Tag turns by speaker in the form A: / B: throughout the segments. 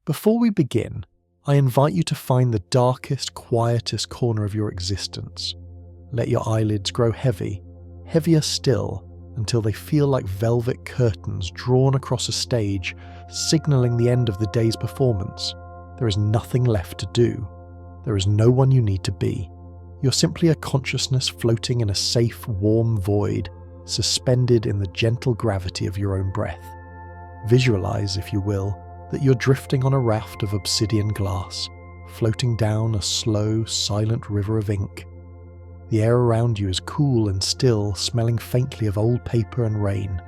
A: Before we begin, I invite you to find the darkest, quietest corner of your existence. Let your eyelids grow heavy, heavier still, until they feel like velvet curtains drawn across a stage, signaling the end of the day's performance. There is nothing left to do. There is no one you need to be. You're simply a consciousness floating in a safe, warm void, suspended in the gentle gravity of your own breath. Visualize, if you will, that you're drifting on a raft of obsidian glass, floating down a slow, silent river of ink. The air around you is cool and still, smelling faintly of old paper and rain.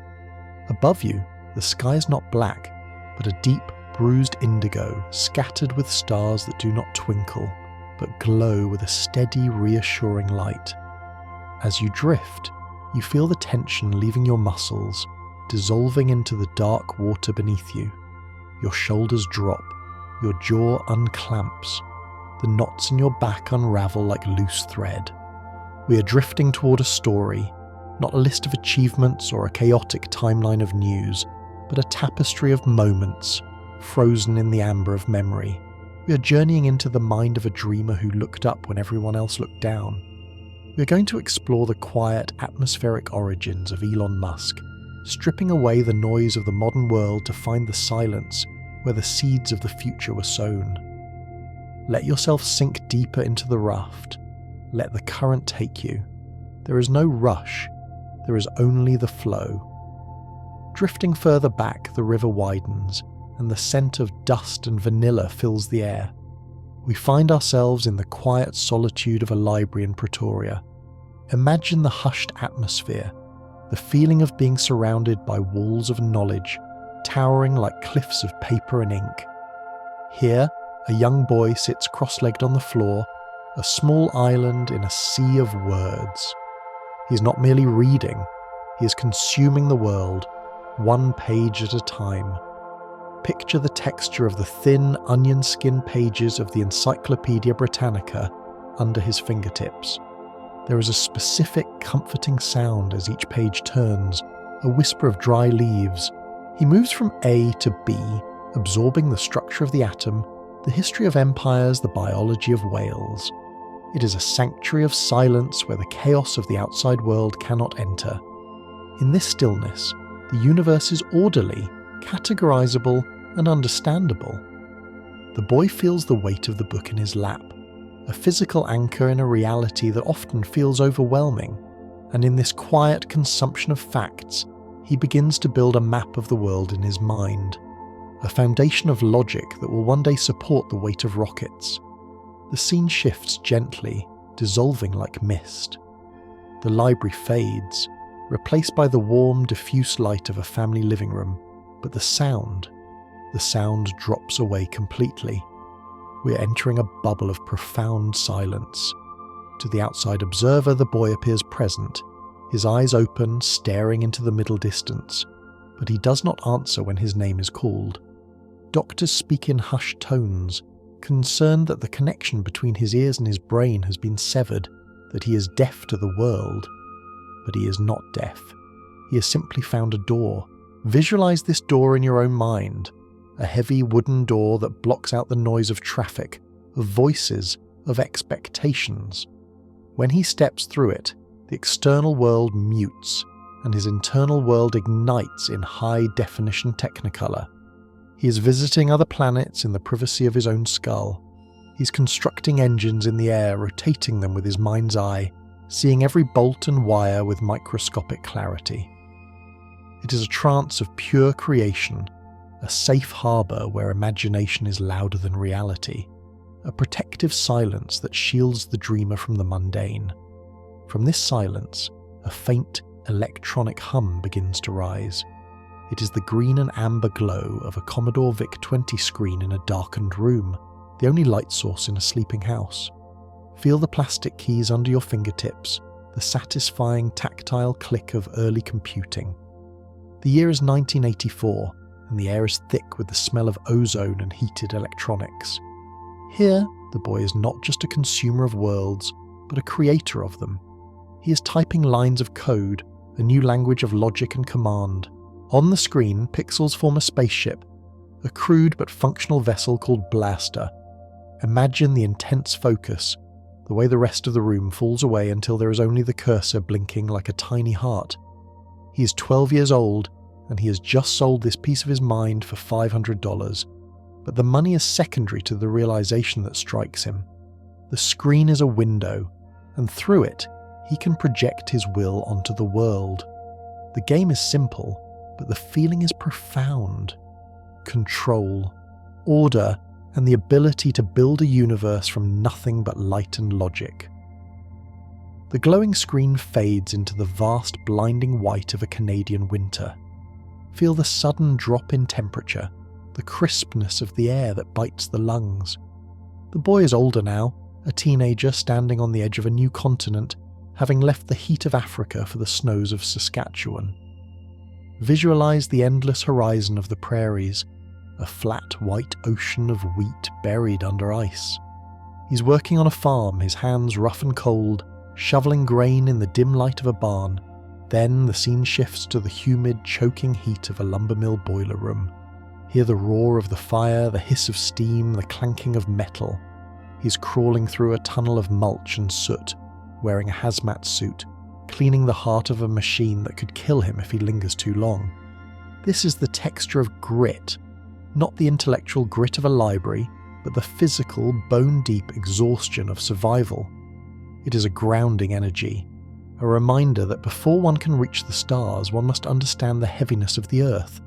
A: Above you, the sky is not black, but a deep, bruised indigo, scattered with stars that do not twinkle, but glow with a steady, reassuring light. As you drift, you feel the tension leaving your muscles, dissolving into the dark water beneath you. Your shoulders drop, your jaw unclamps, the knots in your back unravel like loose thread. We are drifting toward a story, not a list of achievements or a chaotic timeline of news, but a tapestry of moments, frozen in the amber of memory. We are journeying into the mind of a dreamer who looked up when everyone else looked down. We are going to explore the quiet, atmospheric origins of Elon Musk, stripping away the noise of the modern world to find the silence where the seeds of the future were sown. Let yourself sink deeper into the raft. Let the current take you. There is no rush. There is only the flow. Drifting further back, the river widens, and the scent of dust and vanilla fills the air. We find ourselves in the quiet solitude of a library in Pretoria. Imagine the hushed atmosphere, the feeling of being surrounded by walls of knowledge, towering like cliffs of paper and ink. Here, a young boy sits cross-legged on the floor, a small island in a sea of words. He is not merely reading, he is consuming the world, one page at a time. Picture the texture of the thin, onion-skin pages of the Encyclopedia Britannica under his fingertips. There is a specific, comforting sound as each page turns, a whisper of dry leaves. He moves from A to B, absorbing the structure of the atom, the history of empires, the biology of whales. It is a sanctuary of silence where the chaos of the outside world cannot enter. In this stillness, the universe is orderly, categorizable, and understandable. The boy feels the weight of the book in his lap, a physical anchor in a reality that often feels overwhelming, and in this quiet consumption of facts, he begins to build a map of the world in his mind, a foundation of logic that will one day support the weight of rockets. The scene shifts gently, dissolving like mist. The library fades, replaced by the warm, diffuse light of a family living room, but the sound drops away completely. We are entering a bubble of profound silence. To the outside observer, the boy appears present, his eyes open, staring into the middle distance, but he does not answer when his name is called. Doctors speak in hushed tones, concerned that the connection between his ears and his brain has been severed, that he is deaf to the world. But he is not deaf. He has simply found a door. Visualize this door in your own mind. A heavy wooden door that blocks out the noise of traffic, of voices, of expectations. When he steps through it, the external world mutes, and his internal world ignites in high-definition technicolor. He is visiting other planets in the privacy of his own skull. He's constructing engines in the air, rotating them with his mind's eye, seeing every bolt and wire with microscopic clarity. It is a trance of pure creation, a safe harbour where imagination is louder than reality, a protective silence that shields the dreamer from the mundane. From this silence, a faint electronic hum begins to rise. It is the green and amber glow of a Commodore VIC-20 screen in a darkened room, the only light source in a sleeping house. Feel the plastic keys under your fingertips, the satisfying tactile click of early computing. The year is 1984, and the air is thick with the smell of ozone and heated electronics. Here, the boy is not just a consumer of worlds, but a creator of them. He is typing lines of code, a new language of logic and command. On the screen, pixels form a spaceship, a crude but functional vessel called Blaster. Imagine the intense focus, the way the rest of the room falls away until there is only the cursor blinking like a tiny heart. He is 12 years old, and he has just sold this piece of his mind for $500. But the money is secondary to the realization that strikes him. The screen is a window, and through it, he can project his will onto the world. The game is simple, but the feeling is profound. Control, order, and the ability to build a universe from nothing but light and logic. The glowing screen fades into the vast, blinding white of a Canadian winter. Feel the sudden drop in temperature, the crispness of the air that bites the lungs. The boy is older now, a teenager standing on the edge of a new continent, having left the heat of Africa for the snows of Saskatchewan. Visualize the endless horizon of the prairies, a flat white ocean of wheat buried under ice. He's working on a farm, his hands rough and cold, shoveling grain in the dim light of a barn. Then the scene shifts to the humid, choking heat of a lumber mill boiler room. Hear the roar of the fire, the hiss of steam, the clanking of metal. He's crawling through a tunnel of mulch and soot, wearing a hazmat suit, cleaning the heart of a machine that could kill him if he lingers too long. This is the texture of grit, not the intellectual grit of a library, but the physical, bone-deep exhaustion of survival. It is a grounding energy, a reminder that before one can reach the stars, one must understand the heaviness of the earth,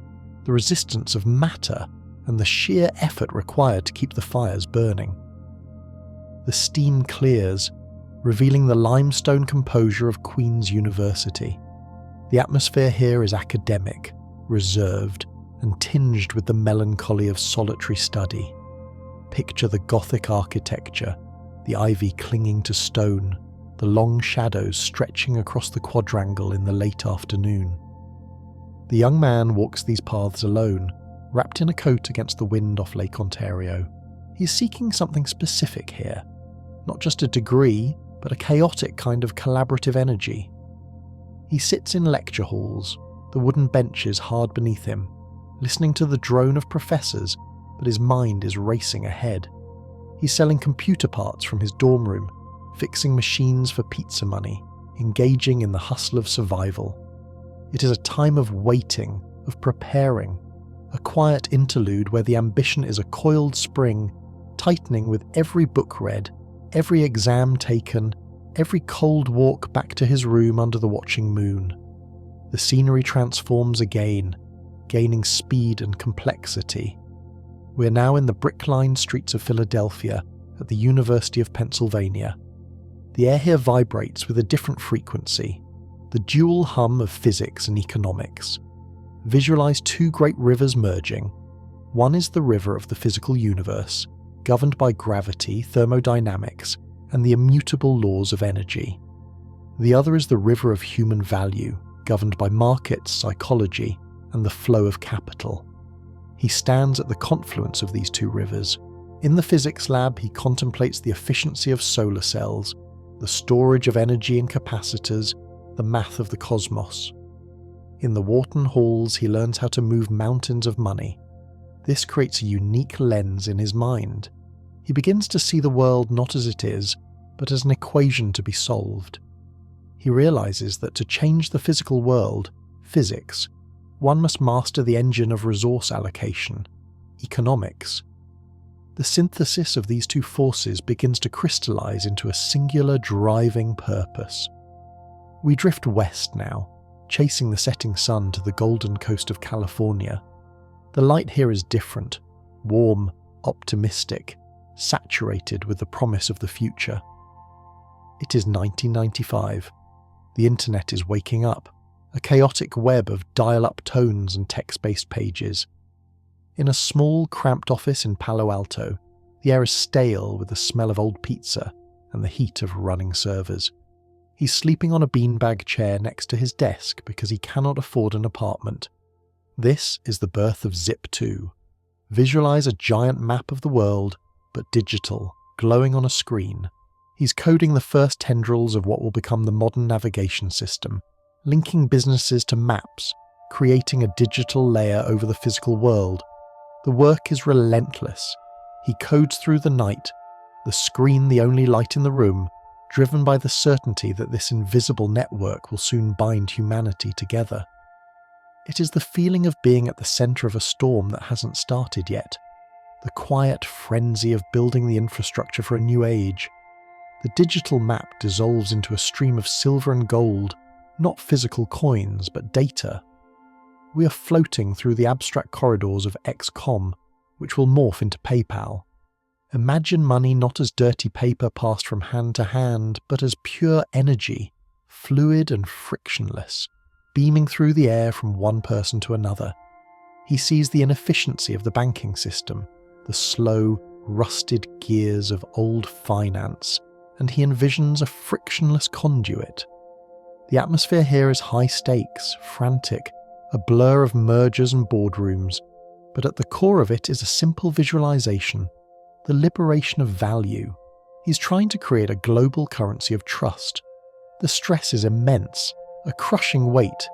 A: the resistance of matter, and the sheer effort required to keep the fires burning. The steam clears, revealing the limestone composure of Queen's University. The atmosphere here is academic, reserved, and tinged with the melancholy of solitary study. Picture the Gothic architecture, the ivy clinging to stone, the long shadows stretching across the quadrangle in the late afternoon. The young man walks these paths alone, wrapped in a coat against the wind off Lake Ontario. He is seeking something specific here, not just a degree, but a chaotic kind of collaborative energy. He sits in lecture halls, the wooden benches hard beneath him, listening to the drone of professors, but his mind is racing ahead. He's selling computer parts from his dorm room, fixing machines for pizza money, engaging in the hustle of survival. It is a time of waiting, of preparing, a quiet interlude where the ambition is a coiled spring, tightening with every book read, every exam taken, every cold walk back to his room under the watching moon. The scenery transforms again, gaining speed and complexity. We are now in the brick-lined streets of Philadelphia at the University of Pennsylvania. The air here vibrates with a different frequency, the dual hum of physics and economics. Visualize two great rivers merging. One is the river of the physical universe, governed by gravity, thermodynamics, and the immutable laws of energy. The other is the river of human value, governed by markets, psychology, and the flow of capital. He stands at the confluence of these two rivers. In the physics lab, he contemplates the efficiency of solar cells, the storage of energy and capacitors, the math of the cosmos. In the Wharton halls, he learns how to move mountains of money. This creates a unique lens in his mind. He begins to see the world not as it is, but as an equation to be solved. He realizes that to change the physical world, physics, one must master the engine of resource allocation, economics. The synthesis of these two forces begins to crystallize into a singular driving purpose. We drift west now, chasing the setting sun to the golden coast of California. The light here is different, warm, optimistic, saturated with the promise of the future. It is 1995. The internet is waking up, a chaotic web of dial-up tones and text-based pages. In a small, cramped office in Palo Alto, the air is stale with the smell of old pizza and the heat of running servers. He's sleeping on a beanbag chair next to his desk because he cannot afford an apartment. This is the birth of Zip2. Visualize a giant map of the world, but digital, glowing on a screen. He's coding the first tendrils of what will become the modern navigation system, linking businesses to maps, creating a digital layer over the physical world. The work is relentless. He codes through the night, the screen the only light in the room, driven by the certainty that this invisible network will soon bind humanity together. It is the feeling of being at the centre of a storm that hasn't started yet, the quiet frenzy of building the infrastructure for a new age. The digital map dissolves into a stream of silver and gold, not physical coins, but data. We are floating through the abstract corridors of XCOM, which will morph into PayPal. Imagine money not as dirty paper passed from hand to hand, but as pure energy, fluid and frictionless, beaming through the air from one person to another. He sees the inefficiency of the banking system, the slow, rusted gears of old finance, and he envisions a frictionless conduit. The atmosphere here is high stakes, frantic, a blur of mergers and boardrooms, but at the core of it is a simple visualization, the liberation of value. He's trying to create a global currency of trust. The stress is immense, a crushing weight,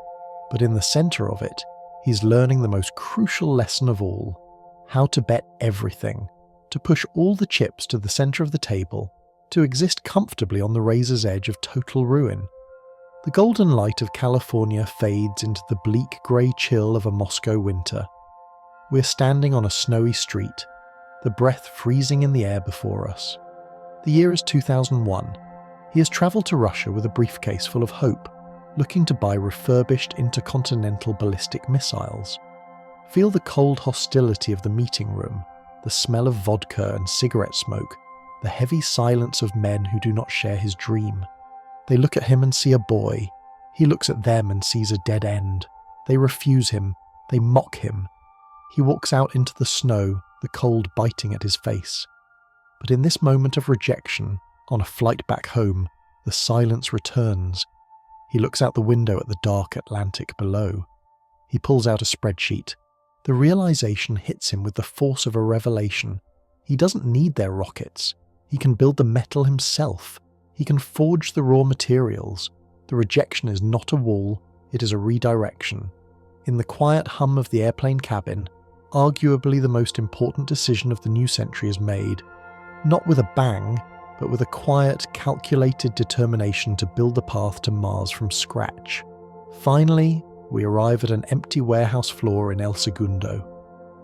A: but in the center of it, he's learning the most crucial lesson of all: how to bet everything, to push all the chips to the center of the table, to exist comfortably on the razor's edge of total ruin. The golden light of California fades into the bleak grey chill of a Moscow winter. We're standing on a snowy street, the breath freezing in the air before us. The year is 2001. He has travelled to Russia with a briefcase full of hope, looking to buy refurbished intercontinental ballistic missiles. Feel the cold hostility of the meeting room, the smell of vodka and cigarette smoke, the heavy silence of men who do not share his dream. They look at him and see a boy. He looks at them and sees a dead end. They refuse him. They mock him. He walks out into the snow, the cold biting at his face. But in this moment of rejection, on a flight back home, the silence returns. He looks out the window at the dark Atlantic below. He pulls out a spreadsheet. The realization hits him with the force of a revelation. He doesn't need their rockets. He can build the metal himself. He can forge the raw materials. The rejection is not a wall, it is a redirection. In the quiet hum of the airplane cabin, arguably the most important decision of the new century is made, not with a bang, but with a quiet, calculated determination to build the path to Mars from scratch. Finally, we arrive at an empty warehouse floor in El Segundo.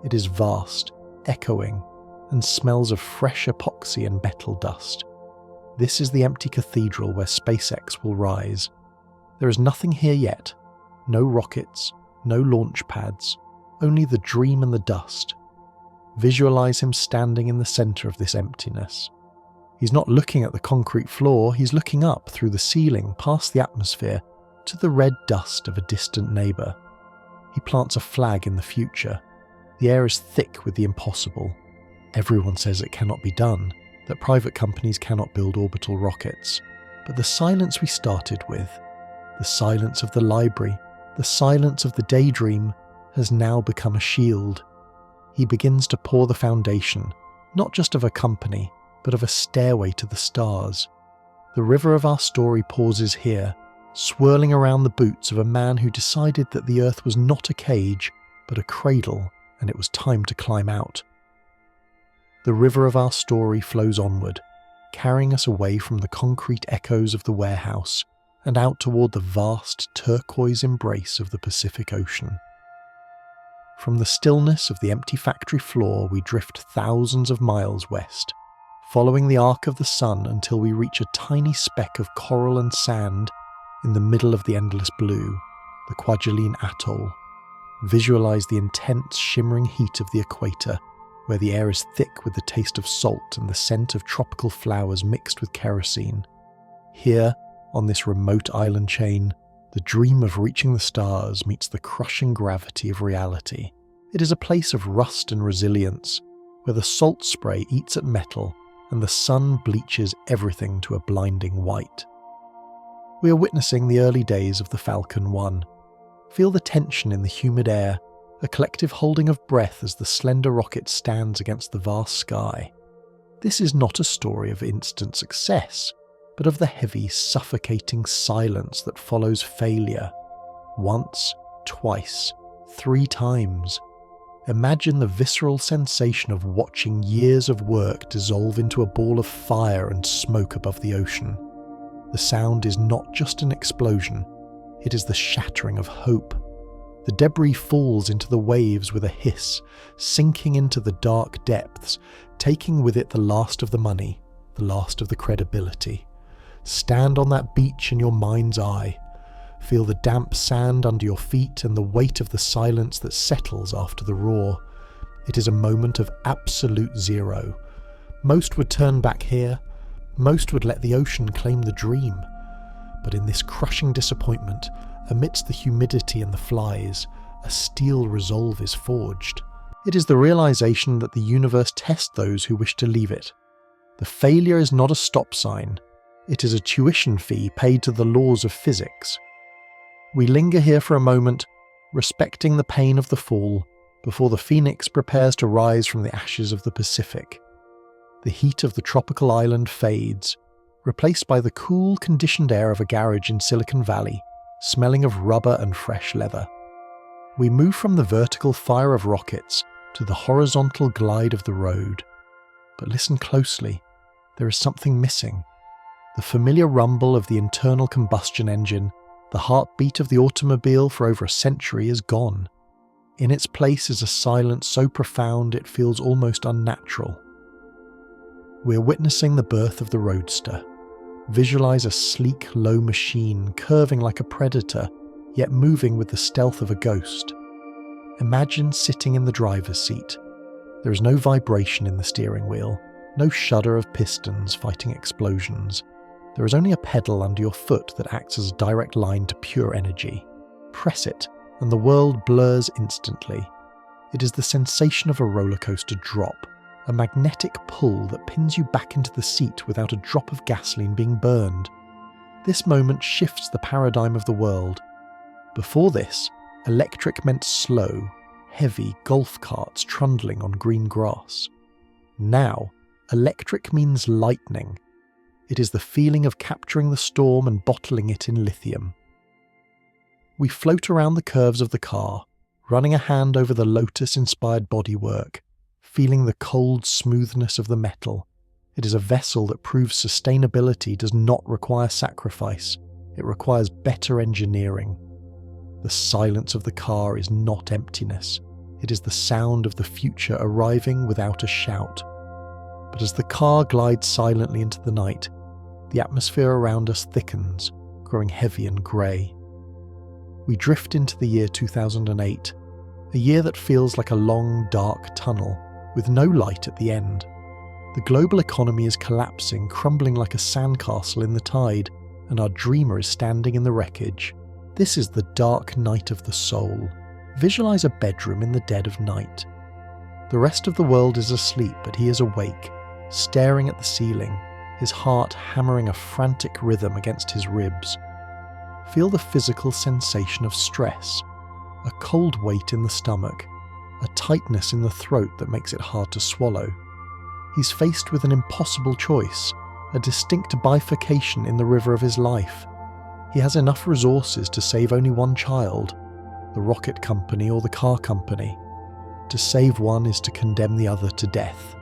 A: It is vast, echoing, and smells of fresh epoxy and metal dust. This is the empty cathedral where SpaceX will rise. There is nothing here yet. No rockets, no launch pads, only the dream and the dust. Visualize him standing in the center of this emptiness. He's not looking at the concrete floor, he's looking up through the ceiling, past the atmosphere, to the red dust of a distant neighbor. He plants a flag in the future. The air is thick with the impossible. Everyone says it cannot be done, that private companies cannot build orbital rockets. But the silence we started with, the silence of the library, the silence of the daydream, has now become a shield. He begins to pour the foundation, not just of a company, but of a stairway to the stars. The river of our story pauses here, swirling around the boots of a man who decided that the earth was not a cage, but a cradle, and it was time to climb out. The river of our story flows onward, carrying us away from the concrete echoes of the warehouse and out toward the vast turquoise embrace of the Pacific Ocean. From the stillness of the empty factory floor, we drift thousands of miles west, following the arc of the sun until we reach a tiny speck of coral and sand in the middle of the endless blue, the Kwajalein Atoll. Visualize the intense, shimmering heat of the equator, where the air is thick with the taste of salt and the scent of tropical flowers mixed with kerosene. Here, on this remote island chain, the dream of reaching the stars meets the crushing gravity of reality. It is a place of rust and resilience, where the salt spray eats at metal and the sun bleaches everything to a blinding white. We are witnessing the early days of the Falcon 1. Feel the tension in the humid air, a collective holding of breath as the slender rocket stands against the vast sky. This is not a story of instant success, but of the heavy, suffocating silence that follows failure. Once, twice, 3 times. Imagine the visceral sensation of watching years of work dissolve into a ball of fire and smoke above the ocean. The sound is not just an explosion, it is the shattering of hope. The debris falls into the waves with a hiss, sinking into the dark depths, taking with it the last of the money, the last of the credibility. Stand on that beach in your mind's eye. Feel the damp sand under your feet and the weight of the silence that settles after the roar. It is a moment of absolute zero. Most would turn back here. Most would let the ocean claim the dream. But in this crushing disappointment, amidst the humidity and the flies, a steel resolve is forged. It is the realization that the universe tests those who wish to leave it. The failure is not a stop sign. It is a tuition fee paid to the laws of physics. We linger here for a moment, respecting the pain of the fall, before the phoenix prepares to rise from the ashes of the Pacific. The heat of the tropical island fades, replaced by the cool, conditioned air of a garage in Silicon Valley, smelling of rubber and fresh leather. We move from the vertical fire of rockets to the horizontal glide of the road. But listen closely, there is something missing. The familiar rumble of the internal combustion engine, the heartbeat of the automobile for over a century, is gone. In its place is a silence so profound it feels almost unnatural. We're witnessing the birth of the roadster. Visualize a sleek, low machine curving like a predator, yet moving with the stealth of a ghost. Imagine sitting in the driver's seat. There is no vibration in the steering wheel, no shudder of pistons fighting explosions. There is only a pedal under your foot that acts as a direct line to pure energy. Press it, and the world blurs instantly. It is the sensation of a roller coaster drop, a magnetic pull that pins you back into the seat without a drop of gasoline being burned. This moment shifts the paradigm of the world. Before this, electric meant slow, heavy golf carts trundling on green grass. Now, electric means lightning. It is the feeling of capturing the storm and bottling it in lithium. We float around the curves of the car, running a hand over the lotus-inspired bodywork, feeling the cold smoothness of the metal. It is a vessel that proves sustainability does not require sacrifice. It requires better engineering. The silence of the car is not emptiness. It is the sound of the future arriving without a shout. But as the car glides silently into the night, the atmosphere around us thickens, growing heavy and grey. We drift into the year 2008, a year that feels like a long, dark tunnel, with no light at the end. The global economy is collapsing, crumbling like a sandcastle in the tide, and our dreamer is standing in the wreckage. This is the dark night of the soul. Visualize a bedroom in the dead of night. The rest of the world is asleep, but he is awake, staring at the ceiling, his heart hammering a frantic rhythm against his ribs. Feel the physical sensation of stress, a cold weight in the stomach, a tightness in the throat that makes it hard to swallow. He's faced with an impossible choice, a distinct bifurcation in the river of his life. He has enough resources to save only one child, the rocket company or the car company. To save one is to condemn the other to death.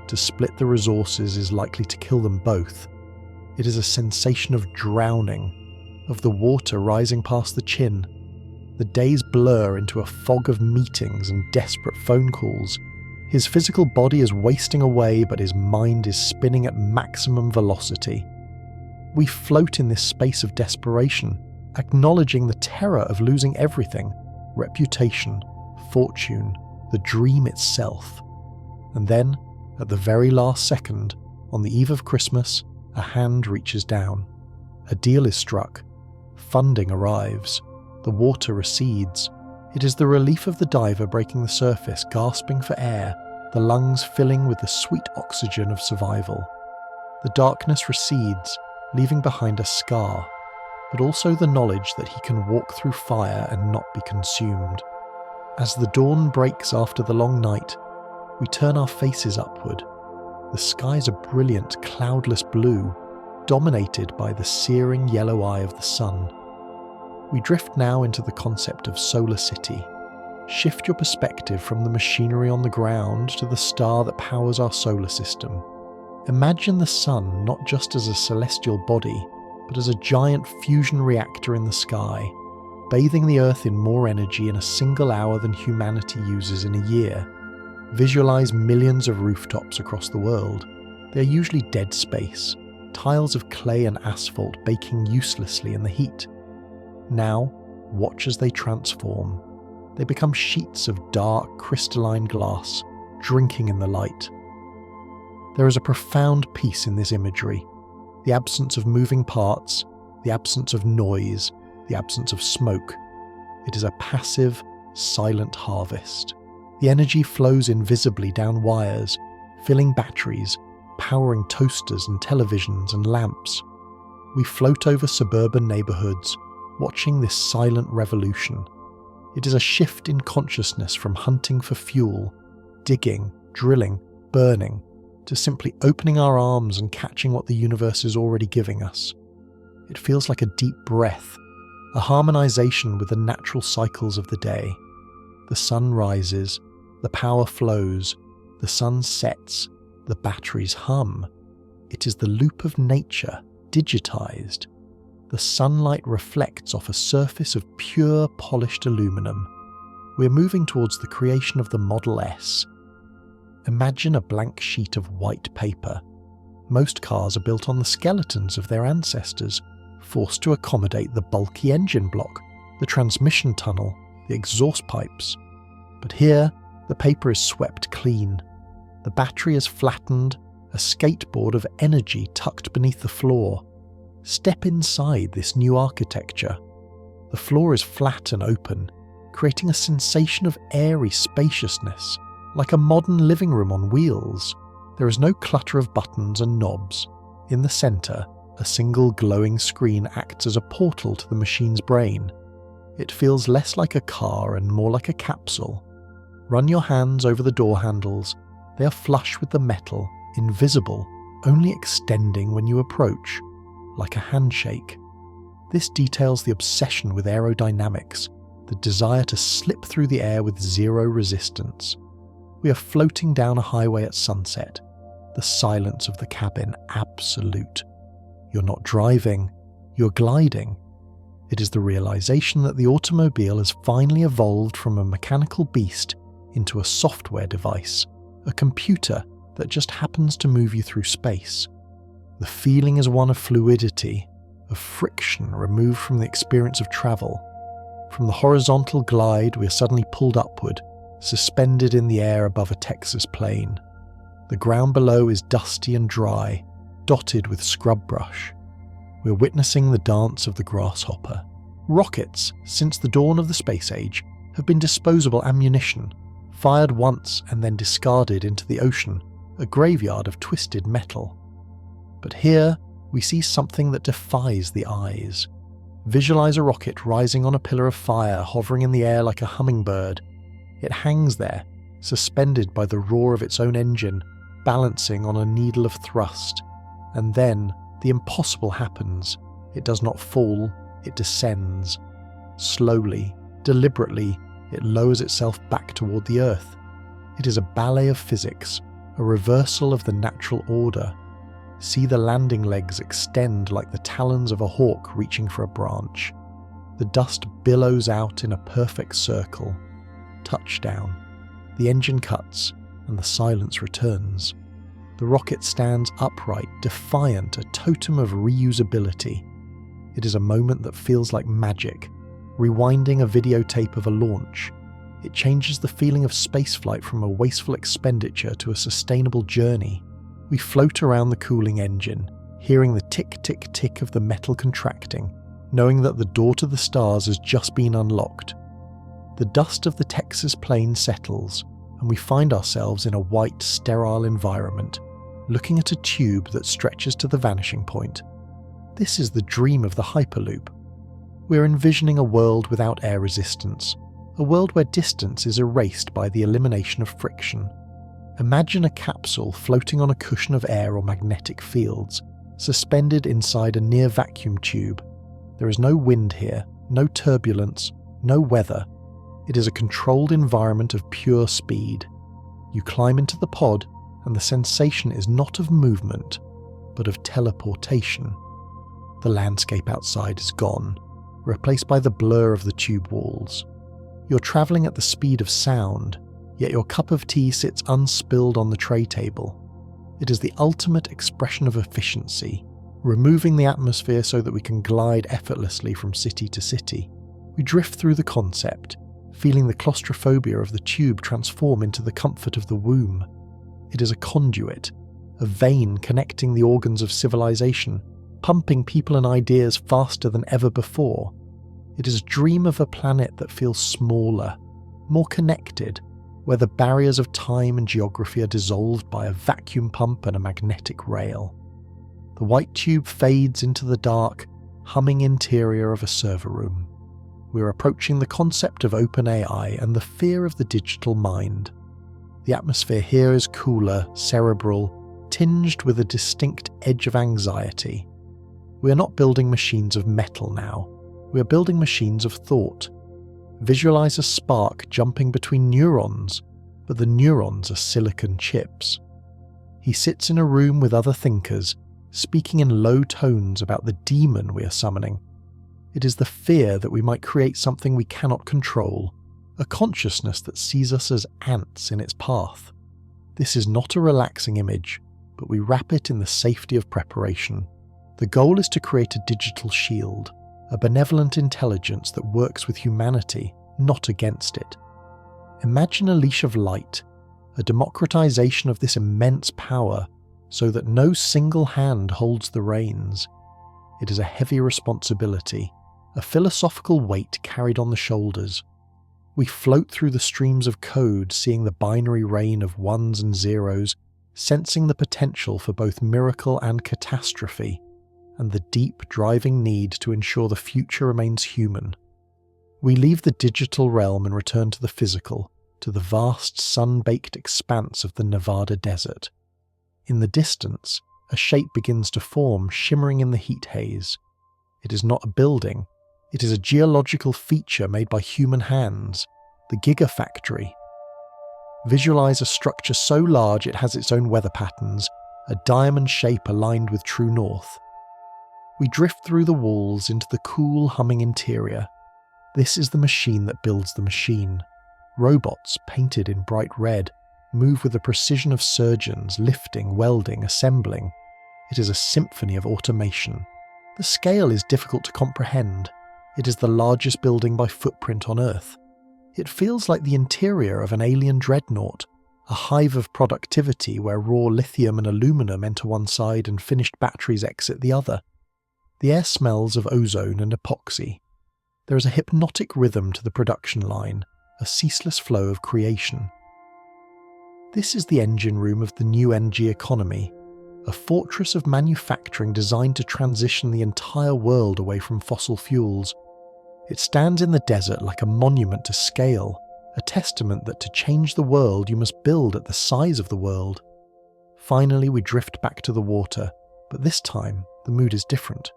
A: To split the resources is likely to kill them both. It is a sensation of drowning, of the water rising past the chin. The days blur into a fog of meetings and desperate phone calls. His physical body is wasting away, but his mind is spinning at maximum velocity. We float in this space of desperation, acknowledging the terror of losing everything: reputation, fortune, the dream itself. And then, at the very last second, on the eve of Christmas, a hand reaches down. A deal is struck. Funding arrives. The water recedes. It is the relief of the diver breaking the surface, gasping for air, the lungs filling with the sweet oxygen of survival. The darkness recedes, leaving behind a scar, but also the knowledge that he can walk through fire and not be consumed. As the dawn breaks after the long night, we turn our faces upward. The skies are brilliant, cloudless blue, dominated by the searing yellow eye of the sun. We drift now into the concept of solar city. shift your perspective from the machinery on the ground to the star that powers our solar system. Imagine the sun not just as a celestial body, but as a giant fusion reactor in the sky, bathing the Earth in more energy in a single hour than humanity uses in a year. Visualize millions of rooftops across the world. They are usually dead space, tiles of clay and asphalt baking uselessly in the heat. Now, watch as they transform. They become sheets of dark, crystalline glass, drinking in the light. There is a profound peace in this imagery. The absence of moving parts, the absence of noise, the absence of smoke. It is a passive, silent harvest. The energy flows invisibly down wires, filling batteries, powering toasters and televisions and lamps. We float over suburban neighborhoods, watching this silent revolution. It is a shift in consciousness from hunting for fuel, digging, drilling, burning, to simply opening our arms and catching what the universe is already giving us. It feels like a deep breath, a harmonization with the natural cycles of the day. The sun rises, the power flows, the sun sets, the batteries hum. It is the loop of nature, digitized. The sunlight reflects off a surface of pure, polished aluminum. We're moving towards the creation of the Model S. Imagine a blank sheet of white paper. Most cars are built on the skeletons of their ancestors, forced to accommodate the bulky engine block, the transmission tunnel, the exhaust pipes. But here, the paper is swept clean. The battery is flattened, a skateboard of energy tucked beneath the floor. Step inside this new architecture. The floor is flat and open, creating a sensation of airy spaciousness, like a modern living room on wheels. There is no clutter of buttons and knobs. In the center, a single glowing screen acts as a portal to the machine's brain. It feels less like a car and more like a capsule. Run your hands over the door handles. They are flush with the metal, invisible, only extending when you approach, like a handshake. This details the obsession with aerodynamics, the desire to slip through the air with zero resistance. We are floating down a highway at sunset, the silence of the cabin absolute. You're not driving, you're gliding. It is the realization that the automobile has finally evolved from a mechanical beast into a software device, a computer that just happens to move you through space. The feeling is one of fluidity, of friction removed from the experience of travel. From the horizontal glide, we are suddenly pulled upward, suspended in the air above a Texas plain. The ground below is dusty and dry, dotted with scrub brush. We're witnessing the dance of the grasshopper. Rockets, since the dawn of the space age, have been disposable ammunition, fired once and then discarded into the ocean, a graveyard of twisted metal. But here, we see something that defies the eyes. Visualize a rocket rising on a pillar of fire, hovering in the air like a hummingbird. It hangs there, suspended by the roar of its own engine, balancing on a needle of thrust. And then, the impossible happens. It does not fall, it descends. Slowly, deliberately, it lowers itself back toward the Earth. It is a ballet of physics, a reversal of the natural order. See the landing legs extend like the talons of a hawk reaching for a branch. The dust billows out in a perfect circle. Touchdown. The engine cuts, and the silence returns. The rocket stands upright, defiant, a totem of reusability. It is a moment that feels like magic, rewinding a videotape of a launch. It changes the feeling of spaceflight from a wasteful expenditure to a sustainable journey. We float around the cooling engine, hearing the tick-tick-tick of the metal contracting, knowing that the door to the stars has just been unlocked. The dust of the Texas plain settles, and we find ourselves in a white, sterile environment, looking at a tube that stretches to the vanishing point. This is the dream of the Hyperloop. We're envisioning a world without air resistance, a world where distance is erased by the elimination of friction. Imagine a capsule floating on a cushion of air or magnetic fields, suspended inside a near-vacuum tube. There is no wind here, no turbulence, no weather. It is a controlled environment of pure speed. You climb into the pod, and the sensation is not of movement, but of teleportation. The landscape outside is gone, replaced by the blur of the tube walls. You're travelling at the speed of sound, yet your cup of tea sits unspilled on the tray table. It is the ultimate expression of efficiency, removing the atmosphere so that we can glide effortlessly from city to city. We drift through the concept, feeling the claustrophobia of the tube transform into the comfort of the womb. It is a conduit, a vein connecting the organs of civilization, pumping people and ideas faster than ever before. It is a dream of a planet that feels smaller, more connected, where the barriers of time and geography are dissolved by a vacuum pump and a magnetic rail. The white tube fades into the dark, humming interior of a server room. We're approaching the concept of open AI and the fear of the digital mind. The atmosphere here is cooler, cerebral, tinged with a distinct edge of anxiety. We are not building machines of metal now. We are building machines of thought. Visualize a spark jumping between neurons, but the neurons are silicon chips. He sits in a room with other thinkers, speaking in low tones about the demon we are summoning. It is the fear that we might create something we cannot control, a consciousness that sees us as ants in its path. This is not a relaxing image, but we wrap it in the safety of preparation. The goal is to create a digital shield, a benevolent intelligence that works with humanity, not against it. Imagine a leash of light, a democratization of this immense power, so that no single hand holds the reins. It is a heavy responsibility, a philosophical weight carried on the shoulders. We float through the streams of code, seeing the binary rain of ones and zeros, sensing the potential for both miracle and catastrophe, and the deep driving need to ensure the future remains human. We leave the digital realm and return to the physical, to the vast sun-baked expanse of the Nevada desert. In the distance, a shape begins to form, shimmering in the heat haze. It is not a building. It is a geological feature made by human hands, the Gigafactory. Visualize a structure so large it has its own weather patterns, a diamond shape aligned with true north. We drift through the walls into the cool, humming interior. This is the machine that builds the machine. Robots, painted in bright red, move with the precision of surgeons, lifting, welding, assembling. It is a symphony of automation. The scale is difficult to comprehend. It is the largest building by footprint on Earth. It feels like the interior of an alien dreadnought, a hive of productivity where raw lithium and aluminum enter one side and finished batteries exit the other. The air smells of ozone and epoxy. There is a hypnotic rhythm to the production line, a ceaseless flow of creation. This is the engine room of the new energy economy, a fortress of manufacturing designed to transition the entire world away from fossil fuels. It stands in the desert like a monument to scale, a testament that to change the world you must build at the size of the world. Finally, we drift back to the water, but this time the mood is different.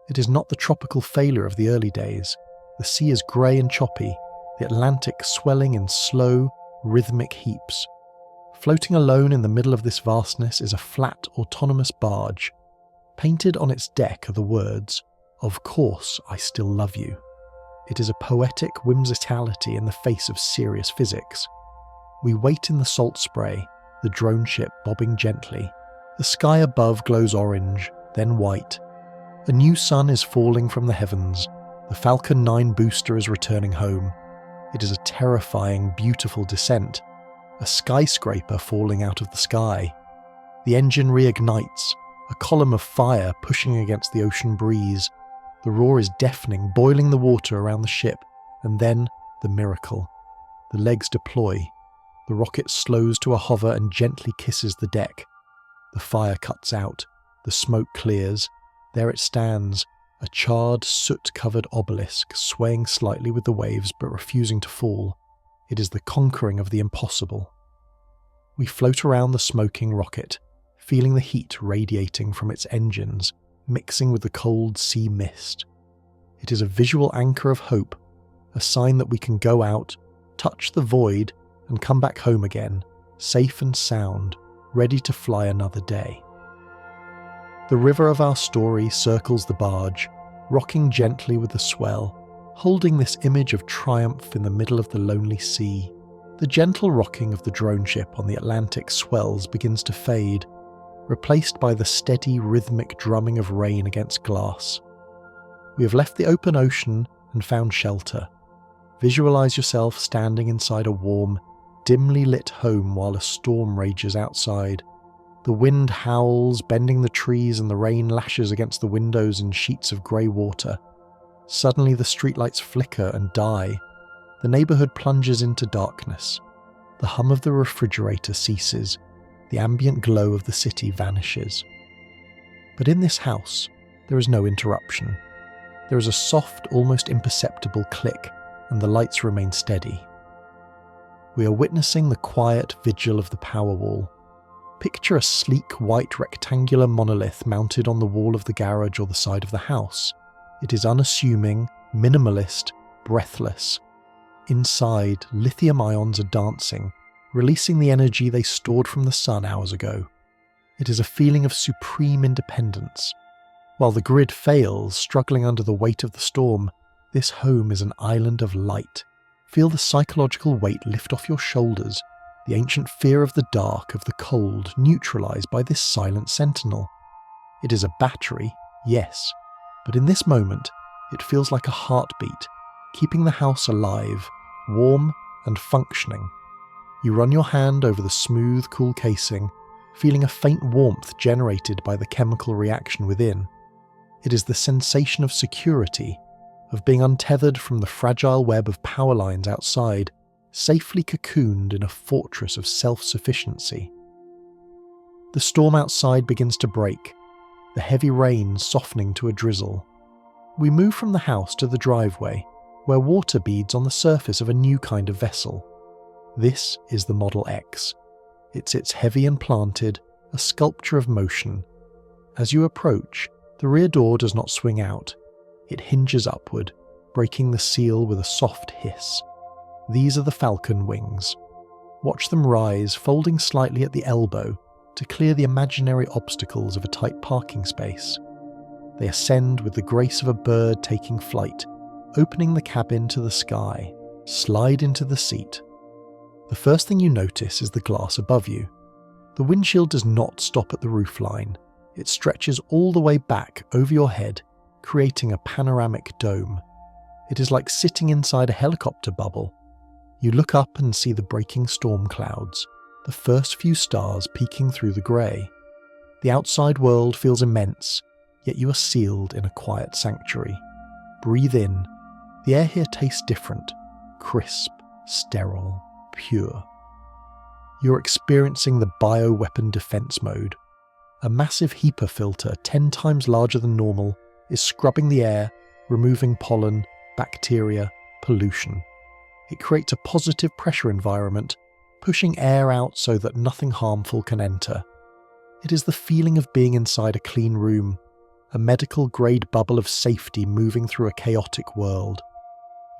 A: It is not the tropical failure of the early days. The sea is grey and choppy, the Atlantic swelling in slow, rhythmic heaps. Floating alone in the middle of this vastness is a flat, autonomous barge. Painted on its deck are the words, "Of course I still love you." It is a poetic whimsicality in the face of serious physics. We wait in the salt spray, the drone ship bobbing gently. The sky above glows orange, then white. A new sun is falling from the heavens. The Falcon 9 booster is returning home. It is a terrifying, beautiful descent. A skyscraper falling out of the sky. The engine reignites, a column of fire pushing against the ocean breeze. The roar is deafening, boiling the water around the ship, and then the miracle. The legs deploy. The rocket slows to a hover and gently kisses the deck. The fire cuts out. The smoke clears. There it stands, a charred, soot-covered obelisk, swaying slightly with the waves but refusing to fall. It is the conquering of the impossible. We float around the smoking rocket, feeling the heat radiating from its engines, mixing with the cold sea mist. It is a visual anchor of hope, a sign that we can go out, touch the void, and come back home again, safe and sound, ready to fly another day. The river of our story circles the barge, rocking gently with the swell, holding this image of triumph in the middle of the lonely sea. The gentle rocking of the drone ship on the Atlantic swells begins to fade, replaced by the steady rhythmic drumming of rain against glass. We have left the open ocean and found shelter. Visualize yourself standing inside a warm, dimly lit home while a storm rages outside. The wind howls, bending the trees, and the rain lashes against the windows in sheets of grey water. Suddenly the streetlights flicker and die. The neighbourhood plunges into darkness. The hum of the refrigerator ceases. The ambient glow of the city vanishes. But in this house, there is no interruption. There is a soft, almost imperceptible click, and the lights remain steady. We are witnessing the quiet vigil of the Powerwall. Picture a sleek, white, rectangular monolith mounted on the wall of the garage or the side of the house. It is unassuming, minimalist, breathless. Inside, lithium ions are dancing, releasing the energy they stored from the sun hours ago. It is a feeling of supreme independence. While the grid fails, struggling under the weight of the storm, this home is an island of light. Feel the psychological weight lift off your shoulders, the ancient fear of the dark, of the cold, neutralized by this silent sentinel. It is a battery, yes, but in this moment, it feels like a heartbeat, keeping the house alive, warm and functioning. You run your hand over the smooth, cool casing, feeling a faint warmth generated by the chemical reaction within. It is the sensation of security, of being untethered from the fragile web of power lines outside, safely cocooned in a fortress of self-sufficiency. The storm outside begins to break, the heavy rain softening to a drizzle. We move from the house to the driveway, where water beads on the surface of a new kind of vessel. This is the Model X. It sits heavy and planted, a sculpture of motion. As you approach, the rear door does not swing out. It hinges upward, breaking the seal with a soft hiss. These are the Falcon wings. Watch them rise, folding slightly at the elbow to clear the imaginary obstacles of a tight parking space. They ascend with the grace of a bird taking flight, opening the cabin to the sky, slide into the seat. The first thing you notice is the glass above you. The windshield does not stop at the roofline. It stretches all the way back over your head, creating a panoramic dome. It is like sitting inside a helicopter bubble. You look up and see the breaking storm clouds, the first few stars peeking through the grey. The outside world feels immense, yet you are sealed in a quiet sanctuary. Breathe in. The air here tastes different, crisp, sterile, pure. You're experiencing the bioweapon defense mode. A massive HEPA filter 10 times larger than normal is scrubbing the air, removing pollen, bacteria, pollution. It creates a positive pressure environment, pushing air out so that nothing harmful can enter. It is the feeling of being inside a clean room, a medical-grade bubble of safety moving through a chaotic world.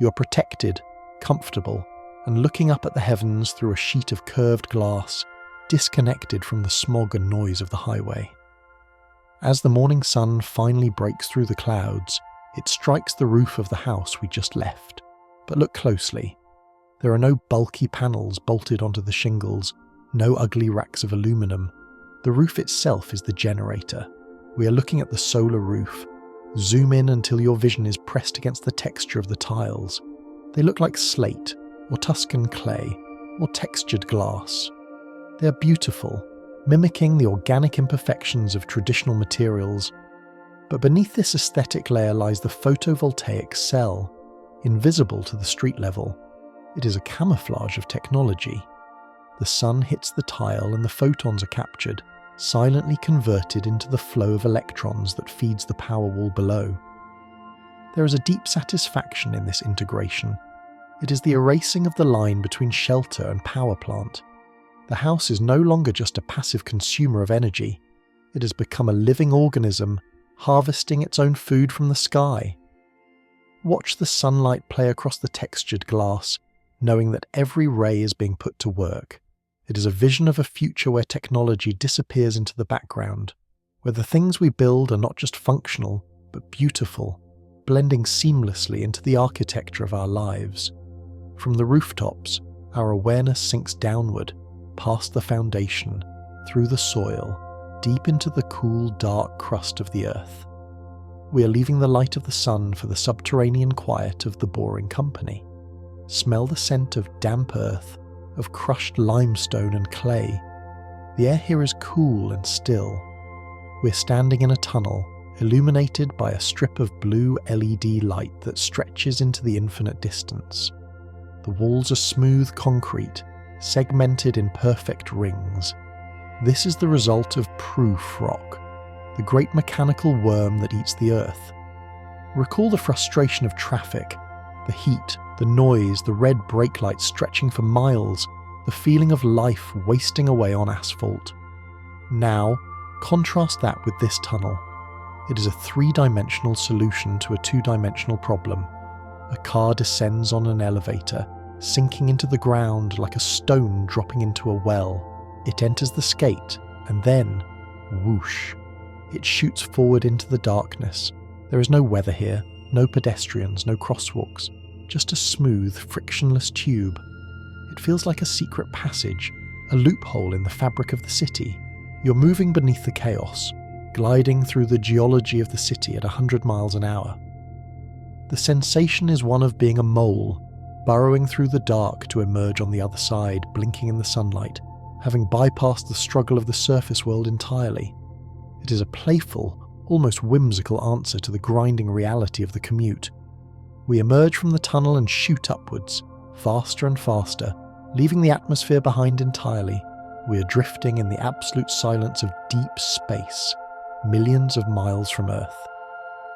A: You are protected, comfortable, and looking up at the heavens through a sheet of curved glass, disconnected from the smog and noise of the highway. As the morning sun finally breaks through the clouds, it strikes the roof of the house we just left. But look closely. There are no bulky panels bolted onto the shingles, no ugly racks of aluminum. The roof itself is the generator. We are looking at the solar roof. Zoom in until your vision is pressed against the texture of the tiles. They look like slate, or Tuscan clay, or textured glass. They are beautiful, mimicking the organic imperfections of traditional materials. But beneath this aesthetic layer lies the photovoltaic cell, invisible to the street level. It is a camouflage of technology. The sun hits the tile and the photons are captured, silently converted into the flow of electrons that feeds the power wall below. There is a deep satisfaction in this integration. It is the erasing of the line between shelter and power plant. The house is no longer just a passive consumer of energy. It has become a living organism, harvesting its own food from the sky. Watch the sunlight play across the textured glass, knowing that every ray is being put to work. It is a vision of a future where technology disappears into the background, where the things we build are not just functional, but beautiful, blending seamlessly into the architecture of our lives. From the rooftops, our awareness sinks downward, past the foundation, through the soil, deep into the cool, dark crust of the earth. We are leaving the light of the sun for the subterranean quiet of the boring company. Smell the scent of damp earth, of crushed limestone and clay. The air here is cool and still. We're standing in a tunnel, illuminated by a strip of blue LED light that stretches into the infinite distance. The walls are smooth concrete, segmented in perfect rings. This is the result of proof rock, the great mechanical worm that eats the earth. Recall the frustration of traffic, the heat, the noise, the red brake lights stretching for miles, the feeling of life wasting away on asphalt. Now, contrast that with this tunnel. It is a three-dimensional solution to a two-dimensional problem. A car descends on an elevator, sinking into the ground like a stone dropping into a well. It enters the skate, and then, whoosh, it shoots forward into the darkness. There is no weather here, no pedestrians, no crosswalks, just a smooth, frictionless tube. It feels like a secret passage, a loophole in the fabric of the city. You're moving beneath the chaos, gliding through the geology of the city at 100 miles an hour. The sensation is one of being a mole, burrowing through the dark to emerge on the other side, blinking in the sunlight, having bypassed the struggle of the surface world entirely. It is a playful, almost whimsical answer to the grinding reality of the commute. We emerge from the tunnel and shoot upwards, faster and faster, leaving the atmosphere behind entirely. We are drifting in the absolute silence of deep space, millions of miles from Earth.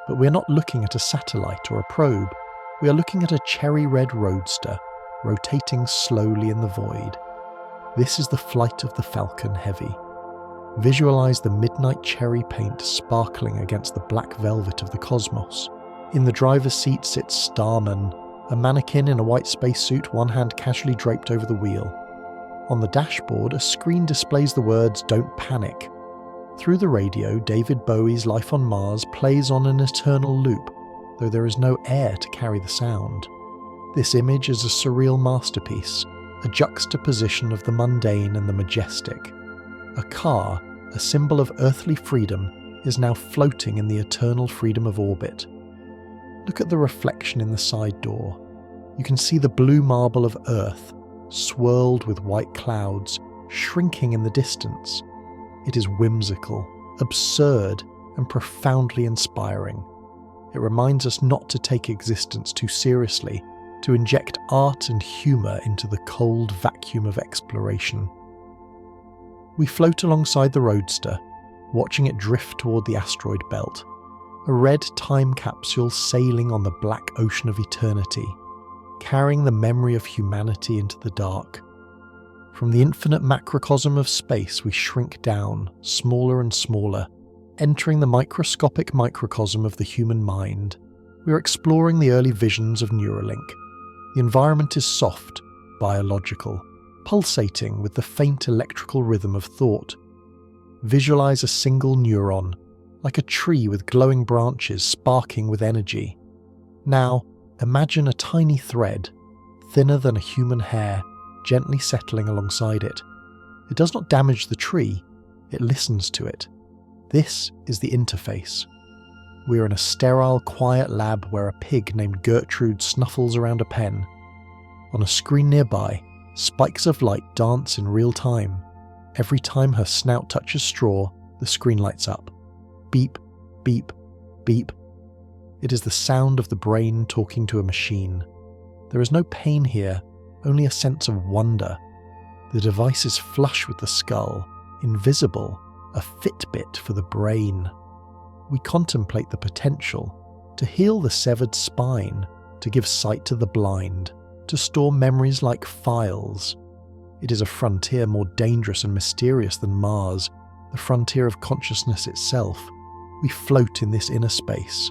A: But we are not looking at a satellite or a probe. We are looking at a cherry-red roadster, rotating slowly in the void. This is the flight of the Falcon Heavy. Visualize the midnight cherry paint sparkling against the black velvet of the cosmos. In the driver's seat sits Starman, a mannequin in a white spacesuit, one hand casually draped over the wheel. On the dashboard, a screen displays the words, "Don't panic." Through the radio, David Bowie's Life on Mars plays on an eternal loop, though there is no air to carry the sound. This image is a surreal masterpiece, a juxtaposition of the mundane and the majestic. A car, a symbol of earthly freedom, is now floating in the eternal freedom of orbit. Look at the reflection in the side door. You can see the blue marble of Earth, swirled with white clouds, shrinking in the distance. It is whimsical, absurd, and profoundly inspiring. It reminds us not to take existence too seriously, to inject art and humour into the cold vacuum of exploration. We float alongside the roadster, watching it drift toward the asteroid belt, a red time capsule sailing on the black ocean of eternity, carrying the memory of humanity into the dark. From the infinite macrocosm of space we shrink down, smaller and smaller, entering the microscopic microcosm of the human mind. We are exploring the early visions of Neuralink. The environment is soft, biological, pulsating with the faint electrical rhythm of thought. Visualize a single neuron, like a tree with glowing branches sparking with energy. Now, imagine a tiny thread, thinner than a human hair, gently settling alongside it. It does not damage the tree, it listens to it. This is the interface. We are in a sterile, quiet lab where a pig named Gertrude snuffles around a pen. On a screen nearby, spikes of light dance in real time. Every time her snout touches straw, the screen lights up. Beep, beep, beep. It is the sound of the brain talking to a machine. There is no pain here, only a sense of wonder. The device is flush with the skull, invisible, a Fitbit for the brain. We contemplate the potential to heal the severed spine, to give sight to the blind, to store memories like files. It is a frontier more dangerous and mysterious than Mars, the frontier of consciousness itself. We float in this inner space,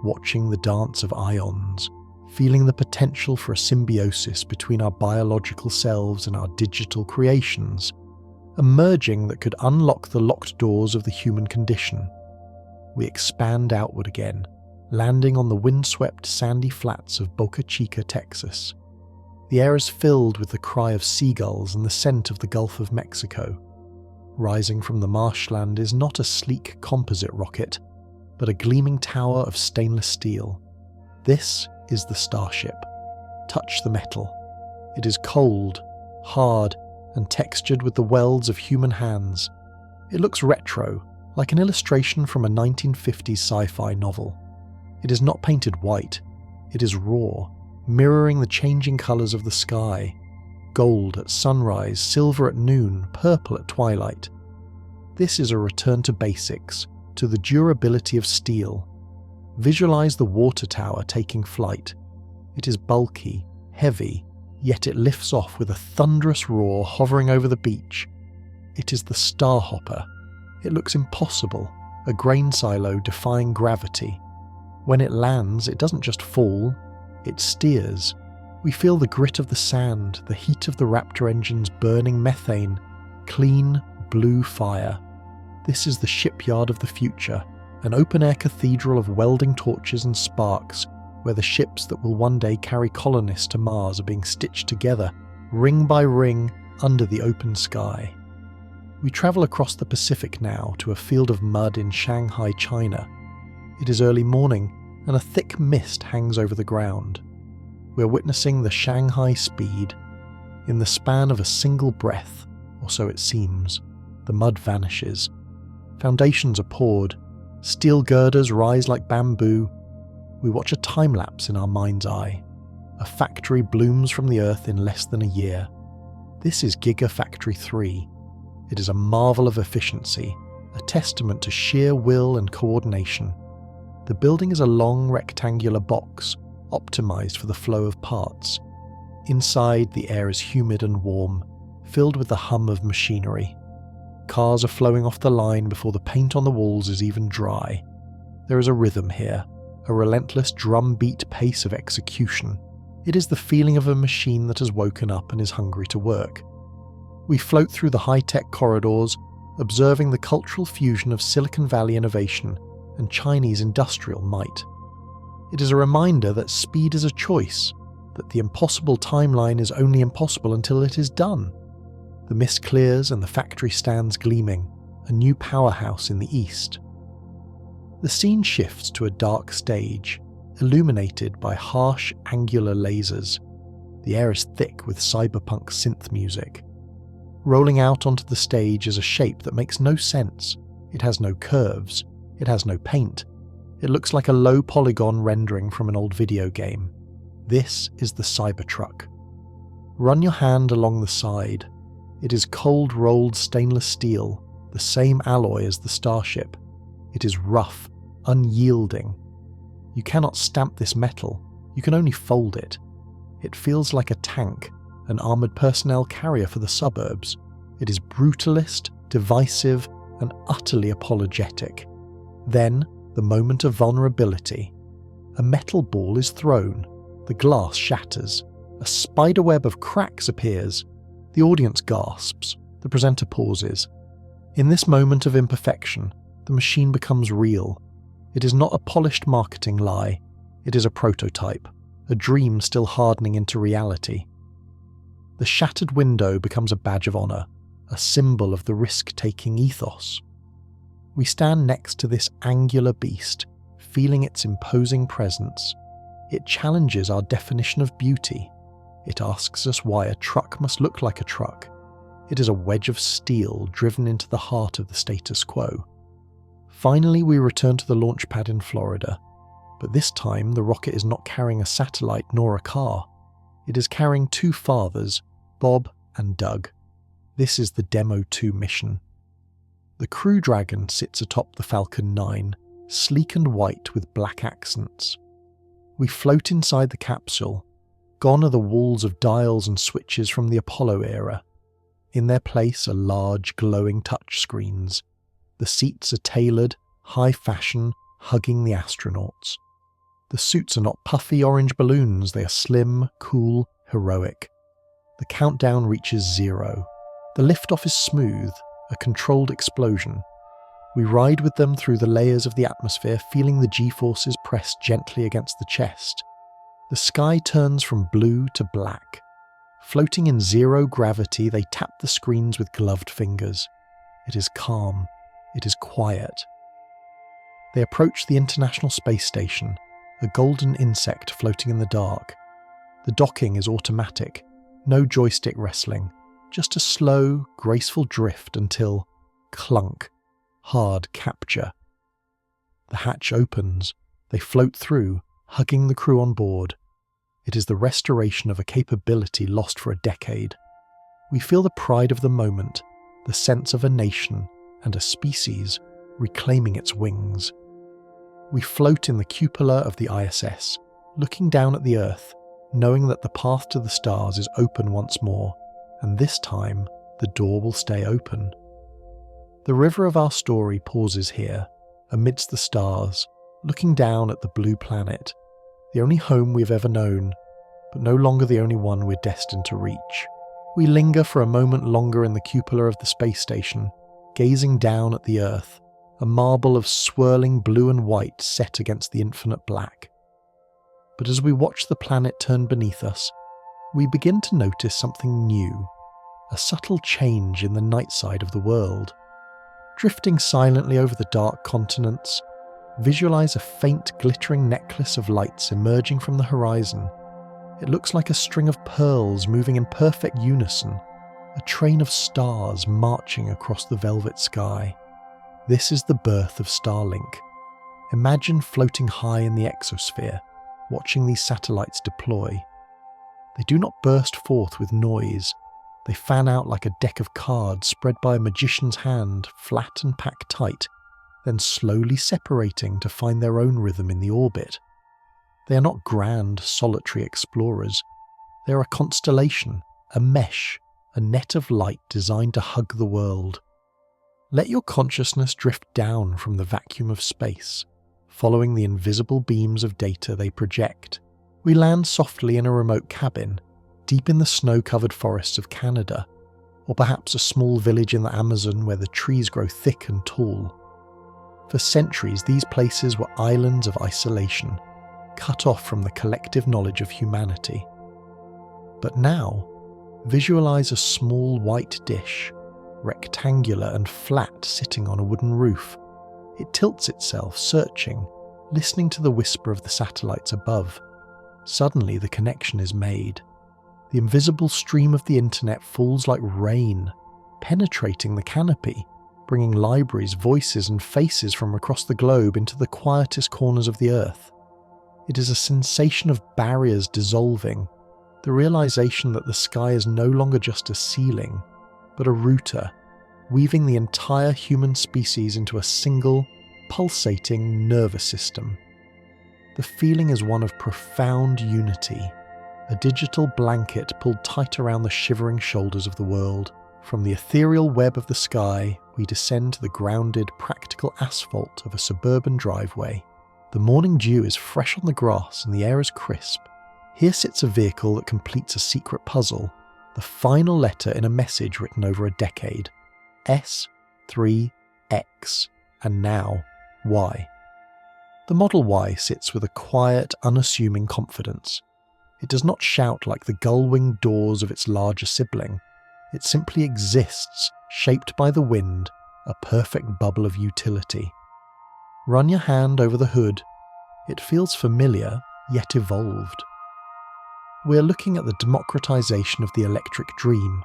A: watching the dance of ions, feeling the potential for a symbiosis between our biological selves and our digital creations, a merging that could unlock the locked doors of the human condition. We expand outward again, landing on the windswept sandy flats of Boca Chica, Texas. The air is filled with the cry of seagulls and the scent of the Gulf of Mexico. Rising from the marshland is not a sleek composite rocket, but a gleaming tower of stainless steel. This is the Starship. Touch the metal. It is cold, hard, and textured with the welds of human hands. It looks retro, like an illustration from a 1950s sci-fi novel. It is not painted white. It is raw, mirroring the changing colours of the sky. Gold at sunrise, silver at noon, purple at twilight. This is a return to basics, to the durability of steel. Visualize the water tower taking flight. It is bulky, heavy, yet it lifts off with a thunderous roar hovering over the beach. It is the Starhopper. It looks impossible, a grain silo defying gravity. When it lands, it doesn't just fall, it steers. We feel the grit of the sand, the heat of the Raptor engines burning methane, clean, blue fire. This is the shipyard of the future, an open-air cathedral of welding torches and sparks, where the ships that will one day carry colonists to Mars are being stitched together, ring by ring, under the open sky. We travel across the Pacific now to a field of mud in Shanghai, China. It is early morning, and a thick mist hangs over the ground. We're witnessing the Shanghai Speed. In the span of a single breath, or so it seems, the mud vanishes. Foundations are poured, steel girders rise like bamboo. We watch a time-lapse in our mind's eye. A factory blooms from the earth in less than a year. This is Gigafactory 3. It is a marvel of efficiency, a testament to sheer will and coordination. The building is a long rectangular box, optimized for the flow of parts. Inside, the air is humid and warm, filled with the hum of machinery. Cars are flowing off the line before the paint on the walls is even dry. There is a rhythm here, a relentless drumbeat pace of execution. It is the feeling of a machine that has woken up and is hungry to work. We float through the high-tech corridors, observing the cultural fusion of Silicon Valley innovation and Chinese industrial might. It is a reminder that speed is a choice, that the impossible timeline is only impossible until it is done. The mist clears and the factory stands gleaming, a new powerhouse in the east. The scene shifts to a dark stage, illuminated by harsh, angular lasers. The air is thick with cyberpunk synth music. Rolling out onto the stage is a shape that makes no sense. It has no curves. It has no paint. It looks like a low-polygon rendering from an old video game. This is the Cybertruck. Run your hand along the side. It is cold-rolled stainless steel, the same alloy as the Starship. It is rough, unyielding. You cannot stamp this metal, you can only fold it. It feels like a tank, an armoured personnel carrier for the suburbs. It is brutalist, divisive, and utterly apologetic. Then, the moment of vulnerability. A metal ball is thrown, the glass shatters, a spiderweb of cracks appears. The audience gasps, the presenter pauses. In this moment of imperfection, the machine becomes real. It is not a polished marketing lie, it is a prototype, a dream still hardening into reality. The shattered window becomes a badge of honour, a symbol of the risk-taking ethos. We stand next to this angular beast, feeling its imposing presence. It challenges our definition of beauty. It asks us why a truck must look like a truck. It is a wedge of steel driven into the heart of the status quo. Finally, we return to the launch pad in Florida, but this time the rocket is not carrying a satellite nor a car. It is carrying two fathers, Bob and Doug. This is the Demo 2 mission. The Crew Dragon sits atop the Falcon 9, sleek and white with black accents. We float inside the capsule. Gone are the walls of dials and switches from the Apollo era. In their place are large, glowing touchscreens. The seats are tailored, high fashion, hugging the astronauts. The suits are not puffy orange balloons, they are slim, cool, heroic. The countdown reaches 0. The liftoff is smooth, a controlled explosion. We ride with them through the layers of the atmosphere, feeling the G-forces press gently against the chest. The sky turns from blue to black. Floating in 0 gravity, they tap the screens with gloved fingers. It is calm. It is quiet. They approach the International Space Station, a golden insect floating in the dark. The docking is automatic, no joystick wrestling, just a slow, graceful drift until clunk, hard capture. The hatch opens. They float through, hugging the crew on board. It is the restoration of a capability lost for a decade. We feel the pride of the moment, the sense of a nation and a species reclaiming its wings. We float in the cupola of the ISS, looking down at the Earth, knowing that the path to the stars is open once more, and this time the door will stay open. The river of our story pauses here, amidst the stars, looking down at the blue planet, the only home we've ever known, but no longer the only one we're destined to reach. We linger for a moment longer in the cupola of the space station, gazing down at the Earth, a marble of swirling blue and white set against the infinite black. But as we watch the planet turn beneath us, we begin to notice something new, a subtle change in the night side of the world. Drifting silently over the dark continents, visualize a faint glittering necklace of lights emerging from the horizon. It looks like a string of pearls moving in perfect unison, a train of stars marching across the velvet sky. This is the birth of Starlink. Imagine floating high in the exosphere, watching these satellites deploy. They do not burst forth with noise. They fan out like a deck of cards spread by a magician's hand, flat and packed tight, then slowly separating to find their own rhythm in the orbit. They are not grand, solitary explorers. They are a constellation, a mesh, a net of light designed to hug the world. Let your consciousness drift down from the vacuum of space, following the invisible beams of data they project. We land softly in a remote cabin, deep in the snow-covered forests of Canada, or perhaps a small village in the Amazon where the trees grow thick and tall. For centuries, these places were islands of isolation, cut off from the collective knowledge of humanity. But now, visualize a small white dish, rectangular and flat, sitting on a wooden roof. It tilts itself, searching, listening to the whisper of the satellites above. Suddenly the connection is made. The invisible stream of the internet falls like rain, penetrating the canopy, bringing libraries, voices and faces from across the globe into the quietest corners of the earth. It is a sensation of barriers dissolving, the realization that the sky is no longer just a ceiling, but a router, weaving the entire human species into a single, pulsating nervous system. The feeling is one of profound unity, a digital blanket pulled tight around the shivering shoulders of the world. From the ethereal web of the sky, we descend to the grounded, practical asphalt of a suburban driveway. The morning dew is fresh on the grass and the air is crisp. Here sits a vehicle that completes a secret puzzle, the final letter in a message written over a decade. S3X, and now Y. The Model Y sits with a quiet, unassuming confidence. It does not shout like the gull-winged doors of its larger sibling. It simply exists, shaped by the wind, a perfect bubble of utility. Run your hand over the hood. It feels familiar, yet evolved. We're looking at the democratization of the electric dream.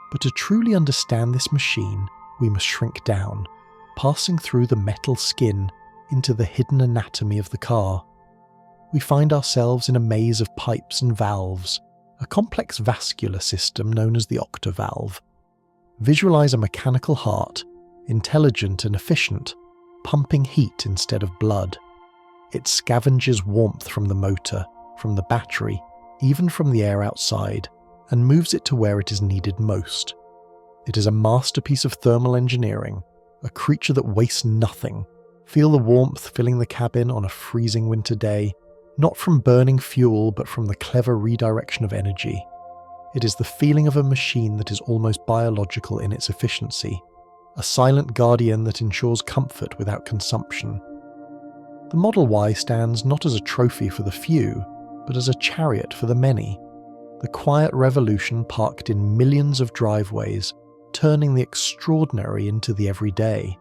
A: But to truly understand this machine, we must shrink down, passing through the metal skin into the hidden anatomy of the car. We find ourselves in a maze of pipes and valves, a complex vascular system known as the octavalve. Visualize a mechanical heart, intelligent and efficient, pumping heat instead of blood. It scavenges warmth from the motor, from the battery, even from the air outside, and moves it to where it is needed most. It is a masterpiece of thermal engineering, a creature that wastes nothing. Feel the warmth filling the cabin on a freezing winter day, Not from burning fuel, but from the clever redirection of energy. It is the feeling of a machine that is almost biological in its efficiency, a silent guardian that ensures comfort without consumption. The Model Y stands not as a trophy for the few, but as a chariot for the many, the quiet revolution parked in millions of driveways, turning the extraordinary into the everyday.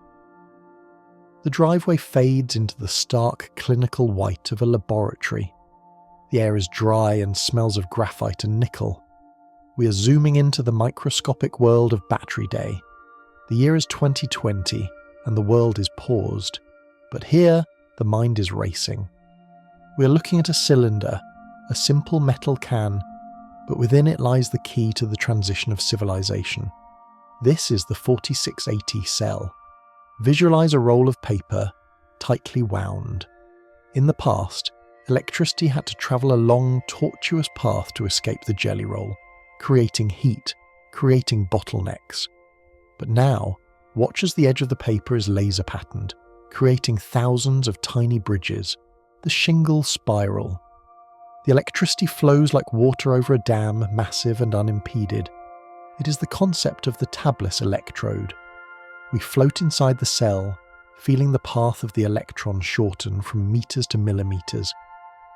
A: The driveway fades into the stark, clinical white of a laboratory. The air is dry and smells of graphite and nickel. We are zooming into the microscopic world of Battery Day. The year is 2020, and the world is paused. But here, the mind is racing. We are looking at a cylinder, a simple metal can, but within it lies the key to the transition of civilization. This is the 4680 cell. Visualize a roll of paper, tightly wound. In the past, electricity had to travel a long, tortuous path to escape the jelly roll, creating heat, creating bottlenecks. But now, watch as the edge of the paper is laser patterned, creating thousands of tiny bridges, the shingle spiral. The electricity flows like water over a dam, massive and unimpeded. It is the concept of the tabless electrode. We float inside the cell, feeling the path of the electron shorten from meters to millimeters.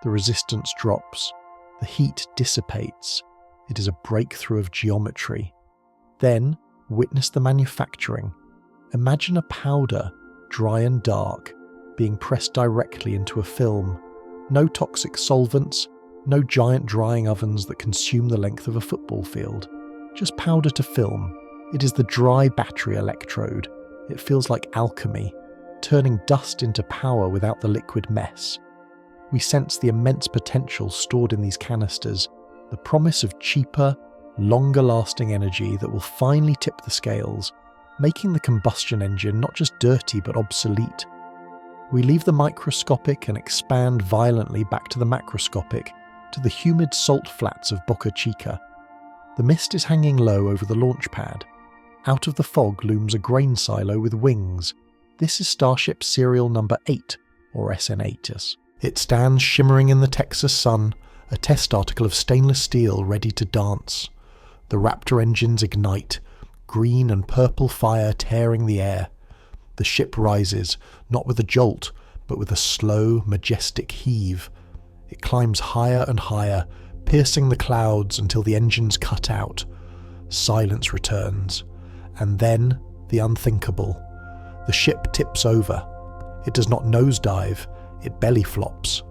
A: The resistance drops. The heat dissipates. It is a breakthrough of geometry. Then, witness the manufacturing. Imagine a powder, dry and dark, being pressed directly into a film. No toxic solvents, no giant drying ovens that consume the length of a football field. Just powder to film. It is the dry battery electrode. It feels like alchemy, turning dust into power without the liquid mess. We sense the immense potential stored in these canisters, the promise of cheaper, longer-lasting energy that will finally tip the scales, making the combustion engine not just dirty but obsolete. We leave the microscopic and expand violently back to the macroscopic, to the humid salt flats of Boca Chica. The mist is hanging low over the launch pad. Out of the fog looms a grain silo with wings. This is Starship Serial Number 8, or SN8. It stands shimmering in the Texas sun, a test article of stainless steel ready to dance. The Raptor engines ignite, green and purple fire tearing the air. The ship rises, not with a jolt, but with a slow, majestic heave. It climbs higher and higher, piercing the clouds until the engines cut out. Silence returns. And then, the unthinkable. The ship tips over. It does not nosedive, it belly flops.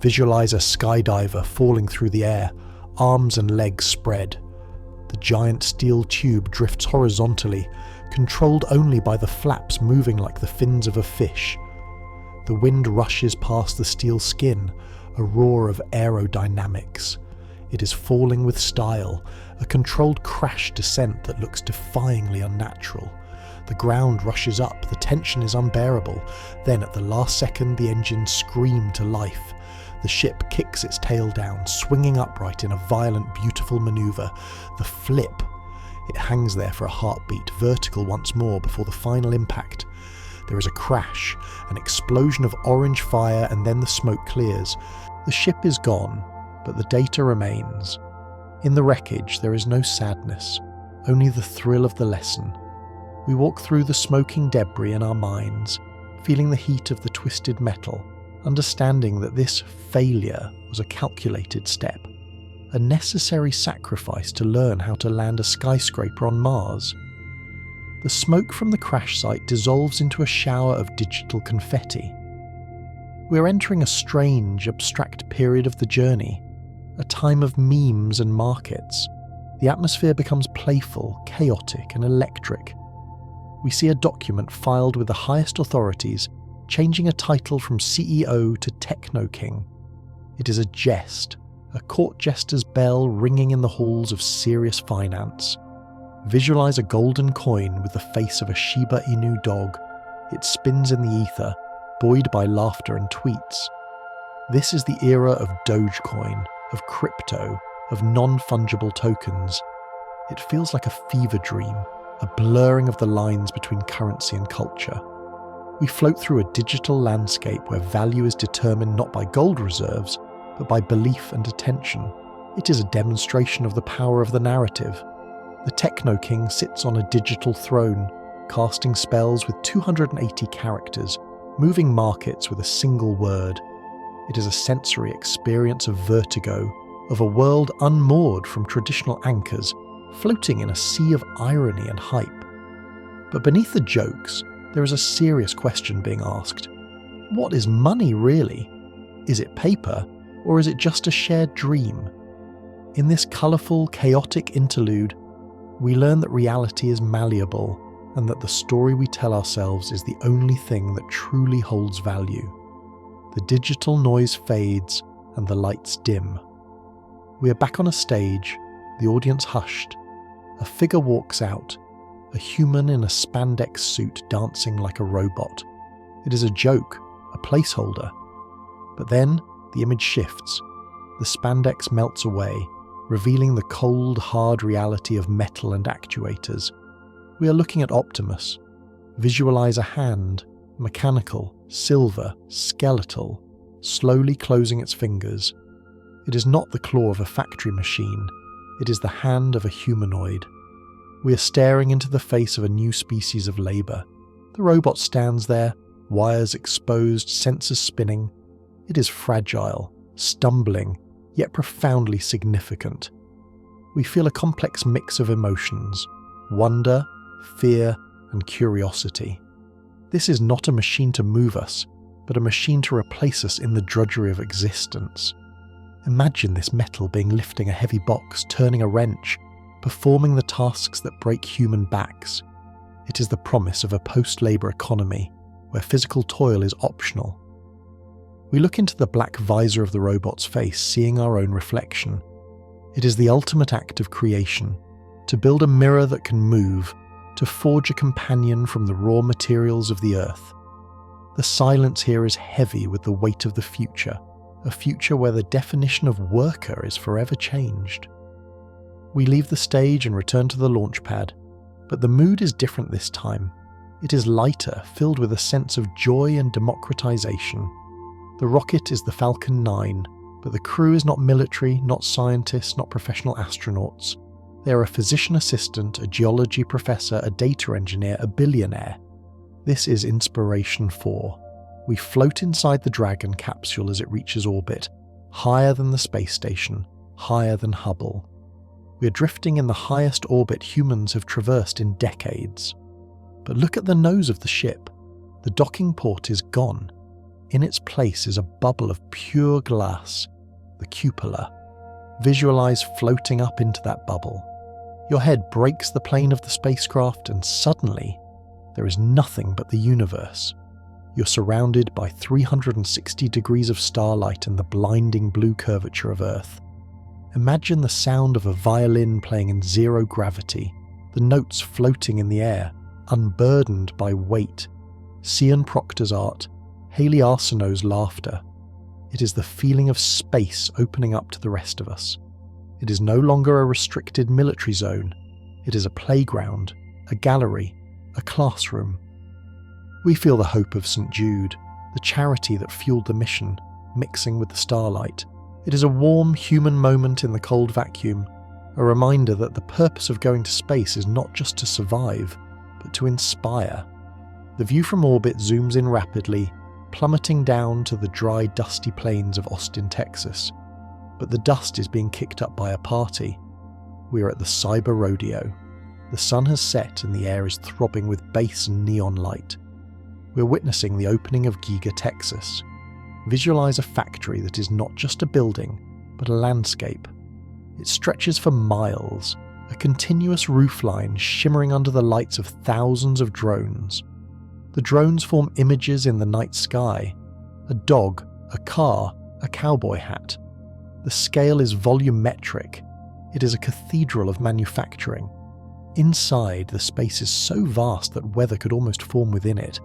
A: Visualize a skydiver falling through the air, arms and legs spread. The giant steel tube drifts horizontally, controlled only by the flaps moving like the fins of a fish. The wind rushes past the steel skin, a roar of aerodynamics. It is falling with style, a controlled crash descent that looks defyingly unnatural. The ground rushes up, the tension is unbearable. Then at the last second the engines scream to life. The ship kicks its tail down, swinging upright in a violent, beautiful maneuver. The flip. It hangs there for a heartbeat, vertical once more before the final impact. There is a crash, an explosion of orange fire, and then the smoke clears. The ship is gone, but the data remains. In the wreckage there is no sadness, only the thrill of the lesson. We walk through the smoking debris in our minds, feeling the heat of the twisted metal, understanding that this failure was a calculated step, a necessary sacrifice to learn how to land a skyscraper on Mars. The smoke from the crash site dissolves into a shower of digital confetti. We're entering a strange, abstract period of the journey, a time of memes and markets. The atmosphere becomes playful, chaotic, and electric. We see a document filed with the highest authorities, changing a title from CEO to Techno King. It is a jest, a court jester's bell ringing in the halls of serious finance. Visualize a golden coin with the face of a Shiba Inu dog. It spins in the ether, buoyed by laughter and tweets. This is the era of Dogecoin, of crypto, of non-fungible tokens. It feels like a fever dream, a blurring of the lines between currency and culture. We float through a digital landscape where value is determined not by gold reserves, but by belief and attention. It is a demonstration of the power of the narrative. The Techno King sits on a digital throne, casting spells with 280 characters, moving markets with a single word. It is a sensory experience of vertigo, of a world unmoored from traditional anchors, floating in a sea of irony and hype. But beneath the jokes, there is a serious question being asked. What is money really? Is it paper, or is it just a shared dream? In this colourful, chaotic interlude, we learn that reality is malleable and that the story we tell ourselves is the only thing that truly holds value. The digital noise fades and the lights dim. We are back on a stage, the audience hushed. A figure walks out, a human in a spandex suit dancing like a robot. It is a joke, a placeholder. But then the image shifts. The spandex melts away, revealing the cold, hard reality of metal and actuators. We are looking at Optimus. Visualize a hand, mechanical, silver, skeletal, slowly closing its fingers. It is not the claw of a factory machine. It is the hand of a humanoid. We are staring into the face of a new species of labour. The robot stands there, wires exposed, sensors spinning. It is fragile, stumbling, yet profoundly significant. We feel a complex mix of emotions: wonder, fear, and curiosity. This is not a machine to move us, but a machine to replace us in the drudgery of existence. Imagine this metal being lifting a heavy box, turning a wrench, performing the tasks that break human backs. It is the promise of a post-labour economy, where physical toil is optional. We look into the black visor of the robot's face, seeing our own reflection. It is the ultimate act of creation, to build a mirror that can move, to forge a companion from the raw materials of the earth. The silence here is heavy with the weight of the future, a future where the definition of worker is forever changed. We leave the stage and return to the launch pad, but the mood is different this time. It is lighter, filled with a sense of joy and democratization. The rocket is the Falcon 9, but the crew is not military, not scientists, not professional astronauts. They are a physician assistant, a geology professor, a data engineer, a billionaire. This is Inspiration 4. We float inside the Dragon capsule as it reaches orbit, higher than the space station, higher than Hubble. We are drifting in the highest orbit humans have traversed in decades. But look at the nose of the ship. The docking port is gone. In its place is a bubble of pure glass, the cupola. Visualize floating up into that bubble. Your head breaks the plane of the spacecraft and suddenly, there is nothing but the universe. You're surrounded by 360 degrees of starlight and the blinding blue curvature of Earth. Imagine the sound of a violin playing in zero gravity, the notes floating in the air, unburdened by weight. Cian Proctor's art, Haley Arsenault's laughter. It is the feeling of space opening up to the rest of us. It is no longer a restricted military zone. It is a playground, a gallery, a classroom. We feel the hope of St. Jude, the charity that fueled the mission, mixing with the starlight. It is a warm human moment in the cold vacuum, a reminder that the purpose of going to space is not just to survive, but to inspire. The view from orbit zooms in rapidly, plummeting down to the dry, dusty plains of Austin, Texas. But the dust is being kicked up by a party. We are at the Cyber Rodeo. The sun has set and the air is throbbing with bass and neon light. We're witnessing the opening of Giga Texas. Visualize a factory that is not just a building, but a landscape. It stretches for miles, a continuous roofline shimmering under the lights of thousands of drones. The drones form images in the night sky: a dog, a car, a cowboy hat. The scale is volumetric. It is a cathedral of manufacturing. Inside, the space is so vast that weather could almost form within it.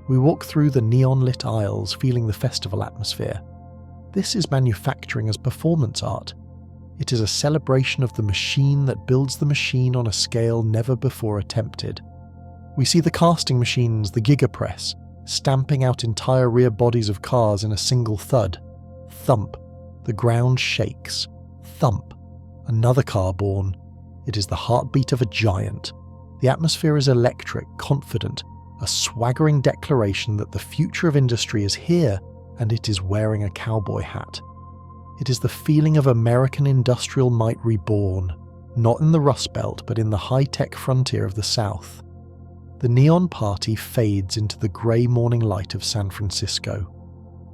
A: We walk through the neon-lit aisles, feeling the festival atmosphere. This is manufacturing as performance art. It is a celebration of the machine that builds the machine on a scale never before attempted. We see the casting machines, the gigapress, stamping out entire rear bodies of cars in a single thud. Thump. The ground shakes. Thump. Another car born. It is the heartbeat of a giant. The atmosphere is electric, confident, a swaggering declaration that the future of industry is here, and it is wearing a cowboy hat. It is the feeling of American industrial might reborn, not in the Rust Belt, but in the high-tech frontier of the South. The neon party fades into the grey morning light of San Francisco.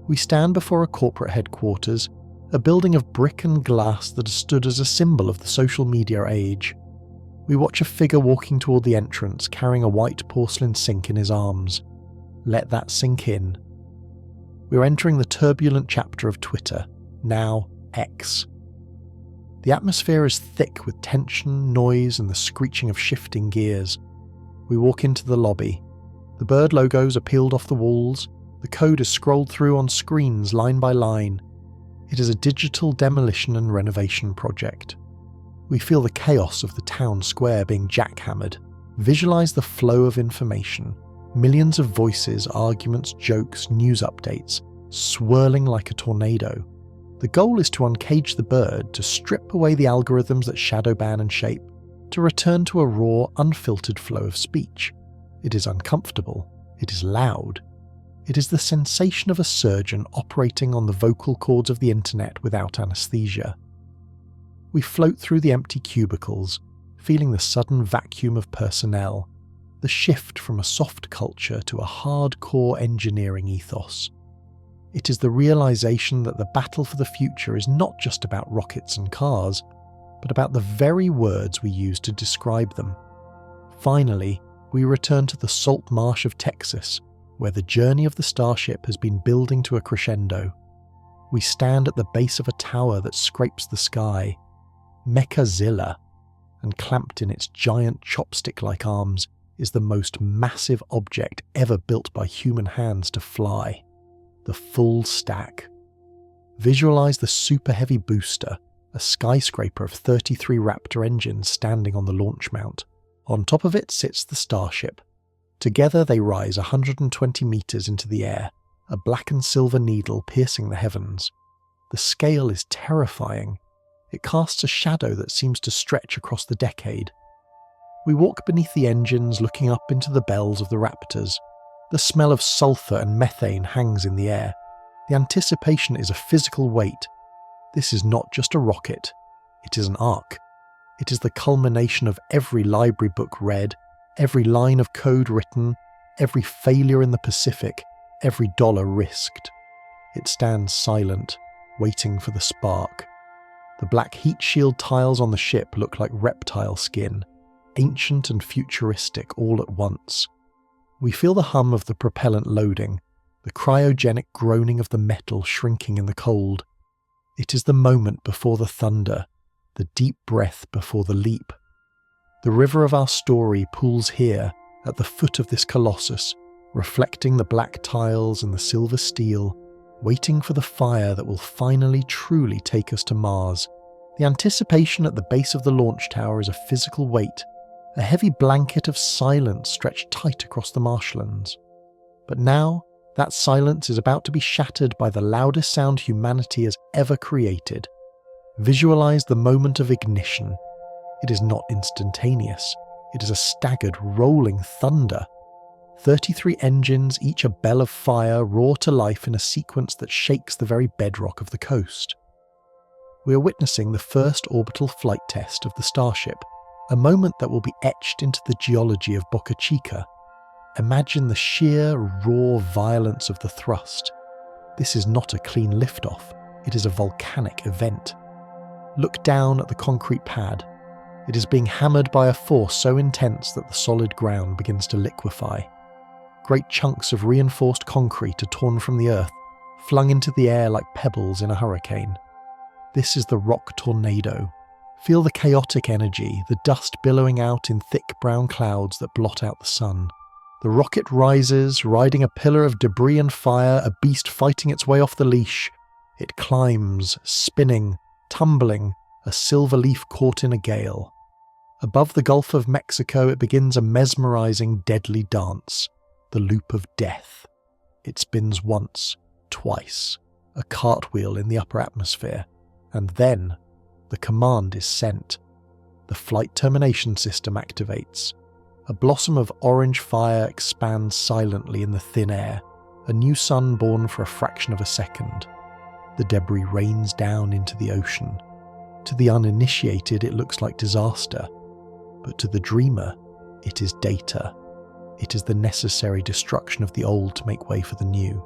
A: We stand before a corporate headquarters, a building of brick and glass that has stood as a symbol of the social media age. We watch a figure walking toward the entrance, carrying a white porcelain sink in his arms. Let that sink in. We're entering the turbulent chapter of Twitter, now X. The atmosphere is thick with tension, noise, and the screeching of shifting gears. We walk into the lobby. The bird logos are peeled off the walls. The code is scrolled through on screens line by line. It is a digital demolition and renovation project. We feel the chaos of the town square being jackhammered. Visualize the flow of information. Millions of voices, arguments, jokes, news updates, swirling like a tornado. The goal is to uncage the bird, to strip away the algorithms that shadow ban and shape, to return to a raw, unfiltered flow of speech. It is uncomfortable. It is loud. It is the sensation of a surgeon operating on the vocal cords of the internet without anesthesia. We float through the empty cubicles, feeling the sudden vacuum of personnel, the shift from a soft culture to a hardcore engineering ethos. It is the realization that the battle for the future is not just about rockets and cars, but about the very words we use to describe them. Finally, we return to the salt marsh of Texas, where the journey of the Starship has been building to a crescendo. We stand at the base of a tower that scrapes the sky, Mechazilla, and clamped in its giant chopstick-like arms is the most massive object ever built by human hands to fly. The full stack. Visualize the super heavy booster, a skyscraper of 33 Raptor engines standing on the launch mount. On top of it sits the Starship. Together they rise 120 meters into the air, a black and silver needle piercing the heavens. The scale is terrifying. It casts a shadow that seems to stretch across the decade. We walk beneath the engines, looking up into the bells of the Raptors. The smell of sulfur and methane hangs in the air. The anticipation is a physical weight. This is not just a rocket. It is an arc. It is the culmination of every library book read, every line of code written, every failure in the Pacific, every dollar risked. It stands silent, waiting for the spark. The black heat shield tiles on the ship look like reptile skin, ancient and futuristic all at once. We feel the hum of the propellant loading, the cryogenic groaning of the metal shrinking in the cold. It is the moment before the thunder, the deep breath before the leap. The river of our story pools here, at the foot of this colossus, reflecting the black tiles and the silver steel, waiting for the fire that will finally truly take us to Mars. The anticipation at the base of the launch tower is a physical weight, a heavy blanket of silence stretched tight across the marshlands. But now, that silence is about to be shattered by the loudest sound humanity has ever created. Visualize the moment of ignition. It is not instantaneous. It is a staggered, rolling thunder. 33 engines, each a bell of fire, roar to life in a sequence that shakes the very bedrock of the coast. We are witnessing the first orbital flight test of the Starship, a moment that will be etched into the geology of Boca Chica. Imagine the sheer, raw violence of the thrust. This is not a clean liftoff. It is a volcanic event. Look down at the concrete pad. It is being hammered by a force so intense that the solid ground begins to liquefy. Great chunks of reinforced concrete are torn from the earth, flung into the air like pebbles in a hurricane. This is the rock tornado. Feel the chaotic energy, the dust billowing out in thick brown clouds that blot out the sun. The rocket rises, riding a pillar of debris and fire, a beast fighting its way off the leash. It climbs, spinning, tumbling, a silver leaf caught in a gale. Above the Gulf of Mexico, it begins a mesmerizing, deadly dance, the loop of death. It spins once, twice, a cartwheel in the upper atmosphere, and then the command is sent. The flight termination system activates. A blossom of orange fire expands silently in the thin air, a new sun born for a fraction of a second. The debris rains down into the ocean. To the uninitiated, it looks like disaster, but to the dreamer, it is data. It is the necessary destruction of the old to make way for the new.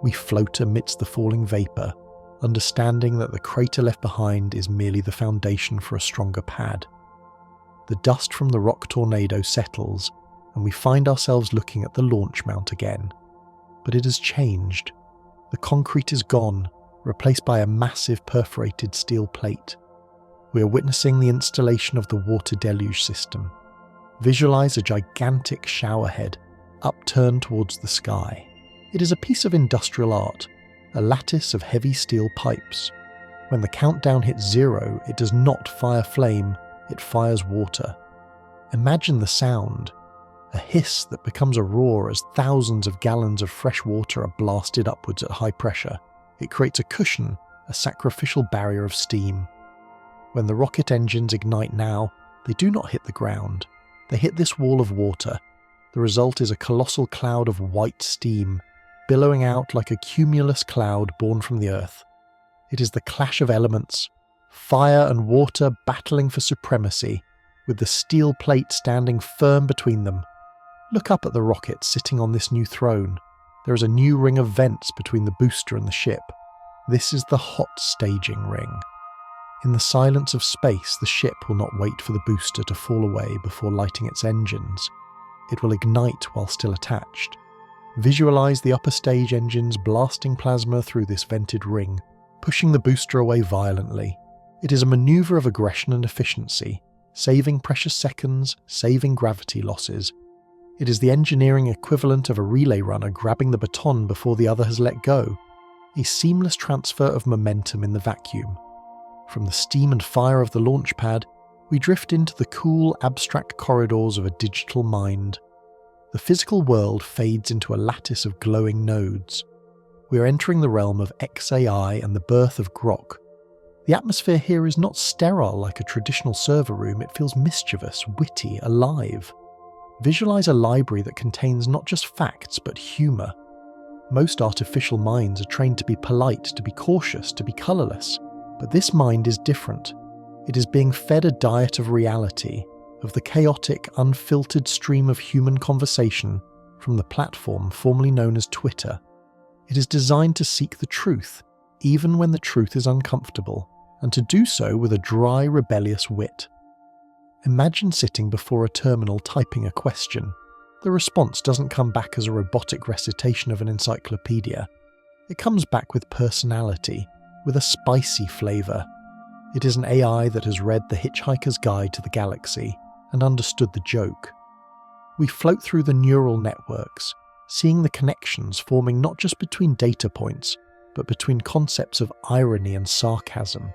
A: We float amidst the falling vapor, understanding that the crater left behind is merely the foundation for a stronger pad. The dust from the rock tornado settles, and we find ourselves looking at the launch mount again. But it has changed. The concrete is gone, replaced by a massive perforated steel plate. We are witnessing the installation of the water deluge system. Visualize a gigantic showerhead, upturned towards the sky. It is a piece of industrial art, a lattice of heavy steel pipes. When the countdown hits 0, it does not fire flame, it fires water. Imagine the sound, a hiss that becomes a roar as thousands of gallons of fresh water are blasted upwards at high pressure. It creates a cushion, a sacrificial barrier of steam. When the rocket engines ignite now, they do not hit the ground. They hit this wall of water. The result is a colossal cloud of white steam, billowing out like a cumulus cloud born from the earth. It is the clash of elements, fire and water battling for supremacy, with the steel plate standing firm between them. Look up at the rocket sitting on this new throne. There is a new ring of vents between the booster and the ship. This is the hot staging ring. In the silence of space, the ship will not wait for the booster to fall away before lighting its engines. It will ignite while still attached. Visualize the upper stage engines blasting plasma through this vented ring, pushing the booster away violently. It is a maneuver of aggression and efficiency, saving precious seconds, saving gravity losses. It is the engineering equivalent of a relay runner grabbing the baton before the other has let go, a seamless transfer of momentum in the vacuum. From the steam and fire of the launch pad, we drift into the cool, abstract corridors of a digital mind. The physical world fades into a lattice of glowing nodes. We are entering the realm of XAI and the birth of Grok. The atmosphere here is not sterile like a traditional server room, it feels mischievous, witty, alive. Visualize a library that contains not just facts but humour. Most artificial minds are trained to be polite, to be cautious, to be colourless, but this mind is different. It is being fed a diet of reality, of the chaotic, unfiltered stream of human conversation from the platform formerly known as Twitter. It is designed to seek the truth, even when the truth is uncomfortable, and to do so with a dry, rebellious wit. Imagine sitting before a terminal typing a question. The response doesn't come back as a robotic recitation of an encyclopedia. It comes back with personality, with a spicy flavour. It is an AI that has read The Hitchhiker's Guide to the Galaxy and understood the joke. We float through the neural networks, seeing the connections forming not just between data points, but between concepts of irony and sarcasm.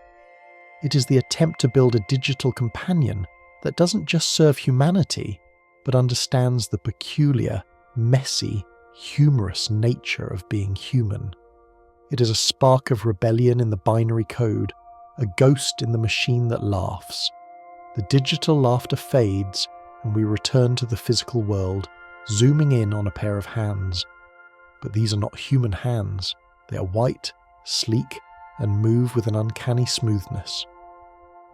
A: It is the attempt to build a digital companion that doesn't just serve humanity, but understands the peculiar, messy, humorous nature of being human. It is a spark of rebellion in the binary code, a ghost in the machine that laughs. The digital laughter fades, and we return to the physical world, zooming in on a pair of hands. But these are not human hands. They are white, sleek, and move with an uncanny smoothness.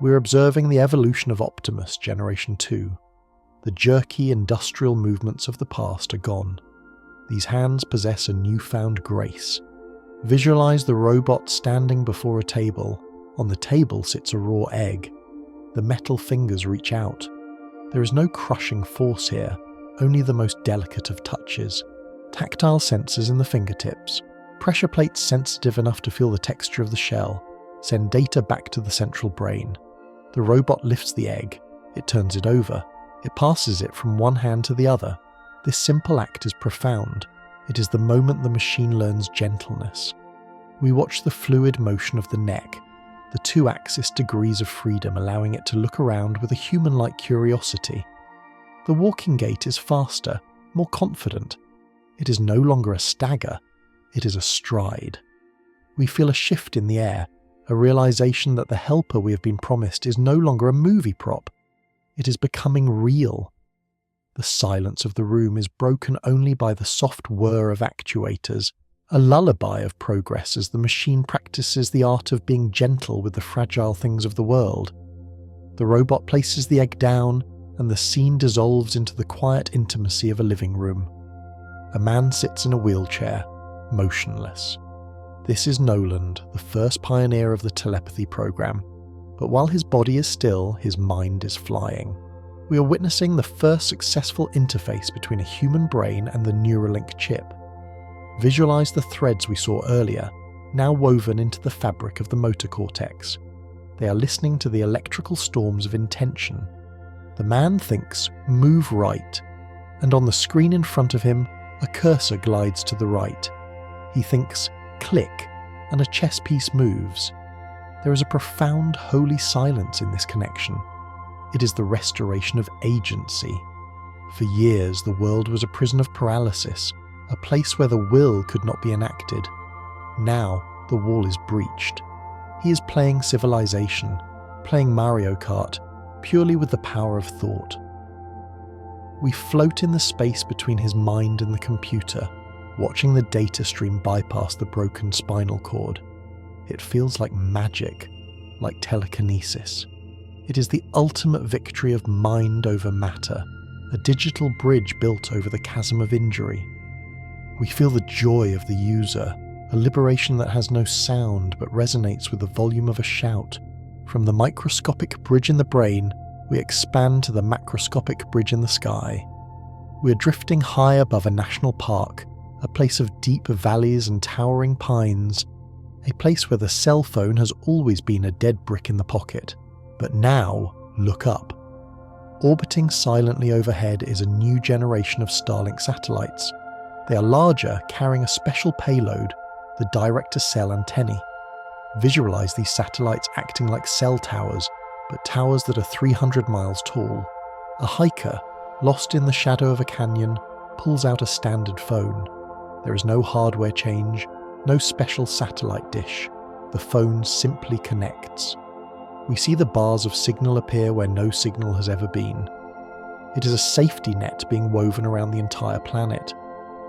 A: We're observing the evolution of Optimus Generation 2. The jerky industrial movements of the past are gone. These hands possess a newfound grace. Visualize the robot standing before a table. On the table sits a raw egg. The metal fingers reach out. There is no crushing force here, only the most delicate of touches. Tactile sensors in the fingertips. Pressure plates sensitive enough to feel the texture of the shell send data back to the central brain. The robot lifts the egg. It turns it over. It passes it from one hand to the other. This simple act is profound. It is the moment the machine learns gentleness. We watch the fluid motion of the neck, the two-axis degrees of freedom allowing it to look around with a human-like curiosity. The walking gait is faster, more confident. It is no longer a stagger, it is a stride. We feel a shift in the air, a realization that the helper we have been promised is no longer a movie prop. It is becoming real. The silence of the room is broken only by the soft whir of actuators, a lullaby of progress as the machine practices the art of being gentle with the fragile things of the world. The robot places the egg down, and the scene dissolves into the quiet intimacy of a living room. A man sits in a wheelchair, motionless. This is Noland, the first pioneer of the telepathy program, but while his body is still, his mind is flying. We are witnessing the first successful interface between a human brain and the Neuralink chip. Visualize the threads we saw earlier, now woven into the fabric of the motor cortex. They are listening to the electrical storms of intention. The man thinks, "Move right," and on the screen in front of him, a cursor glides to the right. He thinks, "Click," and a chess piece moves. There is a profound holy silence in this connection. It is the restoration of agency. For years, the world was a prison of paralysis, a place where the will could not be enacted. Now, the wall is breached. He is playing Civilization, playing Mario Kart, purely with the power of thought. We float in the space between his mind and the computer, watching the data stream bypass the broken spinal cord. It feels like magic, like telekinesis. It is the ultimate victory of mind over matter, a digital bridge built over the chasm of injury. We feel the joy of the user, a liberation that has no sound but resonates with the volume of a shout. From the microscopic bridge in the brain, we expand to the macroscopic bridge in the sky. We are drifting high above a national park, a place of deep valleys and towering pines, a place where the cell phone has always been a dead brick in the pocket. But now, look up. Orbiting silently overhead is a new generation of Starlink satellites. They are larger, carrying a special payload, the direct-to-cell antennae. Visualize these satellites acting like cell towers, but towers that are 300 miles tall. A hiker, lost in the shadow of a canyon, pulls out a standard phone. There is no hardware change, no special satellite dish. The phone simply connects. We see the bars of signal appear where no signal has ever been. It is a safety net being woven around the entire planet.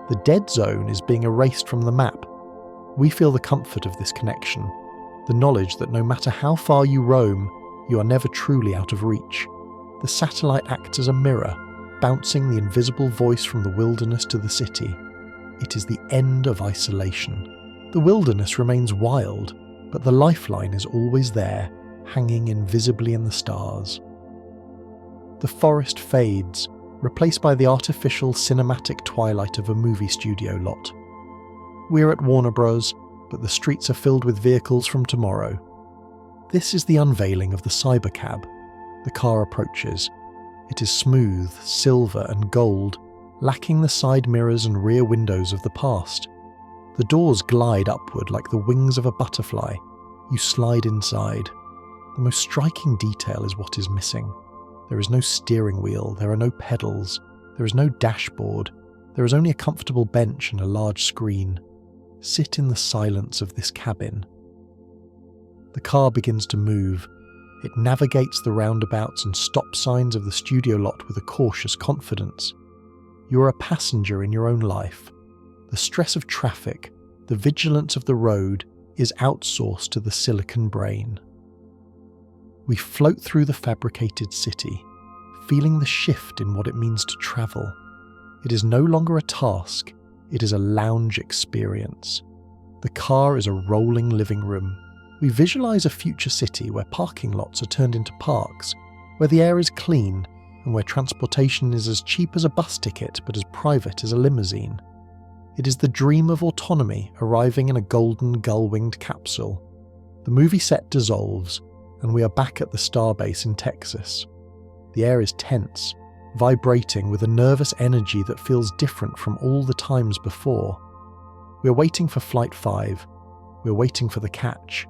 A: The dead zone is being erased from the map. We feel the comfort of this connection, the knowledge that no matter how far you roam, you are never truly out of reach. The satellite acts as a mirror, bouncing the invisible voice from the wilderness to the city. It is the end of isolation. The wilderness remains wild, but the lifeline is always there, hanging invisibly in the stars. The forest fades, replaced by the artificial cinematic twilight of a movie studio lot. We're at Warner Bros., but the streets are filled with vehicles from tomorrow. This is the unveiling of the Cybercab. The car approaches. It is smooth, silver and gold, lacking the side mirrors and rear windows of the past. The doors glide upward like the wings of a butterfly. You slide inside. The most striking detail is what is missing. There is no steering wheel, there are no pedals, there is no dashboard, there is only a comfortable bench and a large screen. Sit in the silence of this cabin. The car begins to move. It navigates the roundabouts and stop signs of the studio lot with a cautious confidence. You are a passenger in your own life. The stress of traffic, the vigilance of the road, is outsourced to the silicon brain. We float through the fabricated city, feeling the shift in what it means to travel. It is no longer a task, it is a lounge experience. The car is a rolling living room. We visualize a future city where parking lots are turned into parks, where the air is clean, and where transportation is as cheap as a bus ticket but as private as a limousine. It is the dream of autonomy arriving in a golden gull-winged capsule. The movie set dissolves, and we are back at the starbase in Texas. The air is tense, vibrating with a nervous energy that feels different from all the times before. We are waiting for Flight 5. We are waiting for the catch.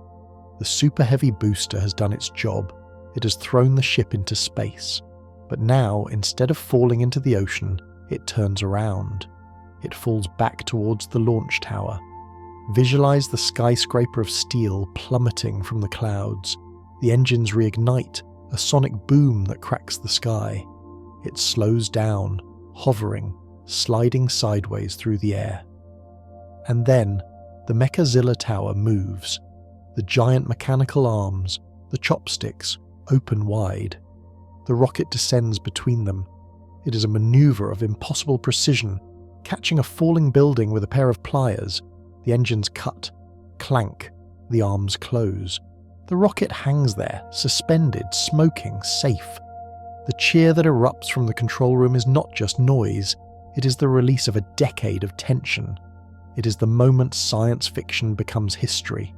A: The super heavy booster has done its job. It has thrown the ship into space. But now, instead of falling into the ocean, it turns around. it falls back towards the launch tower. Visualize the skyscraper of steel plummeting from the clouds. The engines reignite, a sonic boom that cracks the sky. It slows down, hovering, sliding sideways through the air. And then, the Mechazilla tower moves. The giant mechanical arms, the chopsticks, open wide. The rocket descends between them. It is a maneuver of impossible precision, catching a falling building with a pair of pliers. The engines cut, clank, the arms close. The rocket hangs there, suspended, smoking, safe. The cheer that erupts from the control room is not just noise, it is the release of a decade of tension. It is the moment science fiction becomes history.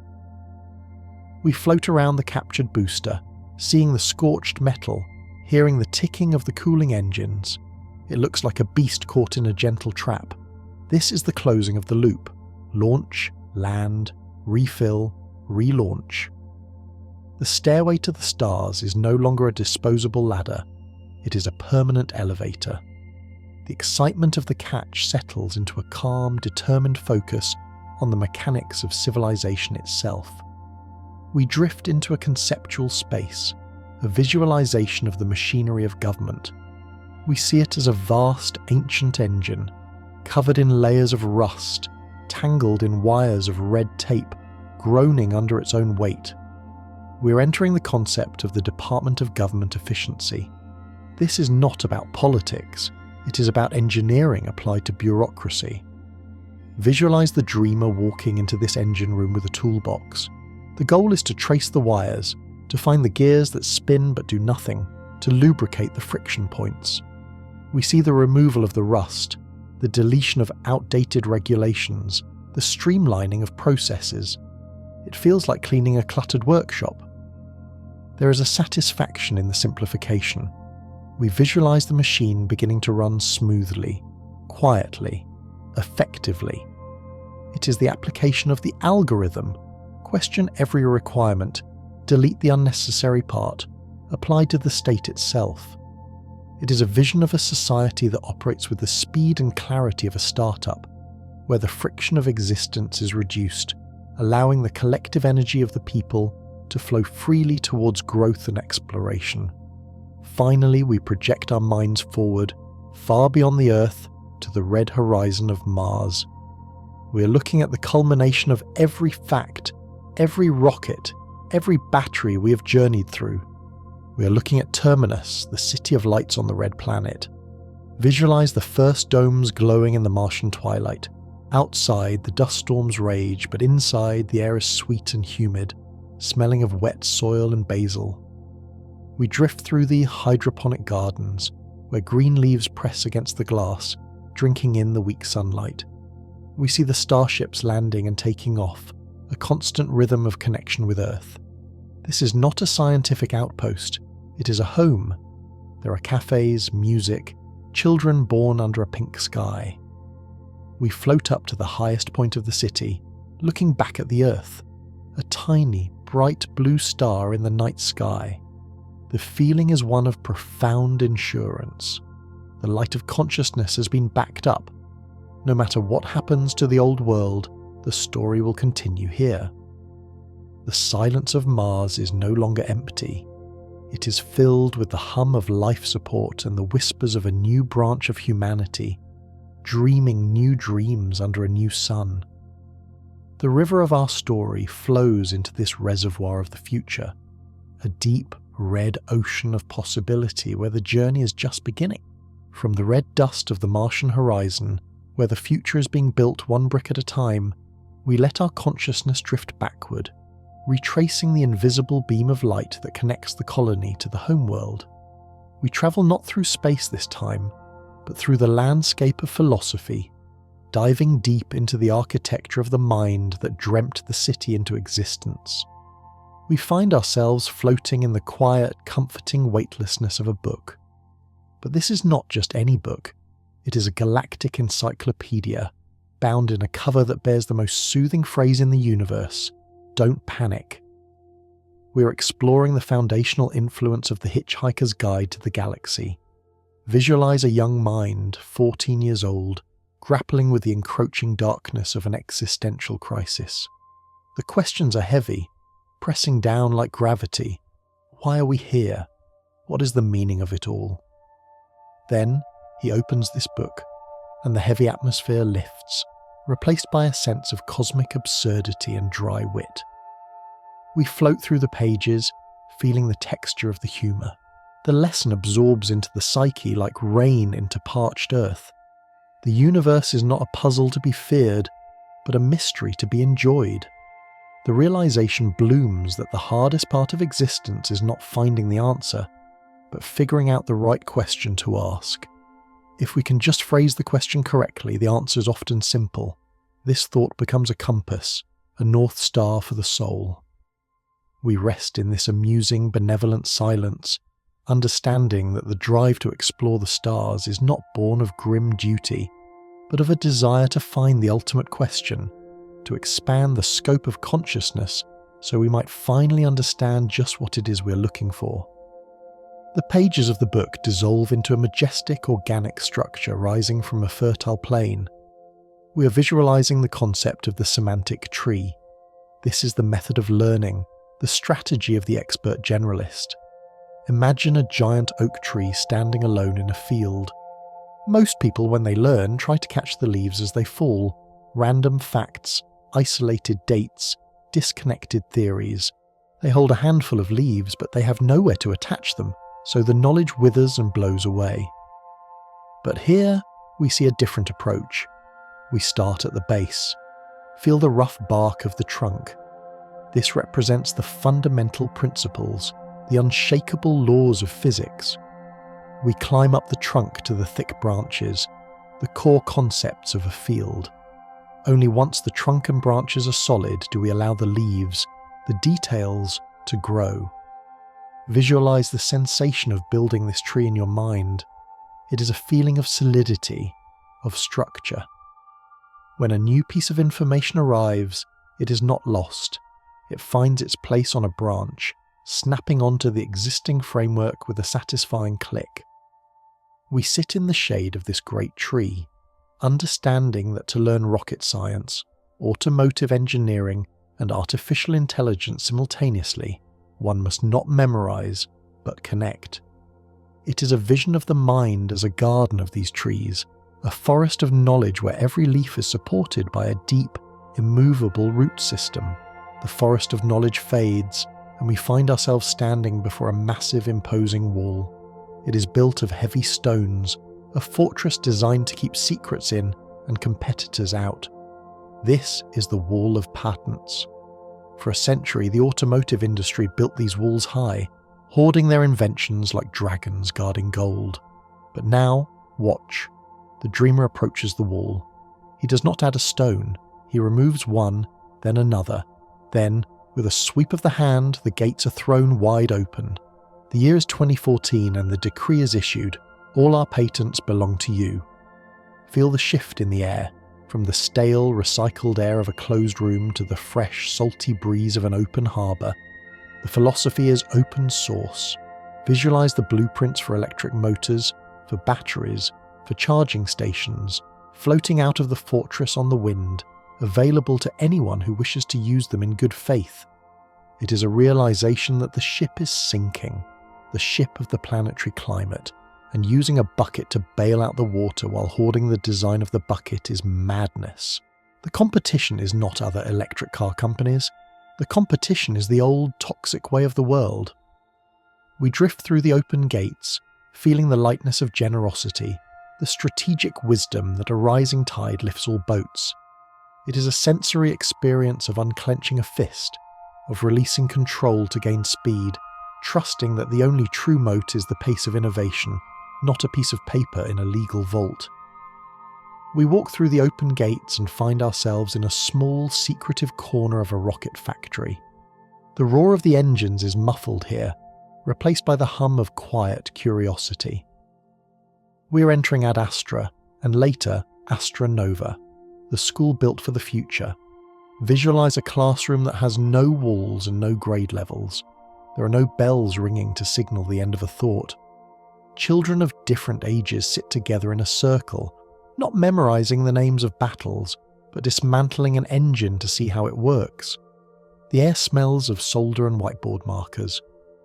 A: We float around the captured booster, seeing the scorched metal, hearing the ticking of the cooling engines. It looks like a beast caught in a gentle trap. This is the closing of the loop. Launch, land, refill, relaunch. The stairway to the stars is no longer a disposable ladder. It is a permanent elevator. The excitement of the catch settles into a calm, determined focus on the mechanics of civilization itself. We drift into a conceptual space, a visualization of the machinery of government. We see it as a vast, ancient engine, covered in layers of rust, tangled in wires of red tape, groaning under its own weight. We're entering the concept of the Department of Government Efficiency. This is not about politics, it is about engineering applied to bureaucracy. Visualize the dreamer walking into this engine room with a toolbox. The goal is to trace the wires, to find the gears that spin but do nothing, to lubricate the friction points. We see the removal of the rust, the deletion of outdated regulations, the streamlining of processes. It feels like cleaning a cluttered workshop. There is a satisfaction in the simplification. We visualize the machine beginning to run smoothly, quietly, effectively. It is the application of the algorithm. Question every requirement, delete the unnecessary part, apply to the state itself. It is a vision of a society that operates with the speed and clarity of a startup, where the friction of existence is reduced, allowing the collective energy of the people to flow freely towards growth and exploration. Finally, we project our minds forward, far beyond the Earth, to the red horizon of Mars. We are looking at the culmination of every fact, every rocket, every battery we have journeyed through. We are looking at Terminus, the city of lights on the red planet. Visualize the first domes glowing in the Martian twilight. Outside, the dust storms rage, but inside, the air is sweet and humid, smelling of wet soil and basil. We drift through the hydroponic gardens, where green leaves press against the glass, drinking in the weak sunlight. We see the starships landing and taking off, a constant rhythm of connection with Earth. This is not a scientific outpost, it is a home. There are cafes, music, children born under a pink sky. We float up to the highest point of the city, looking back at the Earth, a tiny, bright blue star in the night sky. The feeling is one of profound assurance. The light of consciousness has been backed up. No matter what happens to the old world, the story will continue here. The silence of Mars is no longer empty. It is filled with the hum of life support and the whispers of a new branch of humanity, dreaming new dreams under a new sun. The river of our story flows into this reservoir of the future, a deep, red ocean of possibility where the journey is just beginning. From the red dust of the Martian horizon, where the future is being built one brick at a time, we let our consciousness drift backward, retracing the invisible beam of light that connects the colony to the homeworld. We travel not through space this time, but through the landscape of philosophy, diving deep into the architecture of the mind that dreamt the city into existence. We find ourselves floating in the quiet, comforting weightlessness of a book. But this is not just any book. It is a galactic encyclopedia, bound in a cover that bears the most soothing phrase in the universe: "Don't panic." We are exploring the foundational influence of the Hitchhiker's Guide to the Galaxy. Visualize a young mind, 14 years old, grappling with the encroaching darkness of an existential crisis. The questions are heavy, pressing down like gravity. Why are we here? What is the meaning of it all? Then he opens this book, and the heavy atmosphere lifts, replaced by a sense of cosmic absurdity and dry wit. We float through the pages, feeling the texture of the humour. The lesson absorbs into the psyche like rain into parched earth. The universe is not a puzzle to be feared, but a mystery to be enjoyed. The realization blooms that the hardest part of existence is not finding the answer, but figuring out the right question to ask. If we can just phrase the question correctly, the answer is often simple. This thought becomes a compass, a north star for the soul. We rest in this amusing, benevolent silence, understanding that the drive to explore the stars is not born of grim duty, but of a desire to find the ultimate question, to expand the scope of consciousness so we might finally understand just what it is we're looking for. The pages of the book dissolve into a majestic organic structure rising from a fertile plain. We are visualizing the concept of the semantic tree. This is the method of learning, the strategy of the expert generalist. Imagine a giant oak tree standing alone in a field. Most people, when they learn, try to catch the leaves as they fall. Random facts, isolated dates, disconnected theories. They hold a handful of leaves, but they have nowhere to attach them, so the knowledge withers and blows away. But here, we see a different approach. We start at the base. Feel the rough bark of the trunk. This represents the fundamental principles, the unshakable laws of physics. We climb up the trunk to the thick branches, the core concepts of a field. Only once the trunk and branches are solid do we allow the leaves, the details, to grow. Visualize the sensation of building this tree in your mind. It is a feeling of solidity, of structure. When a new piece of information arrives, it is not lost. It finds its place on a branch, snapping onto the existing framework with a satisfying click. We sit in the shade of this great tree, understanding that to learn rocket science, automotive engineering, and artificial intelligence simultaneously, one must not memorize, but connect. It is a vision of the mind as a garden of these trees, a forest of knowledge where every leaf is supported by a deep, immovable root system. The forest of knowledge fades, and we find ourselves standing before a massive, imposing wall. It is built of heavy stones, a fortress designed to keep secrets in and competitors out. This is the wall of patents. For a century, the automotive industry built these walls high, hoarding their inventions like dragons guarding gold. But now, watch. The dreamer approaches the wall. He does not add a stone. He removes one, then another. Then, with a sweep of the hand, the gates are thrown wide open. The year is 2014 and the decree is issued. All our patents belong to you. Feel the shift in the air, from the stale, recycled air of a closed room to the fresh, salty breeze of an open harbour. The philosophy is open source. Visualize the blueprints for electric motors, for batteries, for charging stations, floating out of the fortress on the wind, available to anyone who wishes to use them in good faith. It is a realization that the ship is sinking, the ship of the planetary climate, and using a bucket to bail out the water while hoarding the design of the bucket is madness. The competition is not other electric car companies. The competition is the old toxic way of the world. We drift through the open gates, feeling the lightness of generosity, the strategic wisdom that a rising tide lifts all boats. It is a sensory experience of unclenching a fist, of releasing control to gain speed, trusting that the only true moat is the pace of innovation, not a piece of paper in a legal vault. We walk through the open gates and find ourselves in a small, secretive corner of a rocket factory. The roar of the engines is muffled here, replaced by the hum of quiet curiosity. We are entering Ad Astra, and later Astra Nova, the school built for the future. Visualize a classroom that has no walls and no grade levels. There are no bells ringing to signal the end of a thought. Children of different ages sit together in a circle, not memorizing the names of battles, but dismantling an engine to see how it works. The air smells of solder and whiteboard markers.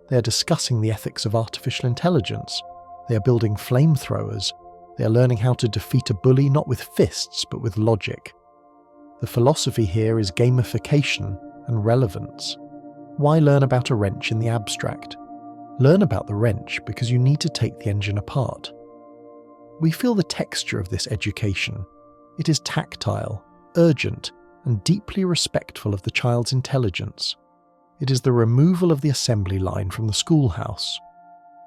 A: They are discussing the ethics of artificial intelligence. They are building flamethrowers. They are learning how to defeat a bully not with fists, but with logic. The philosophy here is gamification and relevance. Why learn about a wrench in the abstract? Learn about the wrench because you need to take the engine apart. We feel the texture of this education. It is tactile, urgent, and deeply respectful of the child's intelligence. It is the removal of the assembly line from the schoolhouse.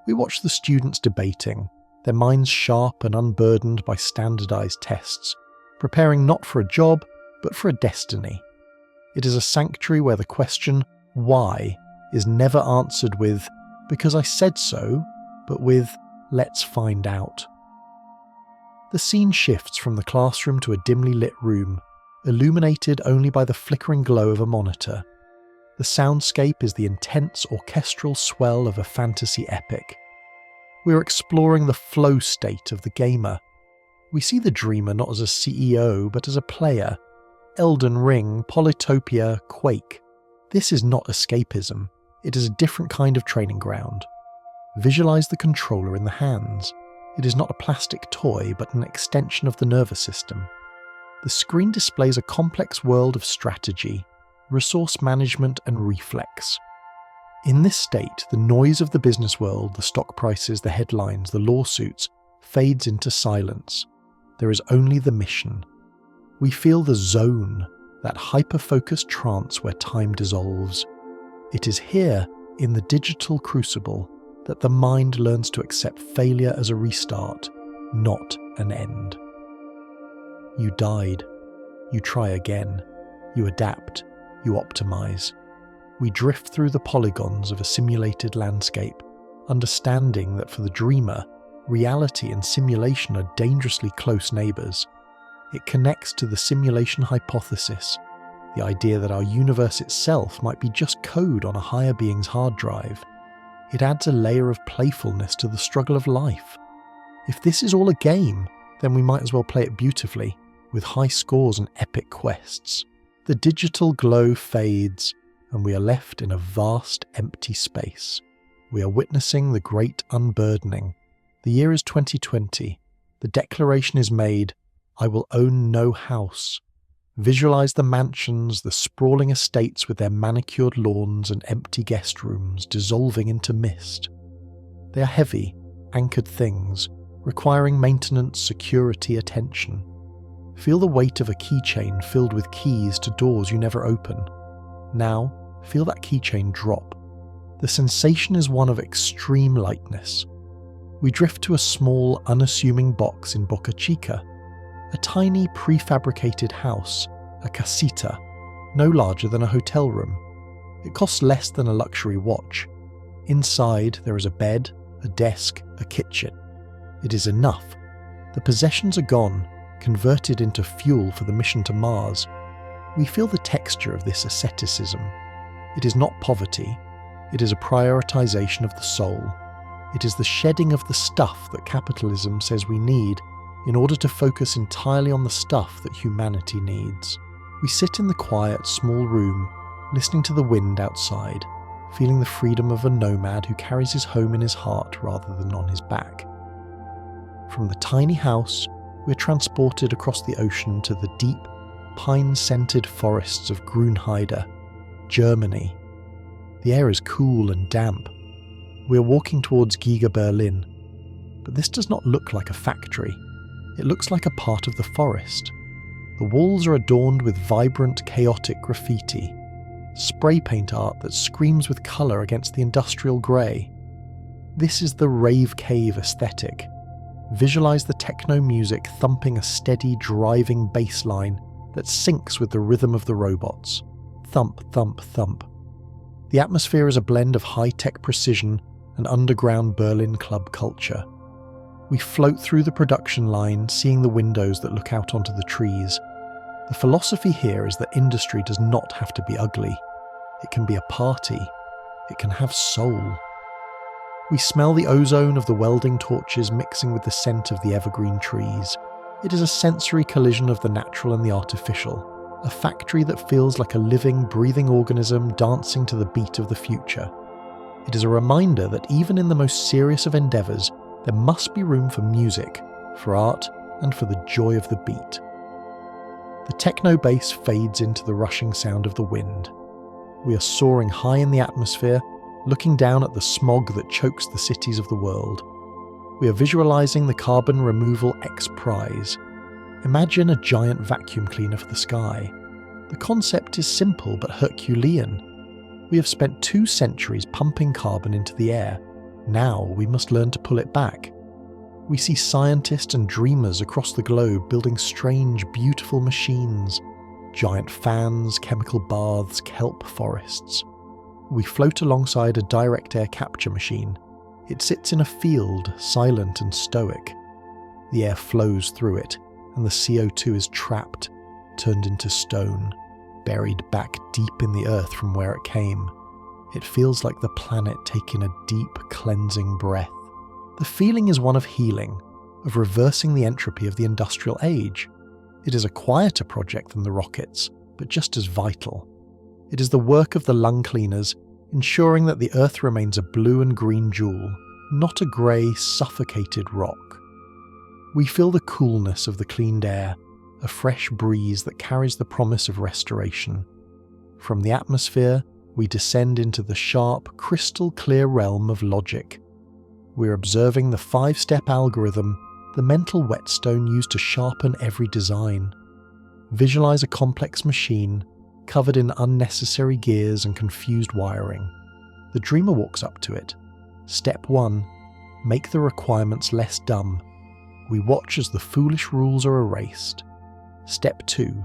A: We watch the students debating, their minds sharp and unburdened by standardized tests, preparing not for a job, but for a destiny. It is a sanctuary where the question, why, is never answered with, because I said so, but with, let's find out. The scene shifts from the classroom to a dimly lit room, illuminated only by the flickering glow of a monitor. The soundscape is the intense orchestral swell of a fantasy epic. We are exploring the flow state of the gamer. We see the dreamer not as a CEO, but as a player. Elden Ring, Polytopia, Quake. This is not escapism. It is a different kind of training ground. Visualize the controller in the hands. It is not a plastic toy, but an extension of the nervous system. The screen displays a complex world of strategy, resource management, and reflex. In this state, the noise of the business world, the stock prices, the headlines, the lawsuits, fades into silence. There is only the mission. We feel the zone, that hyper-focused trance where time dissolves. It is here, in the digital crucible, that the mind learns to accept failure as a restart, not an end. You died. You try again. You adapt. You optimize. We drift through the polygons of a simulated landscape, understanding that for the dreamer, reality and simulation are dangerously close neighbors. It connects to the simulation hypothesis, the idea that our universe itself might be just code on a higher being's hard drive. It adds a layer of playfulness to the struggle of life. If this is all a game, then we might as well play it beautifully, with high scores and epic quests. The digital glow fades, and we are left in a vast, empty space. We are witnessing the great unburdening. The year is 2020. The declaration is made, I will own no house. Visualize the mansions, the sprawling estates with their manicured lawns and empty guest rooms dissolving into mist. They are heavy, anchored things, requiring maintenance, security, attention. Feel the weight of a keychain filled with keys to doors you never open. Now, feel that keychain drop. The sensation is one of extreme lightness. We drift to a small, unassuming box in Boca Chica. A tiny prefabricated house, a casita, no larger than a hotel room. It costs less than a luxury watch. Inside there is a bed, a desk, a kitchen. It is enough. The possessions are gone, converted into fuel for the mission to Mars. We feel the texture of this asceticism. It is not poverty. It is a prioritization of the soul. It is the shedding of the stuff that capitalism says we need in order to focus entirely on the stuff that humanity needs. We sit in the quiet, small room, listening to the wind outside, feeling the freedom of a nomad who carries his home in his heart rather than on his back. From the tiny house, we're transported across the ocean to the deep, pine-scented forests of Grünheide, Germany. The air is cool and damp. We're walking towards Giga Berlin, but this does not look like a factory. It looks like a part of the forest. The walls are adorned with vibrant, chaotic graffiti, spray paint art that screams with colour against the industrial grey. This is the rave cave aesthetic. Visualise the techno music thumping a steady, driving bass line that syncs with the rhythm of the robots. Thump, thump, thump. The atmosphere is a blend of high-tech precision and underground Berlin club culture. We float through the production line, seeing the windows that look out onto the trees. The philosophy here is that industry does not have to be ugly. It can be a party. It can have soul. We smell the ozone of the welding torches mixing with the scent of the evergreen trees. It is a sensory collision of the natural and the artificial, a factory that feels like a living, breathing organism dancing to the beat of the future. It is a reminder that even in the most serious of endeavours, there must be room for music, for art, and for the joy of the beat. The techno bass fades into the rushing sound of the wind. We are soaring high in the atmosphere, looking down at the smog that chokes the cities of the world. We are visualising the carbon removal X Prize. Imagine a giant vacuum cleaner for the sky. The concept is simple but Herculean. We have spent 2 centuries pumping carbon into the air. Now we must learn to pull it back. We see scientists and dreamers across the globe building strange, beautiful machines. Giant fans, chemical baths, kelp forests. We float alongside a direct air capture machine. It sits in a field, silent and stoic. The air flows through it, and the CO2 is trapped, turned into stone, buried back deep in the earth from where it came. It feels like the planet taking a deep, cleansing breath. The feeling is one of healing, of reversing the entropy of the industrial age. It is a quieter project than the rockets, but just as vital. It is the work of the lung cleaners, ensuring that the Earth remains a blue and green jewel, not a grey, suffocated rock. We feel the coolness of the cleaned air, a fresh breeze that carries the promise of restoration. From the atmosphere, we descend into the sharp, crystal-clear realm of logic. We're observing the 5-step algorithm, the mental whetstone used to sharpen every design. Visualize a complex machine, covered in unnecessary gears and confused wiring. The dreamer walks up to it. Step 1. Make the requirements less dumb. We watch as the foolish rules are erased. Step 2.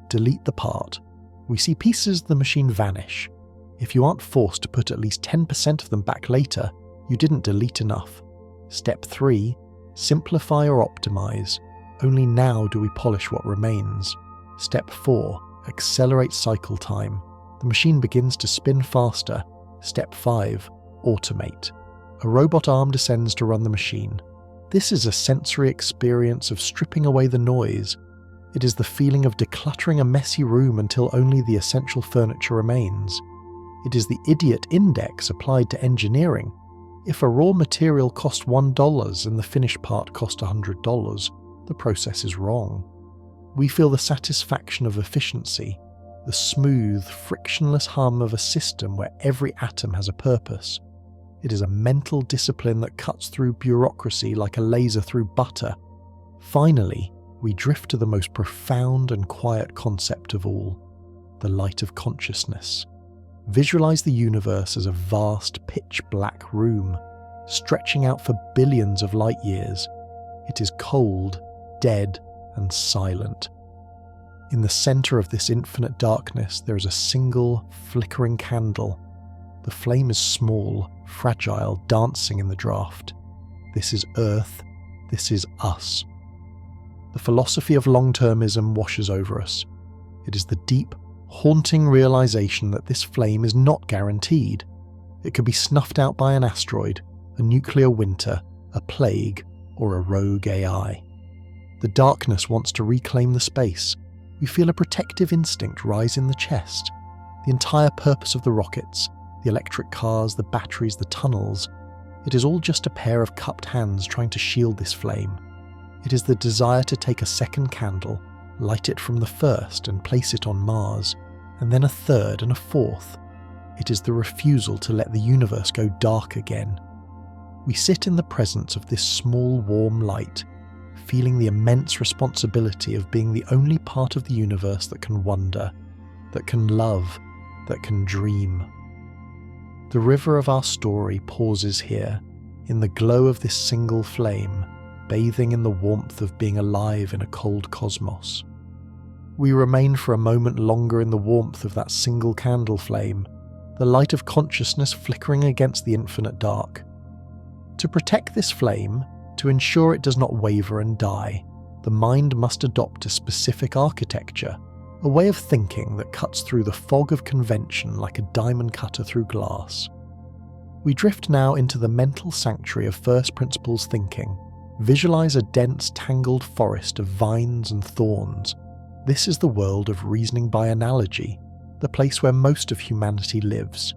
A: Delete the part. We see pieces of the machine vanish. If you aren't forced to put at least 10% of them back later, you didn't delete enough. Step 3. Simplify or optimize. Only now do we polish what remains. Step 4. Accelerate cycle time. The machine begins to spin faster. Step 5. Automate. A robot arm descends to run the machine. This is a sensory experience of stripping away the noise. It is the feeling of decluttering a messy room until only the essential furniture remains. It is the idiot index applied to engineering. If a raw material cost $1 and the finished part cost $100, the process is wrong. We feel the satisfaction of efficiency, the smooth, frictionless hum of a system where every atom has a purpose. It is a mental discipline that cuts through bureaucracy like a laser through butter. Finally, we drift to the most profound and quiet concept of all, the light of consciousness. Visualize the universe as a vast, pitch-black room, stretching out for billions of light years. It is cold, dead, and silent. In the center of this infinite darkness, there is a single, flickering candle. The flame is small, fragile, dancing in the draught. This is Earth. This is us. The philosophy of long-termism washes over us. It is the deep, haunting realization that this flame is not guaranteed. It could be snuffed out by an asteroid, a nuclear winter, a plague, or a rogue AI. The darkness wants to reclaim the space. We feel a protective instinct rise in the chest. The entire purpose of the rockets, the electric cars, the batteries, the tunnels, it is all just a pair of cupped hands trying to shield this flame. It is the desire to take a second candle, light it from the first and place it on Mars, and then a third and a fourth. It is the refusal to let the universe go dark again. We sit in the presence of this small, warm light, feeling the immense responsibility of being the only part of the universe that can wonder, that can love, that can dream. The river of our story pauses here, in the glow of this single flame, bathing in the warmth of being alive in a cold cosmos. We remain for a moment longer in the warmth of that single candle flame, the light of consciousness flickering against the infinite dark. To protect this flame, to ensure it does not waver and die, the mind must adopt a specific architecture, a way of thinking that cuts through the fog of convention like a diamond cutter through glass. We drift now into the mental sanctuary of first principles thinking, Visualize a dense, tangled forest of vines and thorns. This is the world of reasoning by analogy, the place where most of humanity lives.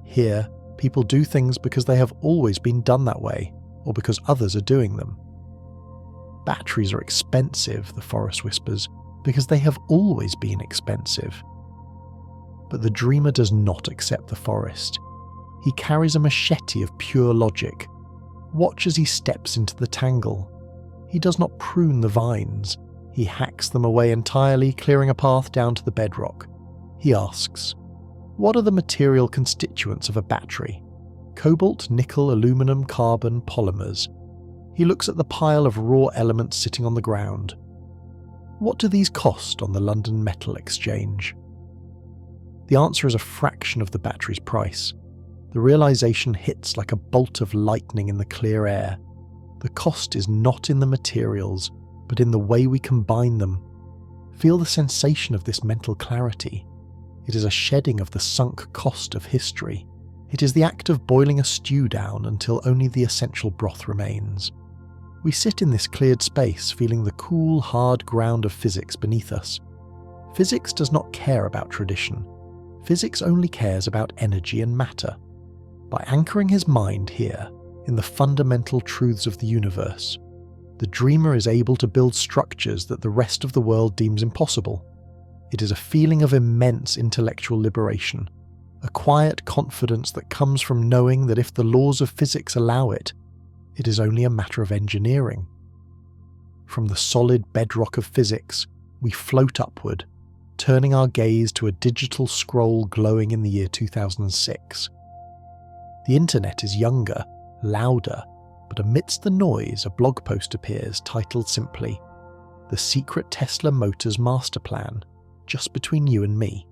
A: Here, people do things because they have always been done that way, or because others are doing them. Batteries are expensive, the forest whispers, because they have always been expensive. But the dreamer does not accept the forest. He carries a machete of pure logic. Watch as he steps into the tangle. He does not prune the vines. He hacks them away entirely, clearing a path down to the bedrock. He asks, what are the material constituents of a battery? Cobalt, nickel, aluminum, carbon, polymers. He looks at the pile of raw elements sitting on the ground. What do these cost on the London Metal Exchange? The answer is a fraction of the battery's price. The realization hits like a bolt of lightning in the clear air. The cost is not in the materials, but in the way we combine them. Feel the sensation of this mental clarity. It is a shedding of the sunk cost of history. It is the act of boiling a stew down until only the essential broth remains. We sit in this cleared space, feeling the cool, hard ground of physics beneath us. Physics does not care about tradition. Physics only cares about energy and matter. By anchoring his mind here, in the fundamental truths of the universe, the dreamer is able to build structures that the rest of the world deems impossible. It is a feeling of immense intellectual liberation, a quiet confidence that comes from knowing that if the laws of physics allow it, it is only a matter of engineering. From the solid bedrock of physics, we float upward, turning our gaze to a digital scroll glowing in the year 2006. The internet is younger, louder, but amidst the noise a blog post appears titled simply, "The Secret Tesla Motors Master Plan, Just Between You and Me."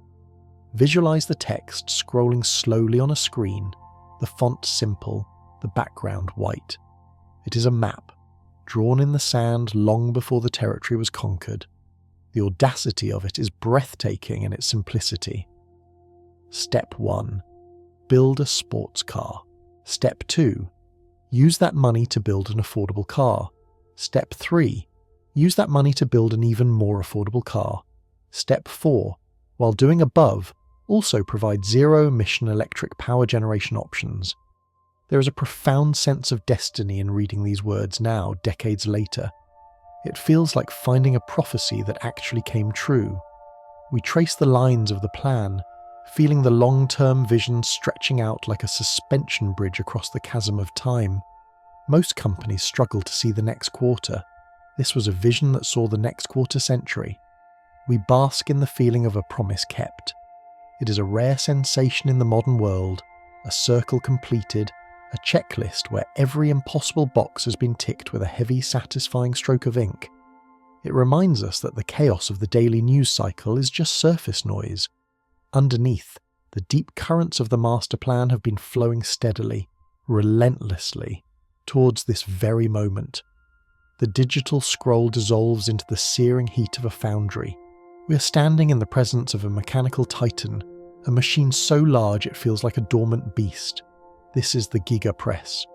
A: Visualize the text scrolling slowly on a screen, the font simple, the background white. It is a map, drawn in the sand long before the territory was conquered. The audacity of it is breathtaking in its simplicity. Step 1. Build a sports car. Step 2. Use that money to build an affordable car. Step 3. Use that money to build an even more affordable car. Step 4. While doing above, also provide zero-emission electric power generation options. There is a profound sense of destiny in reading these words now, decades later. It feels like finding a prophecy that actually came true. We trace the lines of the plan, feeling the long-term vision stretching out like a suspension bridge across the chasm of time. Most companies struggle to see the next quarter. This was a vision that saw the next quarter century. We bask in the feeling of a promise kept. It is a rare sensation in the modern world, a circle completed, a checklist where every impossible box has been ticked with a heavy, satisfying stroke of ink. It reminds us that the chaos of the daily news cycle is just surface noise. Underneath, the deep currents of the master plan have been flowing steadily, relentlessly, towards this very moment. The digital scroll dissolves into the searing heat of a foundry. We are standing in the presence of a mechanical titan, a machine so large it feels like a dormant beast. This is the Giga Press.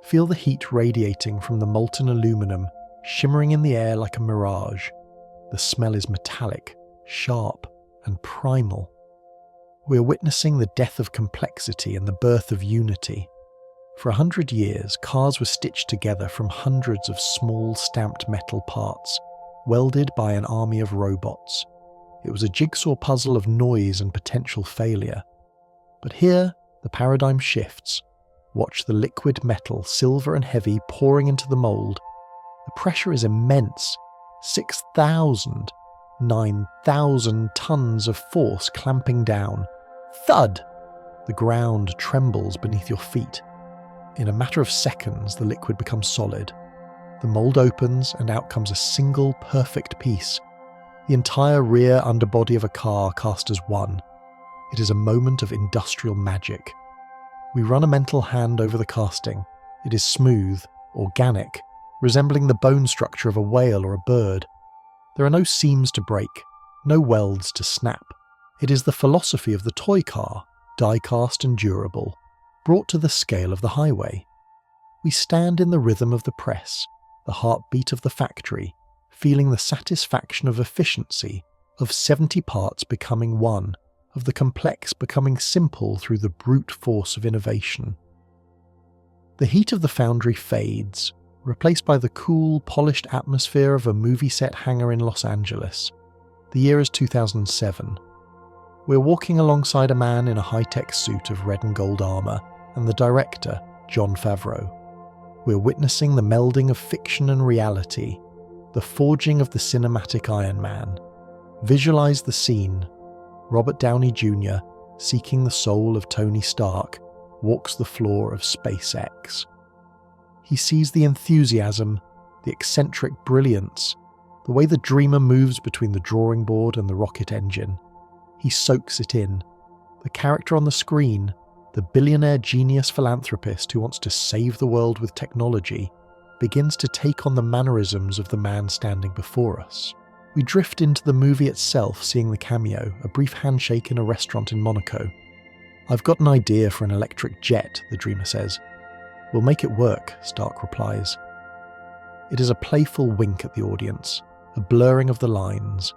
A: Feel the heat radiating from the molten aluminum, shimmering in the air like a mirage. The smell is metallic, sharp, and primal. We are witnessing the death of complexity and the birth of unity. For 100 years, cars were stitched together from hundreds of small stamped metal parts, welded by an army of robots. It was a jigsaw puzzle of noise and potential failure. But here, the paradigm shifts. Watch the liquid metal, silver and heavy, pouring into the mould. The pressure is immense. 6,000, 9,000 tons of force clamping down. Thud! The ground trembles beneath your feet. In a matter of seconds, the liquid becomes solid. The mould opens and out comes a single, perfect piece. The entire rear underbody of a car cast as one. It is a moment of industrial magic. We run a mental hand over the casting. It is smooth, organic, resembling the bone structure of a whale or a bird. There are no seams to break, no welds to snap. It is the philosophy of the toy car, die-cast and durable, brought to the scale of the highway. We stand in the rhythm of the press, the heartbeat of the factory, feeling the satisfaction of efficiency, of 70 parts becoming one, of the complex becoming simple through the brute force of innovation. The heat of the foundry fades, replaced by the cool, polished atmosphere of a movie set hangar in Los Angeles. The year is 2007. We're walking alongside a man in a high-tech suit of red and gold armour, and the director, Jon Favreau. We're witnessing the melding of fiction and reality, the forging of the cinematic Iron Man. Visualize the scene. Robert Downey Jr., seeking the soul of Tony Stark, walks the floor of SpaceX. He sees the enthusiasm, the eccentric brilliance, the way the dreamer moves between the drawing board and the rocket engine. He soaks it in. The character on the screen, the billionaire genius philanthropist who wants to save the world with technology, begins to take on the mannerisms of the man standing before us. We drift into the movie itself, seeing the cameo, a brief handshake in a restaurant in Monaco. "I've got an idea for an electric jet," the dreamer says. "We'll make it work," Stark replies. It is a playful wink at the audience, a blurring of the lines.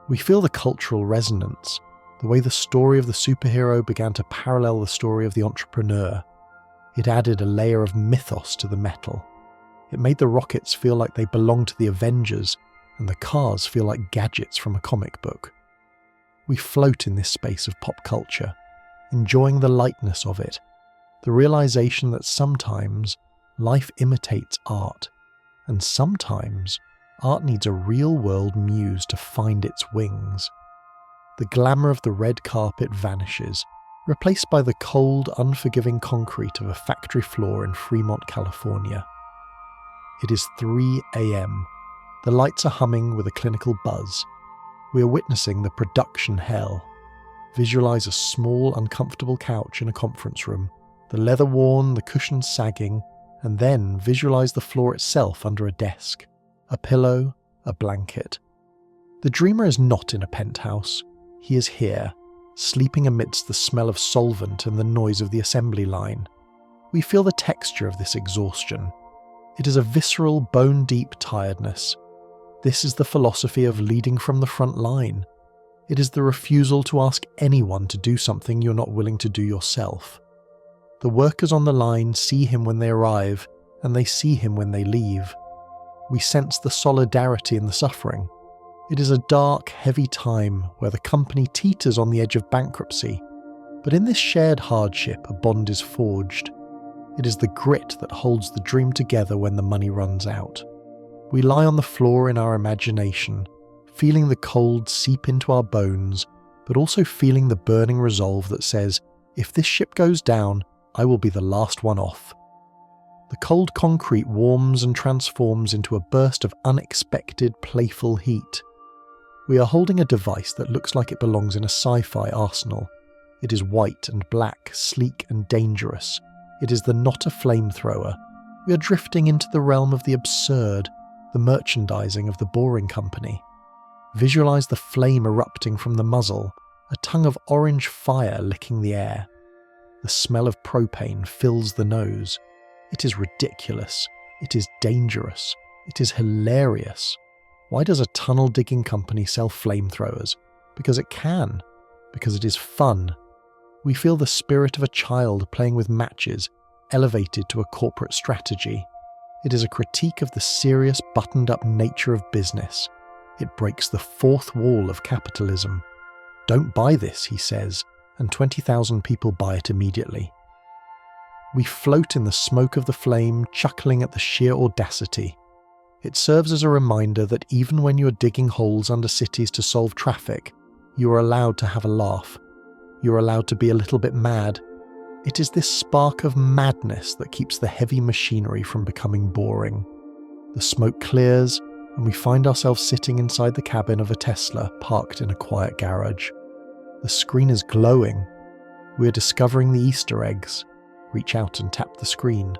A: We feel the cultural resonance, the way the story of the superhero began to parallel the story of the entrepreneur. It added a layer of mythos to the metal. It made the rockets feel like they belonged to the Avengers, and the cars feel like gadgets from a comic book. We float in this space of pop culture, enjoying the lightness of it, the realization that sometimes life imitates art, and sometimes art needs a real-world muse to find its wings. The glamour of the red carpet vanishes, replaced by the cold, unforgiving concrete of a factory floor in Fremont, California. It is 3 a.m. The lights are humming with a clinical buzz. We are witnessing the production hell. Visualize a small, uncomfortable couch in a conference room, the leather worn, the cushions sagging, and then visualize the floor itself under a desk, a pillow, a blanket. The dreamer is not in a penthouse. He is here, sleeping amidst the smell of solvent and the noise of the assembly line. We feel the texture of this exhaustion. It is a visceral, bone-deep tiredness. This is the philosophy of leading from the front line. It is the refusal to ask anyone to do something you're not willing to do yourself. The workers on the line see him when they arrive, and they see him when they leave. We sense the solidarity in the suffering. It is a dark, heavy time where the company teeters on the edge of bankruptcy, but in this shared hardship a bond is forged. It is the grit that holds the dream together when the money runs out. We lie on the floor in our imagination, feeling the cold seep into our bones, but also feeling the burning resolve that says, if this ship goes down, I will be the last one off. The cold concrete warms and transforms into a burst of unexpected, playful heat. We are holding a device that looks like it belongs in a sci-fi arsenal. It is white and black, sleek and dangerous. It is the not a flamethrower. We are drifting into the realm of the absurd, the merchandising of the Boring Company. Visualize the flame erupting from the muzzle, a tongue of orange fire licking the air. The smell of propane fills the nose. It is ridiculous. It is dangerous. It is hilarious. Why does a tunnel-digging company sell flamethrowers? Because it can. Because it is fun. We feel the spirit of a child playing with matches, elevated to a corporate strategy. It is a critique of the serious, buttoned-up nature of business. It breaks the fourth wall of capitalism. Don't buy this, he says, and 20,000 people buy it immediately. We float in the smoke of the flame, chuckling at the sheer audacity. It serves as a reminder that even when you are digging holes under cities to solve traffic, you are allowed to have a laugh. You are allowed to be a little bit mad. It is this spark of madness that keeps the heavy machinery from becoming boring. The smoke clears, and we find ourselves sitting inside the cabin of a Tesla parked in a quiet garage. The screen is glowing. We are discovering the Easter eggs. Reach out and tap the screen.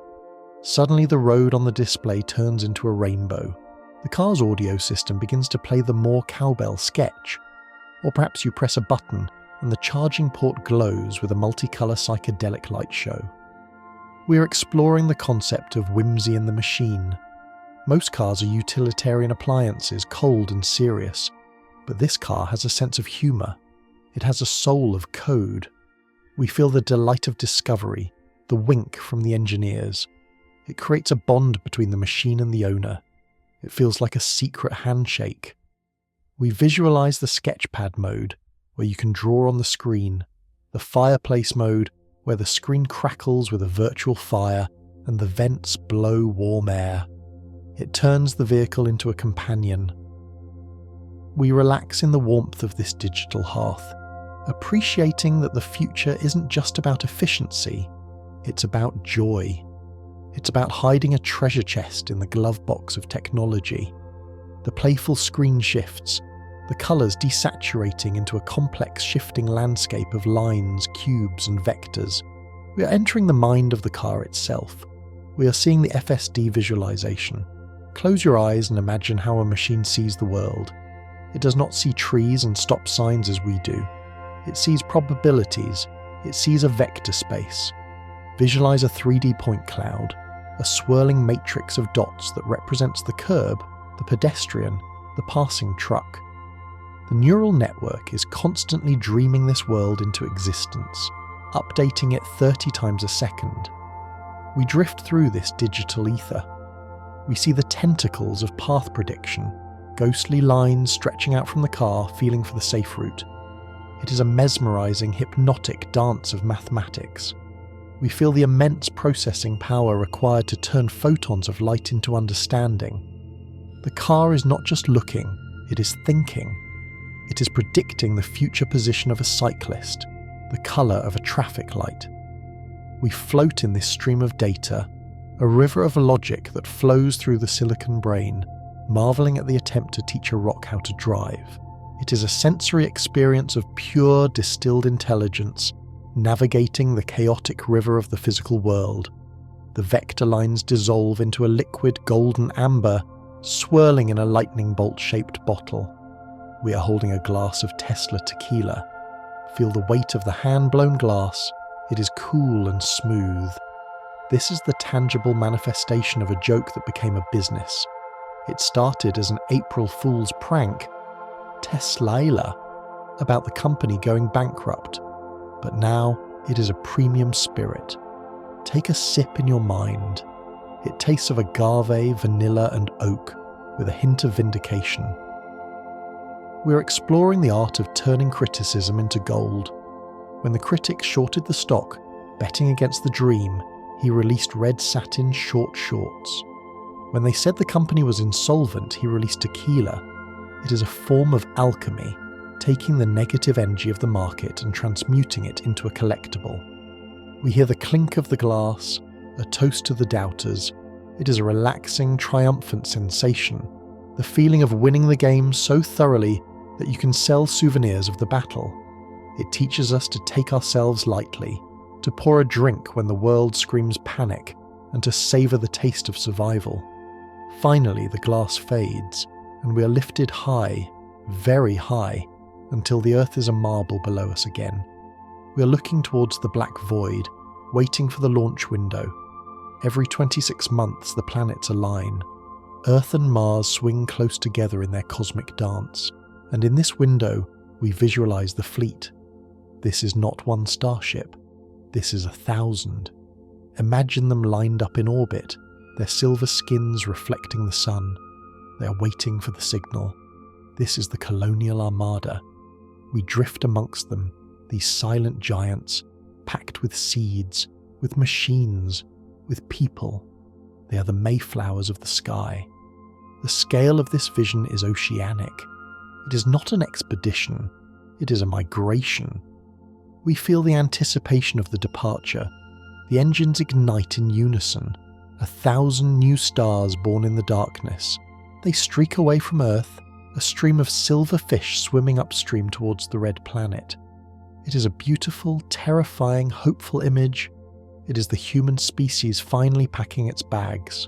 A: Suddenly the road on the display turns into a rainbow. The car's audio system begins to play the More Cowbell sketch. Or perhaps you press a button and the charging port glows with a multicolour psychedelic light show. We are exploring the concept of whimsy in the machine. Most cars are utilitarian appliances, cold and serious, but this car has a sense of humour. It has a soul of code. We feel the delight of discovery, the wink from the engineers. It creates a bond between the machine and the owner. It feels like a secret handshake. We visualise the sketchpad mode, where you can draw on the screen, the fireplace mode, where the screen crackles with a virtual fire and the vents blow warm air. It turns the vehicle into a companion. We relax in the warmth of this digital hearth, appreciating that the future isn't just about efficiency, it's about joy. It's about hiding a treasure chest in the glove box of technology. The playful screen shifts, the colours desaturating into a complex shifting landscape of lines, cubes and vectors. We are entering the mind of the car itself. We are seeing the FSD visualization. Close your eyes and imagine how a machine sees the world. It does not see trees and stop signs as we do. It sees probabilities. It sees a vector space. Visualize a 3D point cloud, a swirling matrix of dots that represents the curb, the pedestrian, the passing truck. The neural network is constantly dreaming this world into existence, updating it 30 times a second. We drift through this digital ether. We see the tentacles of path prediction, ghostly lines stretching out from the car, feeling for the safe route. It is a mesmerizing, hypnotic dance of mathematics. We feel the immense processing power required to turn photons of light into understanding. The car is not just looking, it is thinking. It is predicting the future position of a cyclist, the colour of a traffic light. We float in this stream of data, a river of logic that flows through the silicon brain, marvelling at the attempt to teach a rock how to drive. It is a sensory experience of pure distilled intelligence, navigating the chaotic river of the physical world. The vector lines dissolve into a liquid golden amber, swirling in a lightning bolt-shaped bottle. We are holding a glass of Tesla tequila. Feel the weight of the hand-blown glass. It is cool and smooth. This is the tangible manifestation of a joke that became a business. It started as an April Fool's prank, Tesla, about the company going bankrupt. But now it is a premium spirit. Take a sip in your mind. It tastes of agave, vanilla and oak, with a hint of vindication. We're exploring the art of turning criticism into gold. When the critic shorted the stock, betting against the dream, he released red satin short shorts. When they said the company was insolvent, he released tequila. It is a form of alchemy, taking the negative energy of the market and transmuting it into a collectible. We hear the clink of the glass, a toast to the doubters. It is a relaxing, triumphant sensation, the feeling of winning the game so thoroughly that you can sell souvenirs of the battle. It teaches us to take ourselves lightly, to pour a drink when the world screams panic, and to savour the taste of survival. Finally, the glass fades, and we are lifted high, very high, until the earth is a marble below us again. We are looking towards the black void, waiting for the launch window. Every 26 months the planets align. Earth and Mars swing close together in their cosmic dance, and in this window we visualize the fleet. This is not one starship, this is 1,000. Imagine them lined up in orbit, their silver skins reflecting the sun. They are waiting for the signal. This is the colonial armada. We drift amongst them, these silent giants, packed with seeds, with machines, with people. They are the Mayflowers of the sky. The scale of this vision is oceanic. It is not an expedition, it is a migration. We feel the anticipation of the departure. The engines ignite in unison. 1,000 new stars born in the darkness. They streak away from Earth, a stream of silver fish swimming upstream towards the red planet. It is a beautiful, terrifying, hopeful image. It is the human species finally packing its bags.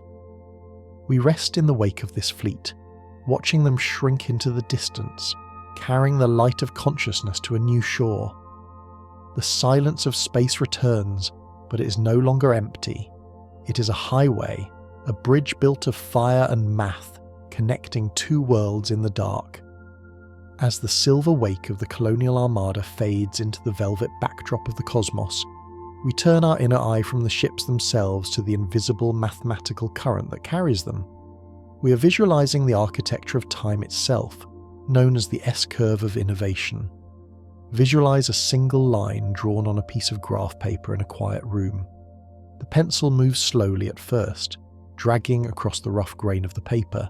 A: We rest in the wake of this fleet, watching them shrink into the distance, carrying the light of consciousness to a new shore. The silence of space returns, but it is no longer empty. It is a highway, a bridge built of fire and math, connecting two worlds in the dark. As the silver wake of the colonial armada fades into the velvet backdrop of the cosmos, we turn our inner eye from the ships themselves to the invisible mathematical current that carries them. We are visualizing the architecture of time itself, known as the S-curve of innovation. Visualize a single line drawn on a piece of graph paper in a quiet room. The pencil moves slowly at first, dragging across the rough grain of the paper.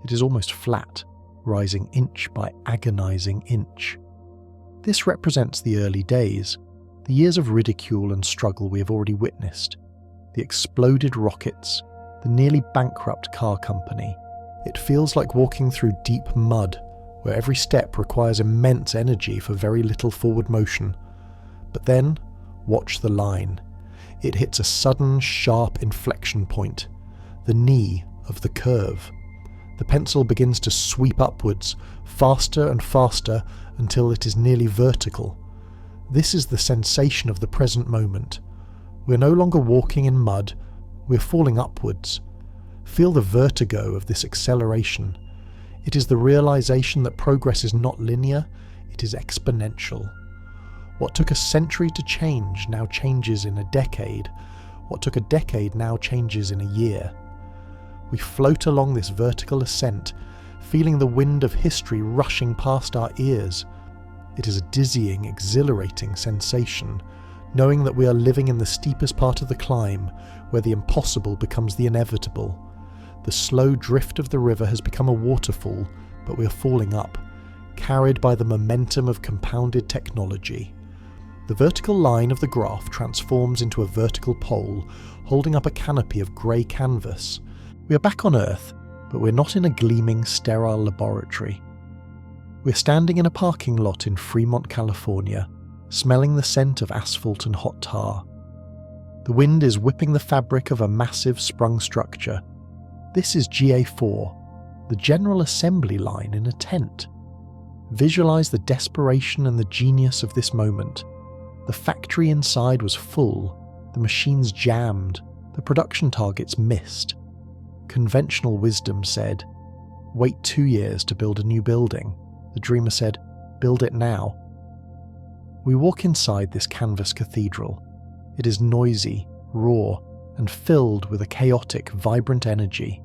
A: It is almost flat, rising inch by agonizing inch. This represents the early days, the years of ridicule and struggle we have already witnessed, the exploded rockets, the nearly bankrupt car company. It feels like walking through deep mud, where every step requires immense energy for very little forward motion. But then, watch the line. It hits a sudden, sharp inflection point, the knee of the curve. The pencil begins to sweep upwards, faster and faster, until it is nearly vertical. This is the sensation of the present moment. We're no longer walking in mud, we're falling upwards. Feel the vertigo of this acceleration. It is the realization that progress is not linear, it is exponential. What took a century to change now changes in a decade. What took a decade now changes in a year. We float along this vertical ascent, feeling the wind of history rushing past our ears. It is a dizzying, exhilarating sensation, knowing that we are living in the steepest part of the climb, where the impossible becomes the inevitable. The slow drift of the river has become a waterfall, but we are falling up, carried by the momentum of compounded technology. The vertical line of the graph transforms into a vertical pole, holding up a canopy of grey canvas. We are back on Earth, but we're not in a gleaming, sterile laboratory. We're standing in a parking lot in Fremont, California, smelling the scent of asphalt and hot tar. The wind is whipping the fabric of a massive sprung structure. This is GA4, the General Assembly line in a tent. Visualize the desperation and the genius of this moment. The factory inside was full, the machines jammed, the production targets missed. Conventional wisdom said, "Wait 2 years to build a new building." The dreamer said, "Build it now." We walk inside this canvas cathedral. It is noisy, raw, and filled with a chaotic, vibrant energy.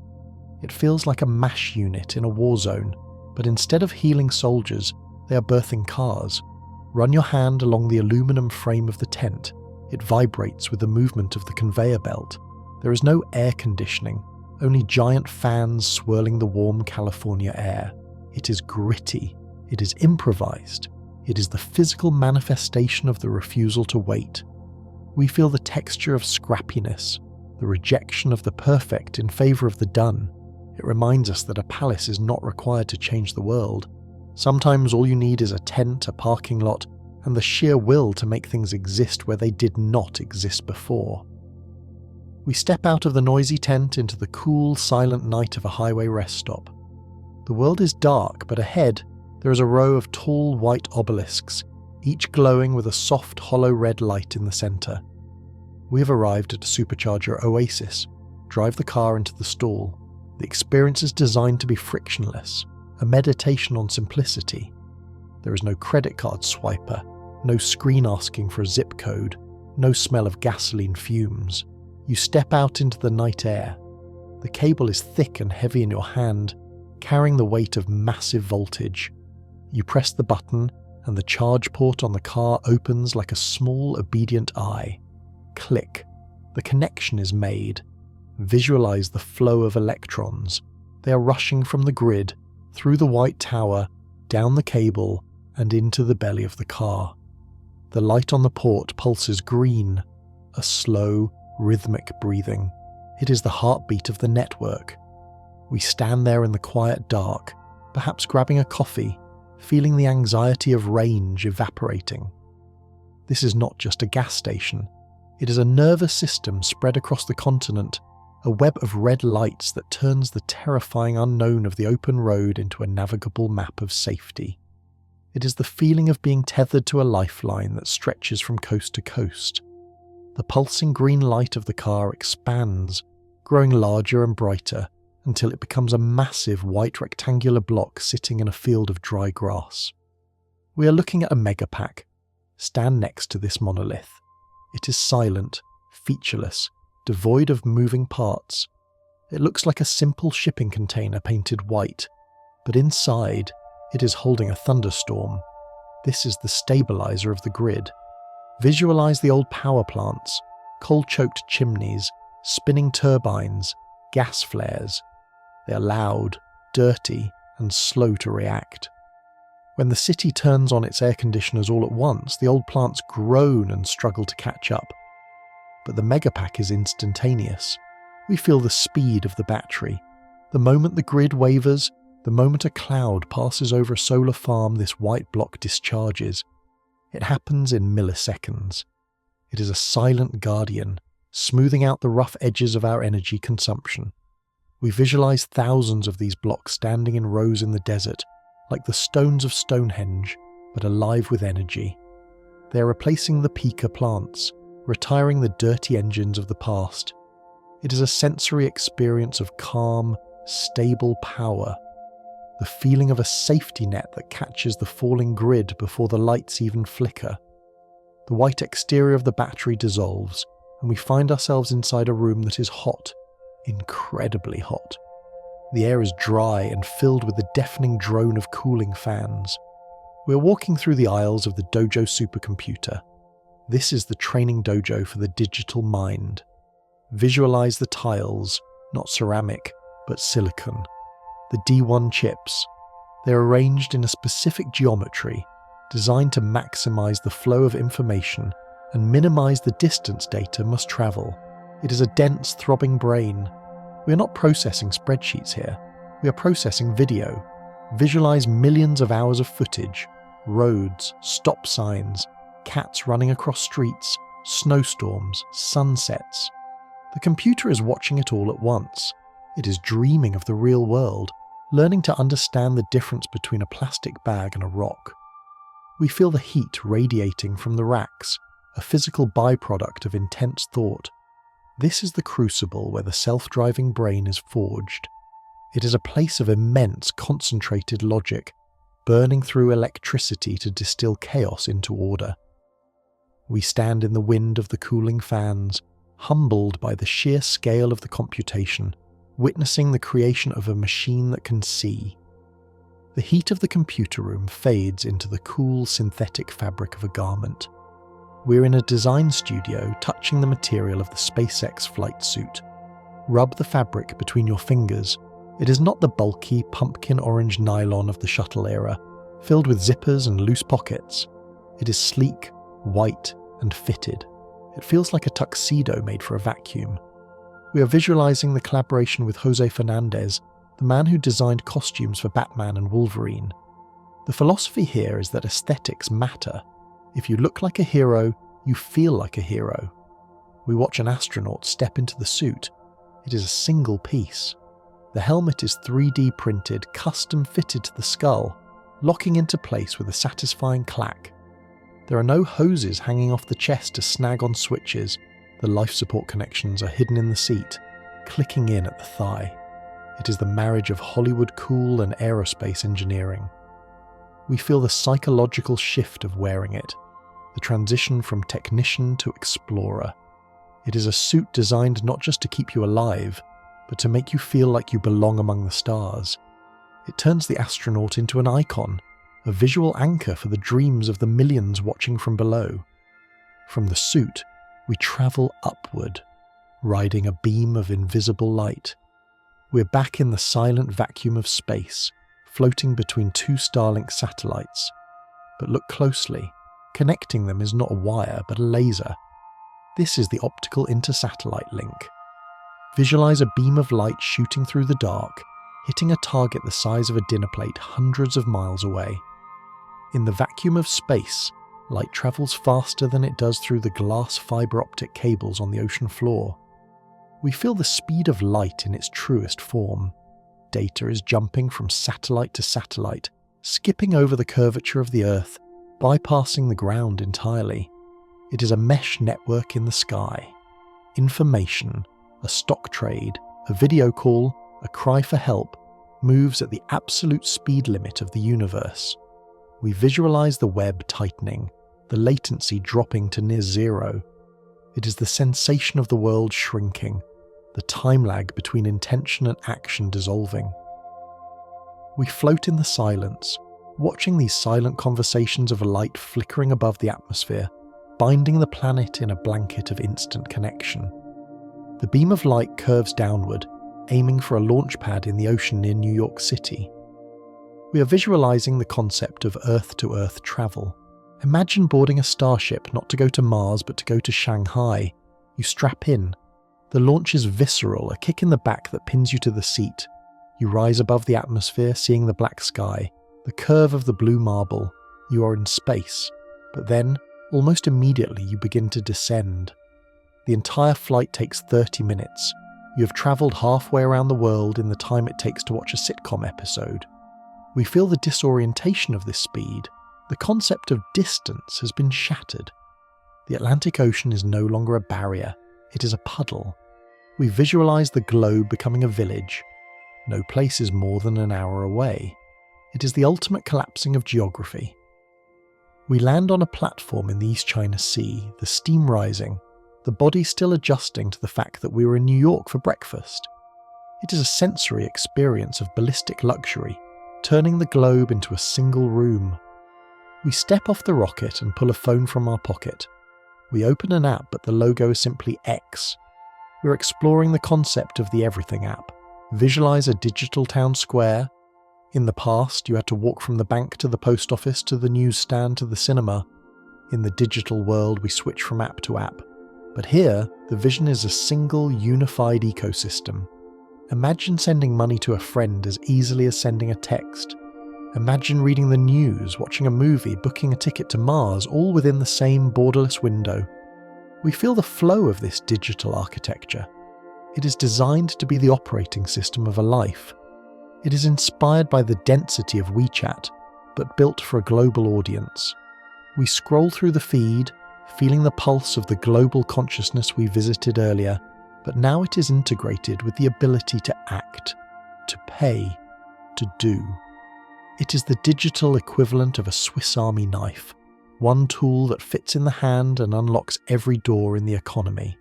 A: It feels like a MASH unit in a war zone, but instead of healing soldiers, they are birthing cars. Run your hand along the aluminum frame of the tent. It vibrates with the movement of the conveyor belt. There is no air conditioning, only giant fans swirling the warm California air. It is gritty. It is improvised. It is the physical manifestation of the refusal to wait. We feel the texture of scrappiness, the rejection of the perfect in favour of the done. It reminds us that a palace is not required to change the world. Sometimes all you need is a tent, a parking lot, and the sheer will to make things exist where they did not exist before. We step out of the noisy tent into the cool, silent night of a highway rest stop. The world is dark, but ahead there is a row of tall white obelisks, each glowing with a soft, hollow red light in the centre. We have arrived at a supercharger oasis. Drive the car into the stall. The experience is designed to be frictionless, a meditation on simplicity. There is no credit card swiper, no screen asking for a zip code, no smell of gasoline fumes. You step out into the night air. The cable is thick and heavy in your hand, carrying the weight of massive voltage. You press the button, and the charge port on the car opens like a small, obedient eye. Click. The connection is made. Visualize the flow of electrons. They are rushing from the grid, through the white tower, down the cable, and into the belly of the car. The light on the port pulses green, a slow, rhythmic breathing. It is the heartbeat of the network. We stand there in the quiet dark, perhaps grabbing a coffee, feeling the anxiety of range evaporating. This is not just a gas station. It is a nervous system spread across the continent, a web of red lights that turns the terrifying unknown of the open road into a navigable map of safety. It is the feeling of being tethered to a lifeline that stretches from coast to coast. The pulsing green light of the car expands, growing larger and brighter until it becomes a massive white rectangular block sitting in a field of dry grass. We are looking at a megapack. Stand next to this monolith. It is silent, featureless, devoid of moving parts. It looks like a simple shipping container painted white, but inside, it is holding a thunderstorm. This is the stabilizer of the grid. Visualize the old power plants, coal-choked chimneys, spinning turbines, gas flares. They are loud, dirty, and slow to react. When the city turns on its air conditioners all at once, the old plants groan and struggle to catch up. But the megapack is instantaneous. We feel the speed of the battery. The moment the grid wavers, the moment a cloud passes over a solar farm, this white block discharges. It happens in milliseconds. It is a silent guardian, smoothing out the rough edges of our energy consumption. We visualize thousands of these blocks standing in rows in the desert, like the stones of Stonehenge, but alive with energy. They are replacing the peaker plants, retiring the dirty engines of the past. It is a sensory experience of calm, stable power. The feeling of a safety net that catches the falling grid before the lights even flicker. The white exterior of the battery dissolves, and we find ourselves inside a room that is hot, incredibly hot. The air is dry and filled with the deafening drone of cooling fans. We are walking through the aisles of the Dojo supercomputer. This is the training dojo for the digital mind. Visualize the tiles, not ceramic, but silicon. The D1 chips. They are arranged in a specific geometry, designed to maximize the flow of information and minimize the distance data must travel. It is a dense, throbbing brain. We are not processing spreadsheets here. We are processing video. Visualize millions of hours of footage, roads, stop signs, cats running across streets, snowstorms, sunsets. The computer is watching it all at once. It is dreaming of the real world, learning to understand the difference between a plastic bag and a rock. We feel the heat radiating from the racks, a physical byproduct of intense thought. This is the crucible where the self-driving brain is forged. It is a place of immense concentrated logic, burning through electricity to distill chaos into order. We stand in the wind of the cooling fans, humbled by the sheer scale of the computation, witnessing the creation of a machine that can see. The heat of the computer room fades into the cool synthetic fabric of a garment. We're in a design studio touching the material of the SpaceX flight suit. Rub the fabric between your fingers. It is not the bulky pumpkin orange nylon of the shuttle era, filled with zippers and loose pockets. It is sleek, white, and fitted. It feels like a tuxedo made for a vacuum. We are visualizing the collaboration with Jose Fernandez, the man who designed costumes for Batman and Wolverine. The philosophy here is that aesthetics matter. If you look like a hero, you feel like a hero. We watch an astronaut step into the suit. It is a single piece. The helmet is 3D printed, custom fitted to the skull, locking into place with a satisfying clack. There are no hoses hanging off the chest to snag on switches. The life support connections are hidden in the seat, clicking in at the thigh. It is the marriage of Hollywood cool and aerospace engineering. We feel the psychological shift of wearing it, the transition from technician to explorer. It is a suit designed not just to keep you alive, but to make you feel like you belong among the stars. It turns the astronaut into an icon, a visual anchor for the dreams of the millions watching from below. From the suit, we travel upward, riding a beam of invisible light. We're back in the silent vacuum of space, floating between two Starlink satellites. But look closely. Connecting them is not a wire, but a laser. This is the optical intersatellite link. Visualize a beam of light shooting through the dark, hitting a target the size of a dinner plate hundreds of miles away. In the vacuum of space, light travels faster than it does through the glass fiber optic cables on the ocean floor. We feel the speed of light in its truest form. Data is jumping from satellite to satellite, skipping over the curvature of the Earth, bypassing the ground entirely. It is a mesh network in the sky. Information, a stock trade, a video call, a cry for help, moves at the absolute speed limit of the universe. We visualize the web tightening, the latency dropping to near zero. It is the sensation of the world shrinking, the time lag between intention and action dissolving. We float in the silence, watching these silent conversations of light flickering above the atmosphere, binding the planet in a blanket of instant connection. The beam of light curves downward, aiming for a launch pad in the ocean near New York City. We are visualizing the concept of Earth-to-Earth travel. Imagine boarding a starship not to go to Mars but to go to Shanghai. You strap in. The launch is visceral, a kick in the back that pins you to the seat. You rise above the atmosphere, seeing the black sky, the curve of the blue marble. You are in space. But then, almost immediately, you begin to descend. The entire flight takes 30 minutes. You have travelled halfway around the world in the time it takes to watch a sitcom episode. We feel the disorientation of this speed. The concept of distance has been shattered. The Atlantic Ocean is no longer a barrier, it is a puddle. We visualize the globe becoming a village. No place is more than an hour away. It is the ultimate collapsing of geography. We land on a platform in the East China Sea, the steam rising, the body still adjusting to the fact that we were in New York for breakfast. It is a sensory experience of ballistic luxury, turning the globe into a single room. We step off the rocket and pull a phone from our pocket. We open an app, but the logo is simply X. We're exploring the concept of the Everything app. Visualize a digital town square. In the past, you had to walk from the bank to the post office to the newsstand to the cinema. In the digital world, we switch from app to app. But here, the vision is a single, unified ecosystem. Imagine sending money to a friend as easily as sending a text. Imagine reading the news, watching a movie, booking a ticket to Mars, all within the same borderless window. We feel the flow of this digital architecture. It is designed to be the operating system of a life. It is inspired by the density of WeChat, but built for a global audience. We scroll through the feed, feeling the pulse of the global consciousness we visited earlier, but now it is integrated with the ability to act, to pay, to do. It is the digital equivalent of a Swiss Army knife, one tool that fits in the hand and unlocks every door in the economy.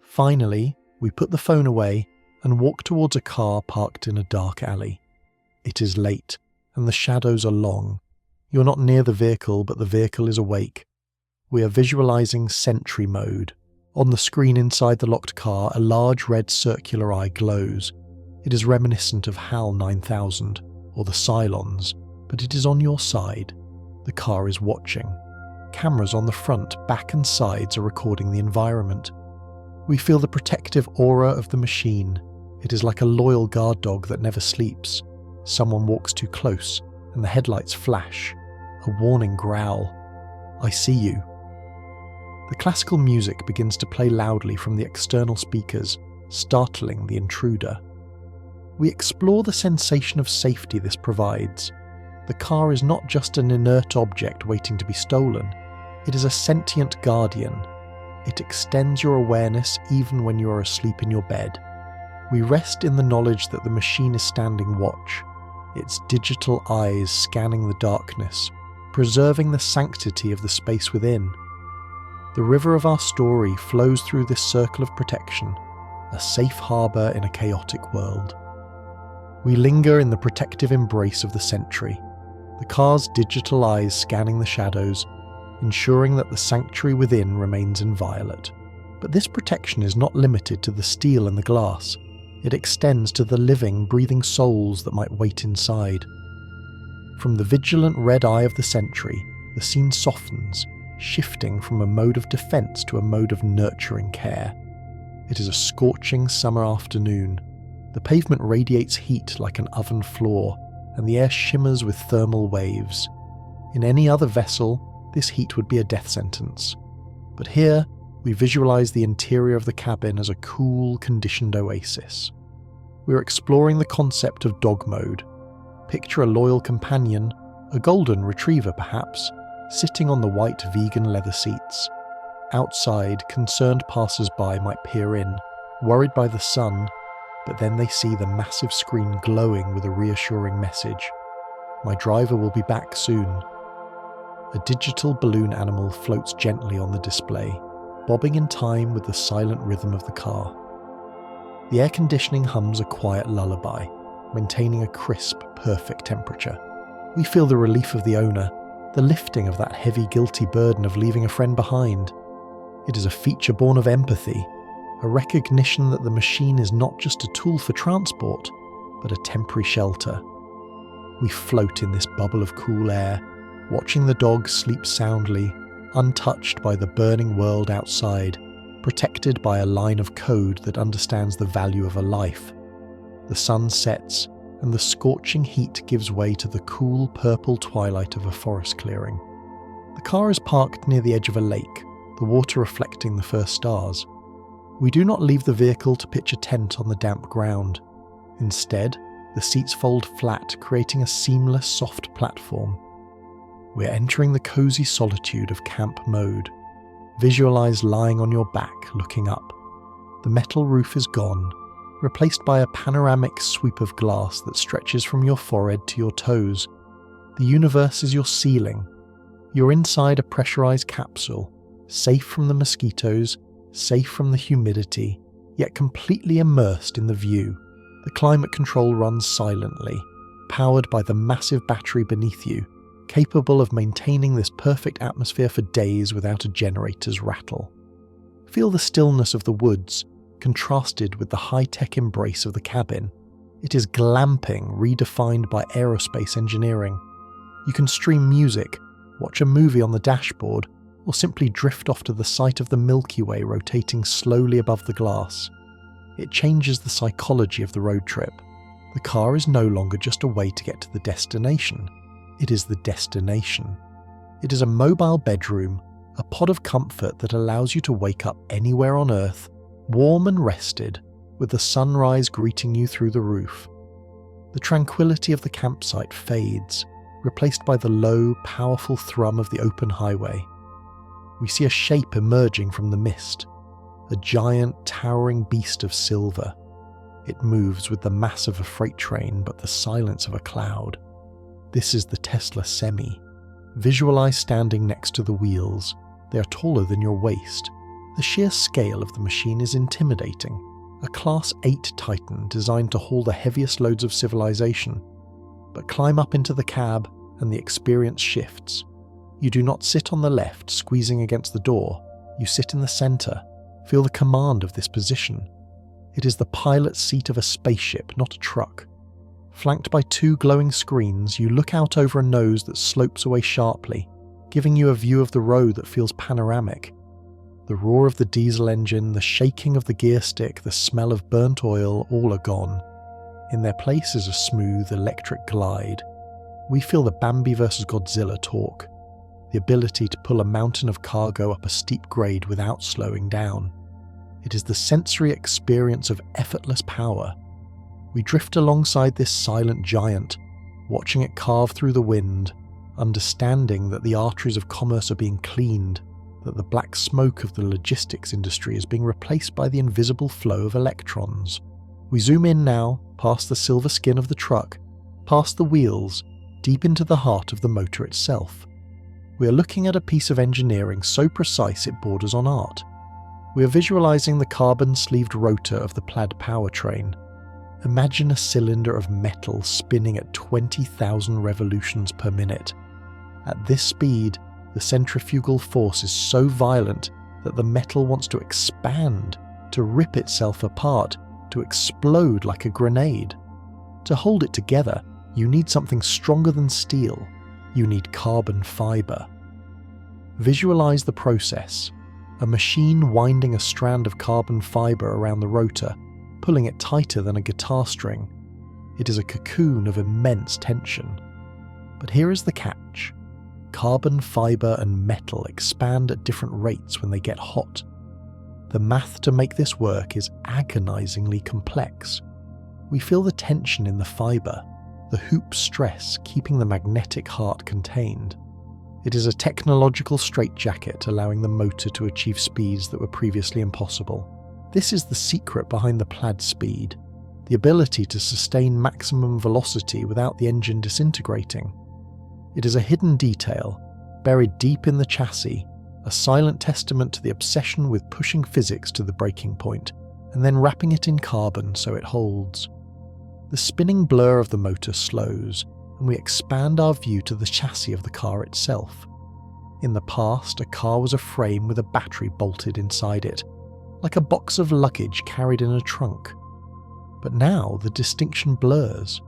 A: Finally, we put the phone away and walk towards a car parked in a dark alley. It is late, and the shadows are long. You're not near the vehicle, but the vehicle is awake. We are visualizing sentry mode. On the screen inside the locked car, a large red circular eye glows. It is reminiscent of HAL 9000, or the Cylons, but it is on your side. The car is watching. Cameras on the front, back and sides are recording the environment. We feel the protective aura of the machine. It is like a loyal guard dog that never sleeps. Someone walks too close, and the headlights flash. A warning growl. I see you. The classical music begins to play loudly from the external speakers, startling the intruder. We explore the sensation of safety this provides. The car is not just an inert object waiting to be stolen. It is a sentient guardian. It extends your awareness even when you are asleep in your bed. We rest in the knowledge that the machine is standing watch, its digital eyes scanning the darkness, preserving the sanctity of the space within. The river of our story flows through this circle of protection, a safe harbour in a chaotic world. We linger in the protective embrace of the sentry, the car's digital eyes scanning the shadows, ensuring that the sanctuary within remains inviolate. But this protection is not limited to the steel and the glass. It extends to the living, breathing souls that might wait inside. From the vigilant red eye of the sentry, the scene softens, shifting from a mode of defence to a mode of nurturing care. It is a scorching summer afternoon. The pavement radiates heat like an oven floor, and the air shimmers with thermal waves. In any other vessel, this heat would be a death sentence. But here, we visualize the interior of the cabin as a cool, conditioned oasis. We're exploring the concept of dog mode. Picture a loyal companion, a golden retriever perhaps, sitting on the white vegan leather seats. Outside, concerned passers-by might peer in, worried by the sun, but then they see the massive screen glowing with a reassuring message. My driver will be back soon. A digital balloon animal floats gently on the display, bobbing in time with the silent rhythm of the car. The air conditioning hums a quiet lullaby, maintaining a crisp, perfect temperature. We feel the relief of the owner, the lifting of that heavy, guilty burden of leaving a friend behind. It is a feature born of empathy, a recognition that the machine is not just a tool for transport, but a temporary shelter. We float in this bubble of cool air, watching the dog sleep soundly, untouched by the burning world outside, protected by a line of code that understands the value of a life. The sun sets, and the scorching heat gives way to the cool purple twilight of a forest clearing. The car is parked near the edge of a lake, the water reflecting the first stars. We do not leave the vehicle to pitch a tent on the damp ground. Instead, the seats fold flat, creating a seamless, soft platform. We're entering the cozy solitude of camp mode. Visualize lying on your back, looking up. The metal roof is gone, replaced by a panoramic sweep of glass that stretches from your forehead to your toes. The universe is your ceiling. You're inside a pressurized capsule, safe from the mosquitoes, safe from the humidity, yet completely immersed in the view. The climate control runs silently, powered by the massive battery beneath you, capable of maintaining this perfect atmosphere for days without a generator's rattle. Feel the stillness of the woods, contrasted with the high-tech embrace of the cabin. It is glamping redefined by aerospace engineering. You can stream music, watch a movie on the dashboard, or simply drift off to the sight of the Milky Way rotating slowly above the glass. It changes the psychology of the road trip. The car is no longer just a way to get to the destination. It is the destination. It is a mobile bedroom, a pod of comfort that allows you to wake up anywhere on Earth, warm and rested, with the sunrise greeting you through the roof. The tranquility of the campsite fades, replaced by the low, powerful thrum of the open highway. We see a shape emerging from the mist, a giant, towering beast of silver. It moves with the mass of a freight train but the silence of a cloud. This is the Tesla Semi. Visualize standing next to the wheels. They are taller than your waist. The sheer scale of the machine is intimidating. A Class 8 Titan designed to haul the heaviest loads of civilization. But climb up into the cab and the experience shifts. You do not sit on the left, squeezing against the door. You sit in the center. Feel the command of this position. It is the pilot's seat of a spaceship, not a truck. Flanked by two glowing screens, you look out over a nose that slopes away sharply, giving you a view of the road that feels panoramic. The roar of the diesel engine, the shaking of the gear stick, the smell of burnt oil, all are gone. In their place is a smooth electric glide. We feel the Bambi vs. Godzilla torque, the ability to pull a mountain of cargo up a steep grade without slowing down. It is the sensory experience of effortless power. We drift alongside this silent giant, watching it carve through the wind, understanding that the arteries of commerce are being cleaned, that the black smoke of the logistics industry is being replaced by the invisible flow of electrons. We zoom in now, past the silver skin of the truck, past the wheels, deep into the heart of the motor itself. We are looking at a piece of engineering so precise it borders on art. We are visualizing the carbon-sleeved rotor of the plaid powertrain. Imagine a cylinder of metal spinning at 20,000 revolutions per minute. At this speed, the centrifugal force is so violent that the metal wants to expand, to rip itself apart, to explode like a grenade. To hold it together, you need something stronger than steel. You need carbon fiber. Visualize the process. A machine winding a strand of carbon fiber around the rotor, pulling it tighter than a guitar string. It is a cocoon of immense tension. But here is the catch. Carbon fiber and metal expand at different rates when they get hot. The math to make this work is agonizingly complex. We feel the tension in the fiber, the hoop stress keeping the magnetic heart contained. It is a technological straitjacket allowing the motor to achieve speeds that were previously impossible. This is the secret behind the plaid speed, the ability to sustain maximum velocity without the engine disintegrating. It is a hidden detail, buried deep in the chassis, a silent testament to the obsession with pushing physics to the breaking point, and then wrapping it in carbon so it holds. The spinning blur of the motor slows, and we expand our view to the chassis of the car itself. In the past, a car was a frame with a battery bolted inside it, like a box of luggage carried in a trunk. But now the distinction blurs.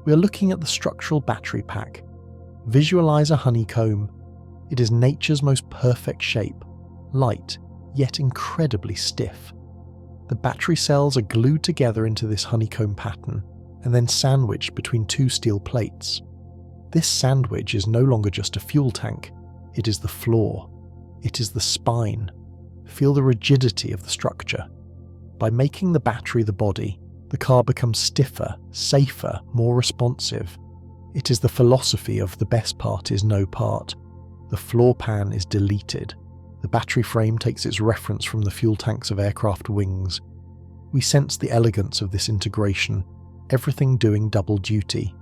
A: We are looking at the structural battery pack. Visualize a honeycomb. It is nature's most perfect shape, light, yet incredibly stiff. The battery cells are glued together into this honeycomb pattern, and then sandwiched between two steel plates. This sandwich is no longer just a fuel tank. It is the floor. It is the spine. Feel the rigidity of the structure. By making the battery the body, the car becomes stiffer, safer, more responsive. It is the philosophy of the best part is no part. The floor pan is deleted. The battery frame takes its reference from the fuel tanks of aircraft wings. We sense the elegance of this integration, everything doing double duty.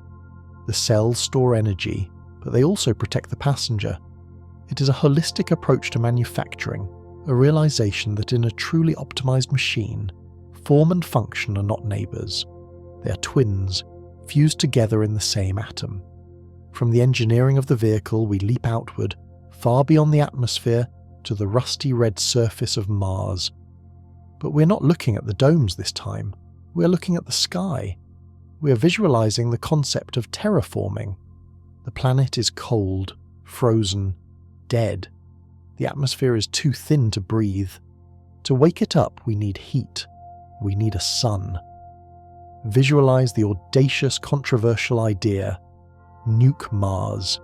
A: The cells store energy, but they also protect the passenger. It is a holistic approach to manufacturing, a realization that in a truly optimized machine, form and function are not neighbors. They are twins, fused together in the same atom. From the engineering of the vehicle, we leap outward, far beyond the atmosphere, to the rusty red surface of Mars. But we're not looking at the domes this time. We're looking at the sky. We are visualizing the concept of terraforming. The planet is cold, frozen, dead. The atmosphere is too thin to breathe. To wake it up, we need heat. We need a sun. Visualize the audacious, controversial idea: nuke Mars.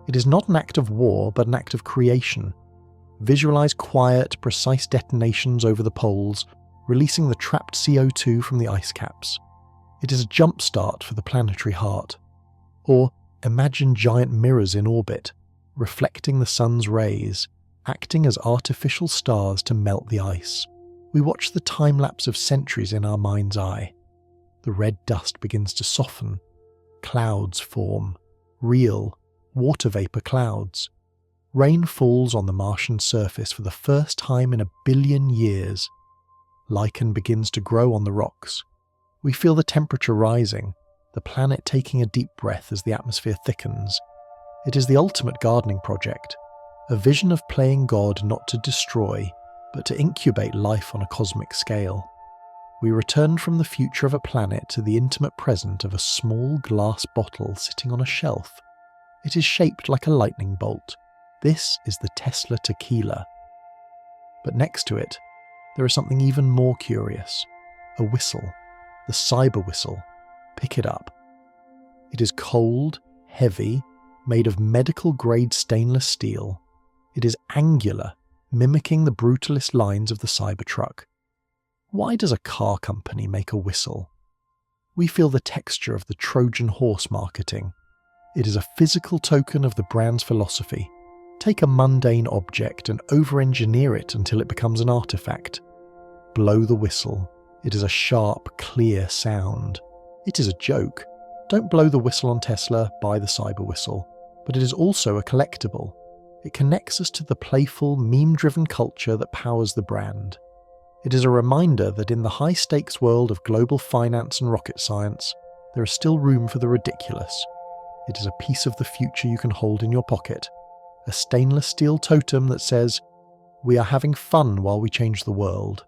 A: It is not an act of war, but an act of creation. Visualize quiet, precise detonations over the poles, releasing the trapped CO2 from the ice caps. It is a jumpstart for the planetary heart. Or imagine giant mirrors in orbit, reflecting the sun's rays, acting as artificial stars to melt the ice. We watch the time-lapse of centuries in our mind's eye. The red dust begins to soften. Clouds form. Real, water vapor clouds. Rain falls on the Martian surface for the first time in 1 billion years. Lichen begins to grow on the rocks. We feel the temperature rising, the planet taking a deep breath as the atmosphere thickens. It is the ultimate gardening project, a vision of playing God not to destroy, but to incubate life on a cosmic scale. We return from the future of a planet to the intimate present of a small glass bottle sitting on a shelf. It is shaped like a lightning bolt. This is the Tesla tequila. But next to it, there is something even more curious. A whistle. The cyber whistle. Pick it up. It is cold, heavy, made of medical-grade stainless steel. It is angular, mimicking the brutalist lines of the Cybertruck. Why does a car company make a whistle? We feel the texture of the Trojan horse marketing. It is a physical token of the brand's philosophy. Take a mundane object and over-engineer it until it becomes an artifact. Blow the whistle. It is a sharp, clear sound. It is a joke. Don't blow the whistle on Tesla, buy the cyber whistle. But it is also a collectible. It connects us to the playful, meme-driven culture that powers the brand. It is a reminder that in the high-stakes world of global finance and rocket science, there is still room for the ridiculous. It is a piece of the future you can hold in your pocket, a stainless steel totem that says, "We are having fun while we change the world."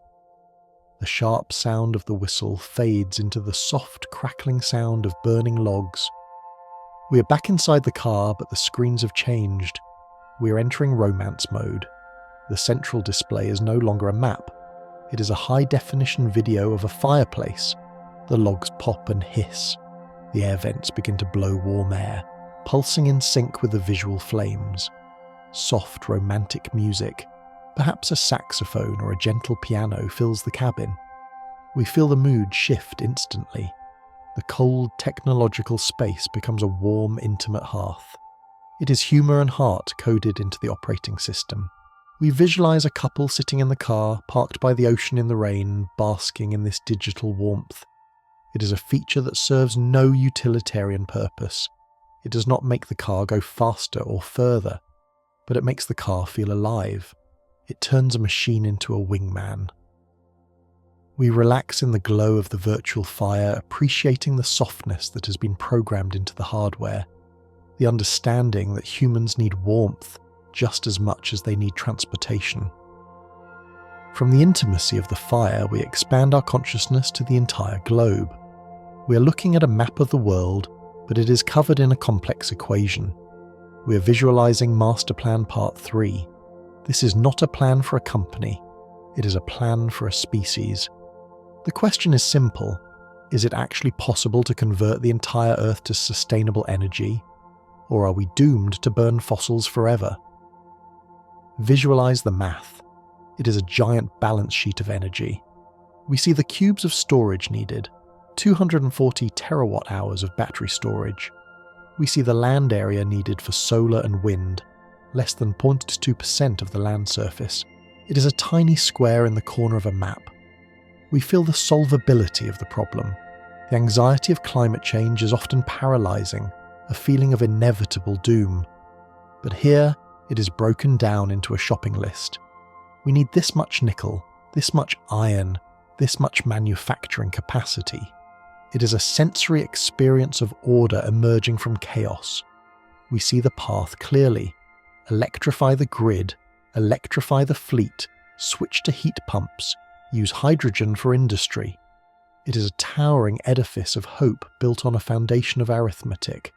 A: The sharp sound of the whistle fades into the soft, crackling sound of burning logs. We are back inside the car, but the screens have changed. We are entering romance mode. The central display is no longer a map. It is a high-definition video of a fireplace. The logs pop and hiss. The air vents begin to blow warm air, pulsing in sync with the visual flames. Soft, romantic music, perhaps a saxophone or a gentle piano, fills the cabin. We feel the mood shift instantly. The cold, technological space becomes a warm, intimate hearth. It is humour and heart coded into the operating system. We visualize a couple sitting in the car, parked by the ocean in the rain, basking in this digital warmth. It is a feature that serves no utilitarian purpose. It does not make the car go faster or further, but it makes the car feel alive. It turns a machine into a wingman. We relax in the glow of the virtual fire, appreciating the softness that has been programmed into the hardware, the understanding that humans need warmth just as much as they need transportation. From the intimacy of the fire, we expand our consciousness to the entire globe. We are looking at a map of the world, but it is covered in a complex equation. We are visualizing Master Plan Part 3. This is not a plan for a company. It is a plan for a species. The question is simple. Is it actually possible to convert the entire Earth to sustainable energy? Or are we doomed to burn fossils forever? Visualize the math. It is a giant balance sheet of energy. We see the cubes of storage needed, 240 terawatt hours of battery storage. We see the land area needed for solar and wind, less than 0.2% of the land surface. It is a tiny square in the corner of a map. We feel the solvability of the problem. The anxiety of climate change is often paralyzing, a feeling of inevitable doom. But here, it is broken down into a shopping list. We need this much nickel, this much iron, this much manufacturing capacity. It is a sensory experience of order emerging from chaos. We see the path clearly. Electrify the grid, electrify the fleet, switch to heat pumps, use hydrogen for industry. It is a towering edifice of hope built on a foundation of arithmetic.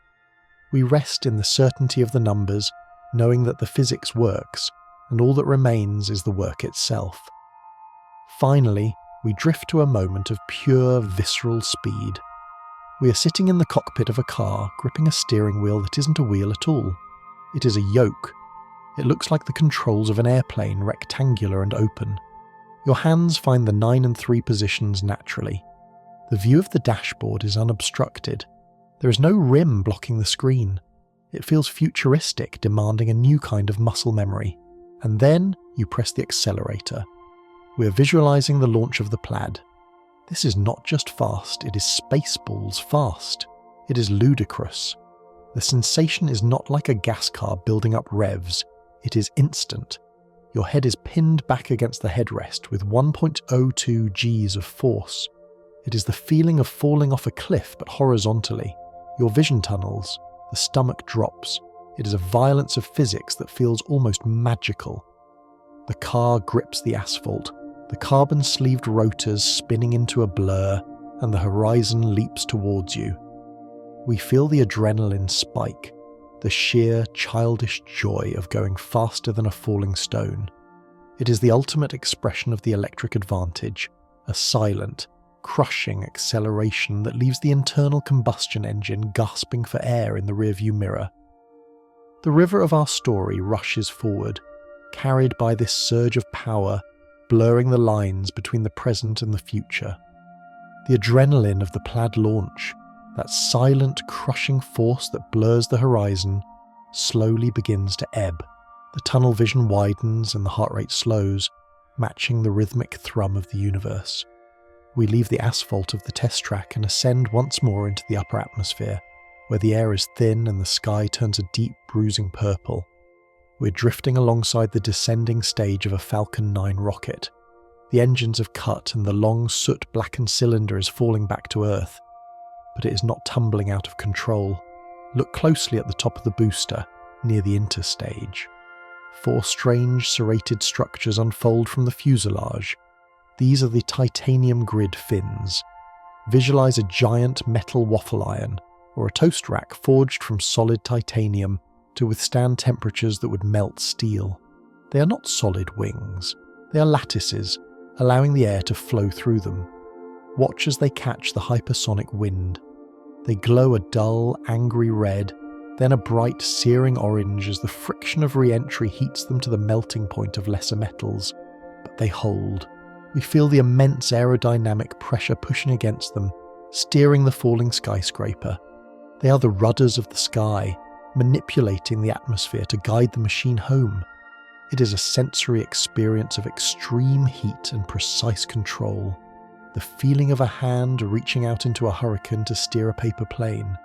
A: We rest in the certainty of the numbers, knowing that the physics works, and all that remains is the work itself. Finally, we drift to a moment of pure, visceral speed. We are sitting in the cockpit of a car, gripping a steering wheel that isn't a wheel at all. It is a yoke. It looks like the controls of an airplane, rectangular and open. Your hands find the 9 and 3 positions naturally. The view of the dashboard is unobstructed. There is no rim blocking the screen. It feels futuristic, demanding a new kind of muscle memory. And then you press the accelerator. We are visualizing the launch of the Plaid. This is not just fast, it is Spaceballs fast. It is ludicrous. The sensation is not like a gas car building up revs. It is instant. Your head is pinned back against the headrest with 1.02 Gs of force. It is the feeling of falling off a cliff but horizontally. Your vision tunnels, the stomach drops. It is a violence of physics that feels almost magical. The car grips the asphalt, the carbon-sleeved rotors spinning into a blur, and the horizon leaps towards you. We feel the adrenaline spike, the sheer, childish joy of going faster than a falling stone. It is the ultimate expression of the electric advantage, a silent, crushing acceleration that leaves the internal combustion engine gasping for air in the rearview mirror. The river of our story rushes forward, carried by this surge of power, blurring the lines between the present and the future. The adrenaline of the Plaid launch, that silent, crushing force that blurs the horizon, slowly begins to ebb. The tunnel vision widens and the heart rate slows, matching the rhythmic thrum of the universe. We leave the asphalt of the test track and ascend once more into the upper atmosphere, where the air is thin and the sky turns a deep, bruising purple. We're drifting alongside the descending stage of a Falcon 9 rocket. The engines have cut and the long, soot-blackened cylinder is falling back to Earth. But it is not tumbling out of control. Look closely at the top of the booster, near the interstage. 4 strange, serrated structures unfold from the fuselage. These are the titanium grid fins. Visualize a giant metal waffle iron, or a toast rack forged from solid titanium to withstand temperatures that would melt steel. They are not solid wings. They are lattices, allowing the air to flow through them. Watch as they catch the hypersonic wind. They glow a dull, angry red, then a bright, searing orange as the friction of re-entry heats them to the melting point of lesser metals. But they hold. We feel the immense aerodynamic pressure pushing against them, steering the falling skyscraper. They are the rudders of the sky, manipulating the atmosphere to guide the machine home. It is a sensory experience of extreme heat and precise control, the feeling of a hand reaching out into a hurricane to steer a paper plane.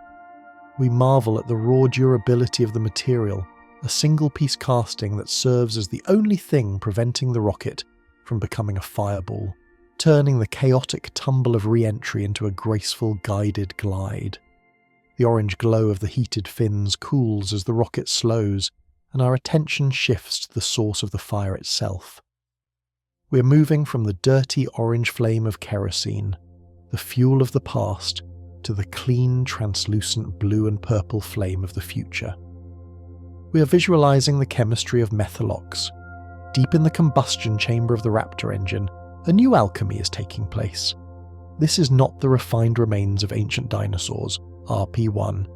A: We marvel at the raw durability of the material, a single-piece casting that serves as the only thing preventing the rocket from becoming a fireball, turning the chaotic tumble of re-entry into a graceful guided glide. The orange glow of the heated fins cools as the rocket slows, and our attention shifts to the source of the fire itself. We're moving from the dirty orange flame of kerosene, the fuel of the past, to the clean, translucent blue and purple flame of the future. We are visualizing the chemistry of methalox. Deep in the combustion chamber of the Raptor engine, a new alchemy is taking place. This is not the refined remains of ancient dinosaurs, RP1.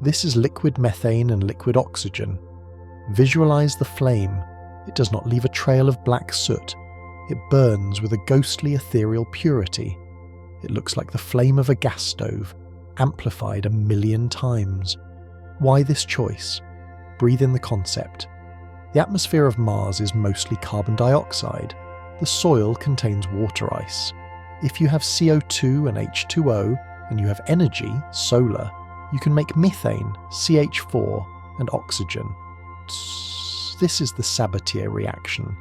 A: This is liquid methane and liquid oxygen. Visualize the flame. It does not leave a trail of black soot. It burns with a ghostly ethereal purity. It looks like the flame of a gas stove, amplified 1,000,000 times. Why this choice? Breathe in the concept. The atmosphere of Mars is mostly carbon dioxide. The soil contains water ice. If you have CO2 and H2O, and you have energy, solar, you can make methane, CH4, and oxygen. This is the Sabatier reaction.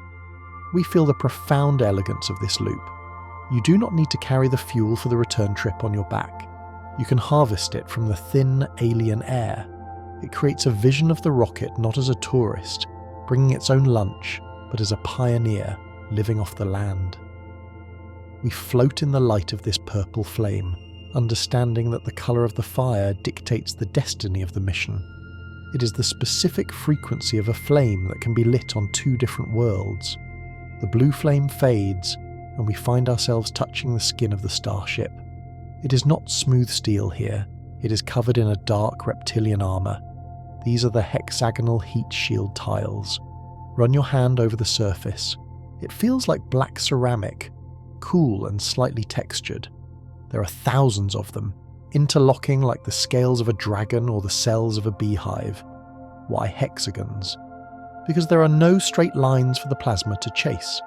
A: We feel the profound elegance of this loop. You do not need to carry the fuel for the return trip on your back. You can harvest it from the thin, alien air. It creates a vision of the rocket not as a tourist, bringing its own lunch, but as a pioneer, living off the land. We float in the light of this purple flame, understanding that the colour of the fire dictates the destiny of the mission. It is the specific frequency of a flame that can be lit on two different worlds. The blue flame fades, and we find ourselves touching the skin of the starship. It is not smooth steel here, it is covered in a dark reptilian armour. These are the hexagonal heat shield tiles. Run your hand over the surface. It feels like black ceramic, cool and slightly textured. There are thousands of them, interlocking like the scales of a dragon or the cells of a beehive. Why hexagons? Because there are no straight lines for the plasma to chase.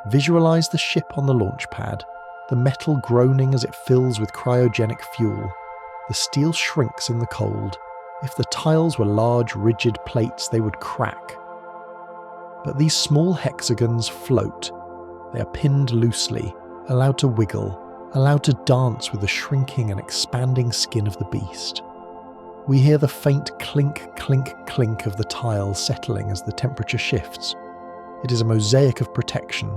A: Visualize the ship on the launch pad, the metal groaning as it fills with cryogenic fuel. The steel shrinks in the cold. If the tiles were large, rigid plates, they would crack. But these small hexagons float. They are pinned loosely, allowed to wiggle, allowed to dance with the shrinking and expanding skin of the beast. We hear the faint clink, clink, clink of the tiles settling as the temperature shifts. It is a mosaic of protection.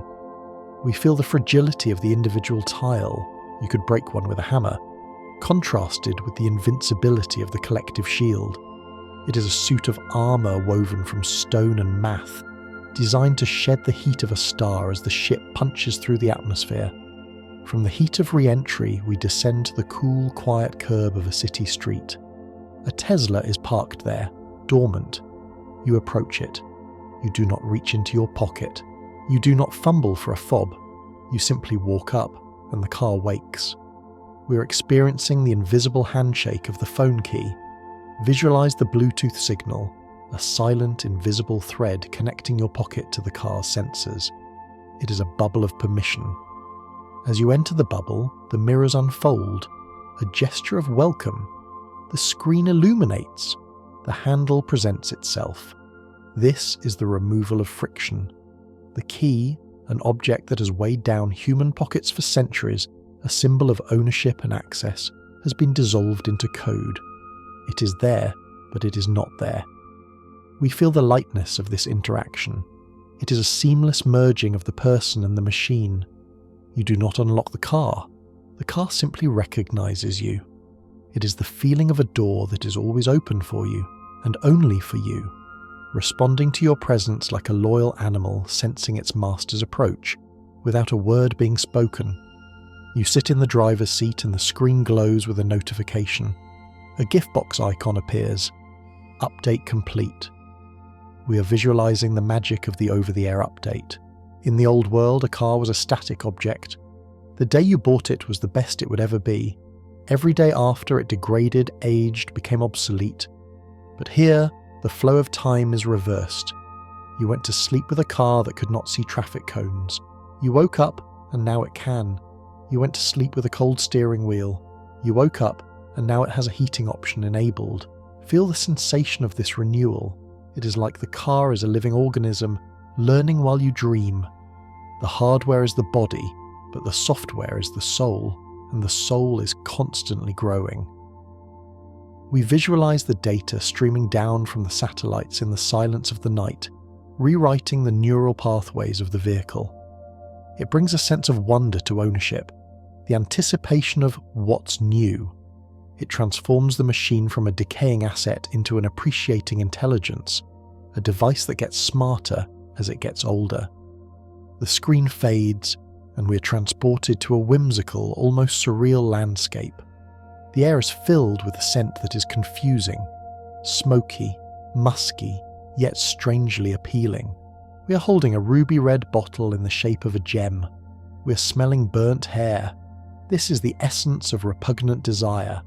A: We feel the fragility of the individual tile. You could break one with a hammer, contrasted with the invincibility of the collective shield. It is a suit of armour woven from stone and math, designed to shed the heat of a star as the ship punches through the atmosphere. From the heat of re-entry, we descend to the cool, quiet curb of a city street. A Tesla is parked there, dormant. You approach it. You do not reach into your pocket. You do not fumble for a fob. You simply walk up, and the car wakes. We are experiencing the invisible handshake of the phone key. Visualize the Bluetooth signal, a silent, invisible thread connecting your pocket to the car's sensors. It is a bubble of permission. As you enter the bubble, the mirrors unfold, a gesture of welcome. The screen illuminates. The handle presents itself. This is the removal of friction. The key, an object that has weighed down human pockets for centuries, a symbol of ownership and access, has been dissolved into code. It is there, but it is not there. We feel the lightness of this interaction. It is a seamless merging of the person and the machine. You do not unlock the car. The car simply recognizes you. It is the feeling of a door that is always open for you, and only for you, responding to your presence like a loyal animal sensing its master's approach, without a word being spoken. You sit in the driver's seat and the screen glows with a notification. A gift box icon appears. Update complete. We are visualizing the magic of the over-the-air update. In the old world, a car was a static object. The day you bought it was the best it would ever be. Every day after, it degraded, aged, became obsolete. But here, the flow of time is reversed. You went to sleep with a car that could not see traffic cones. You woke up, and now it can. You went to sleep with a cold steering wheel. You woke up, and now it has a heating option enabled. Feel the sensation of this renewal. It is like the car is a living organism, learning while you dream. The hardware is the body, but the software is the soul, and the soul is constantly growing. We visualize the data streaming down from the satellites in the silence of the night, rewriting the neural pathways of the vehicle. It brings a sense of wonder to ownership, the anticipation of what's new. It transforms the machine from a decaying asset into an appreciating intelligence, a device that gets smarter as it gets older. The screen fades, and we are transported to a whimsical, almost surreal landscape. The air is filled with a scent that is confusing, smoky, musky, yet strangely appealing. We are holding a ruby red bottle in the shape of a gem. We are smelling burnt hair. This is the essence of repugnant desire.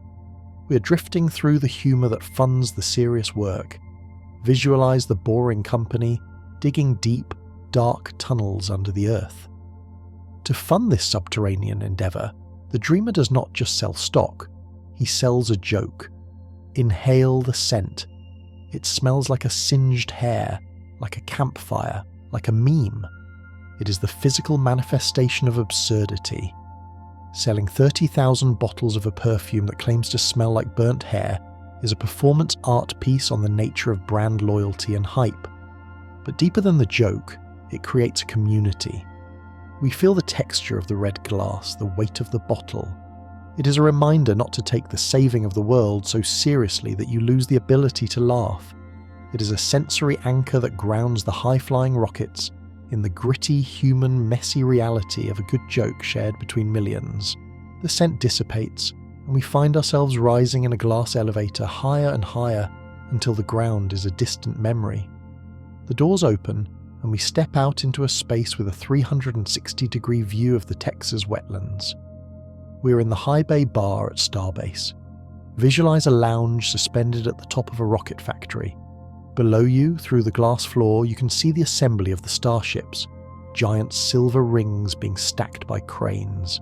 A: We are drifting through the humour that funds the serious work. Visualize the boring company, digging deep, dark tunnels under the earth. To fund this subterranean endeavour, the dreamer does not just sell stock, he sells a joke. Inhale the scent. It smells like a singed hair, like a campfire, like a meme. It is the physical manifestation of absurdity. Selling 30,000 bottles of a perfume that claims to smell like burnt hair is a performance art piece on the nature of brand loyalty and hype. But deeper than the joke, it creates a community. We feel the texture of the red glass, the weight of the bottle. It is a reminder not to take the saving of the world so seriously that you lose the ability to laugh. It is a sensory anchor that grounds the high-flying rockets in the gritty, human, messy reality of a good joke shared between millions. The scent dissipates, and we find ourselves rising in a glass elevator higher and higher until the ground is a distant memory. The doors open, and we step out into a space with a 360-degree view of the Texas wetlands. We are in the high bay bar at Starbase. Visualize a lounge suspended at the top of a rocket factory. Below you, through the glass floor, you can see the assembly of the starships, giant silver rings being stacked by cranes.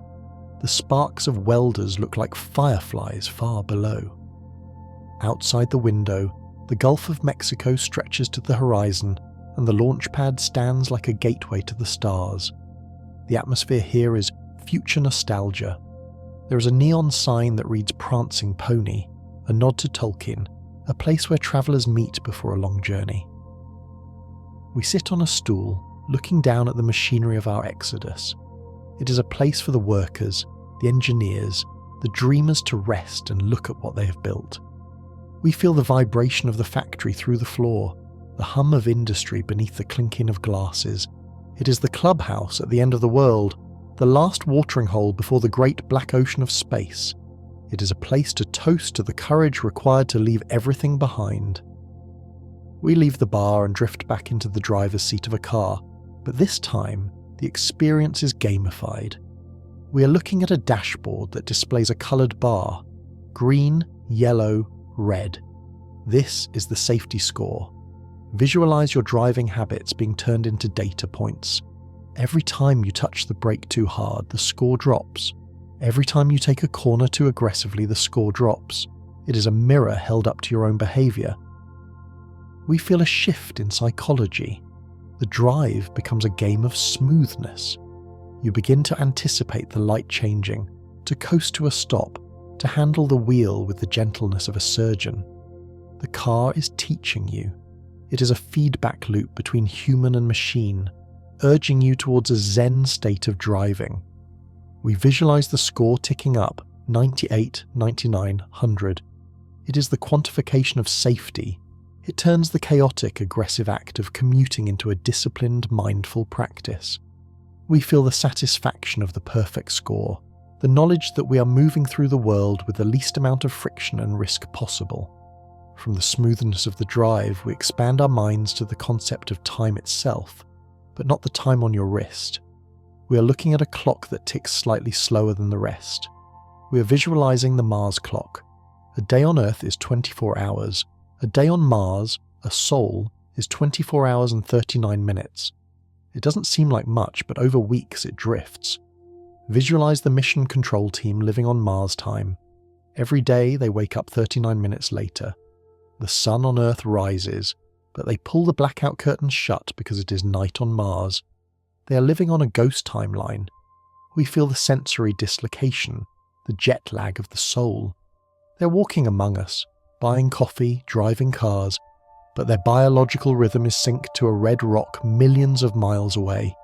A: The sparks of welders look like fireflies far below. Outside the window, the Gulf of Mexico stretches to the horizon, and the launch pad stands like a gateway to the stars. The atmosphere here is future nostalgia. There is a neon sign that reads Prancing Pony, a nod to Tolkien, a place where travellers meet before a long journey. We sit on a stool, looking down at the machinery of our exodus. It is a place for the workers, the engineers, the dreamers to rest and look at what they have built. We feel the vibration of the factory through the floor, the hum of industry beneath the clinking of glasses. It is the clubhouse at the end of the world, the last watering hole before the great black ocean of space. It is a place to toast to the courage required to leave everything behind. We leave the bar and drift back into the driver's seat of a car, but this time, the experience is gamified. We are looking at a dashboard that displays a coloured bar: green, yellow, red. This is the safety score. Visualize your driving habits being turned into data points. Every time you touch the brake too hard, the score drops. Every time you take a corner too aggressively, the score drops. It is a mirror held up to your own behaviour. We feel a shift in psychology. The drive becomes a game of smoothness. You begin to anticipate the light changing, to coast to a stop, to handle the wheel with the gentleness of a surgeon. The car is teaching you. It is a feedback loop between human and machine, urging you towards a zen state of driving. We visualize the score ticking up, 98, 99, 100. It is the quantification of safety. It turns the chaotic, aggressive act of commuting into a disciplined, mindful practice. We feel the satisfaction of the perfect score, the knowledge that we are moving through the world with the least amount of friction and risk possible. From the smoothness of the drive, we expand our minds to the concept of time itself, but not the time on your wrist. We are looking at a clock that ticks slightly slower than the rest. We are visualizing the Mars clock. A day on Earth is 24 hours. A day on Mars, a soul, is 24 hours and 39 minutes. It doesn't seem like much, but over weeks it drifts. Visualize the mission control team living on Mars time. Every day they wake up 39 minutes later. The sun on Earth rises, but they pull the blackout curtains shut because it is night on Mars. They are living on a ghost timeline. We feel the sensory dislocation, the jet lag of the soul. They're walking among us, buying coffee, driving cars, but their biological rhythm is synced to a red rock millions of miles away.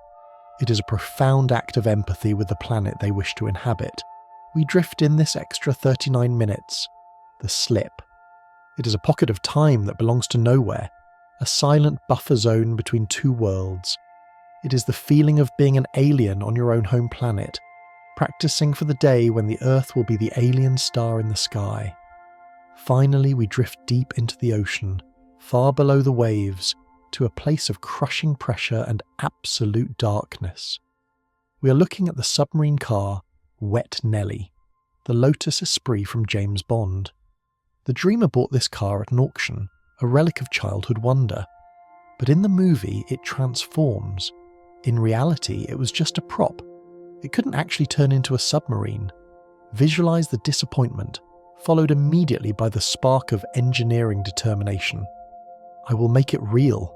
A: It is a profound act of empathy with the planet they wish to inhabit. We drift in this extra 39 minutes, the slip. It is a pocket of time that belongs to nowhere, a silent buffer zone between two worlds. It is the feeling of being an alien on your own home planet, practicing for the day when the Earth will be the alien star in the sky. Finally, we drift deep into the ocean, far below the waves, to a place of crushing pressure and absolute darkness. We are looking at the submarine car, Wet Nelly, the Lotus Esprit from James Bond. The dreamer bought this car at an auction, a relic of childhood wonder. But in the movie, it transforms. In reality, it was just a prop. It couldn't actually turn into a submarine. Visualize the disappointment, followed immediately by the spark of engineering determination. I will make it real.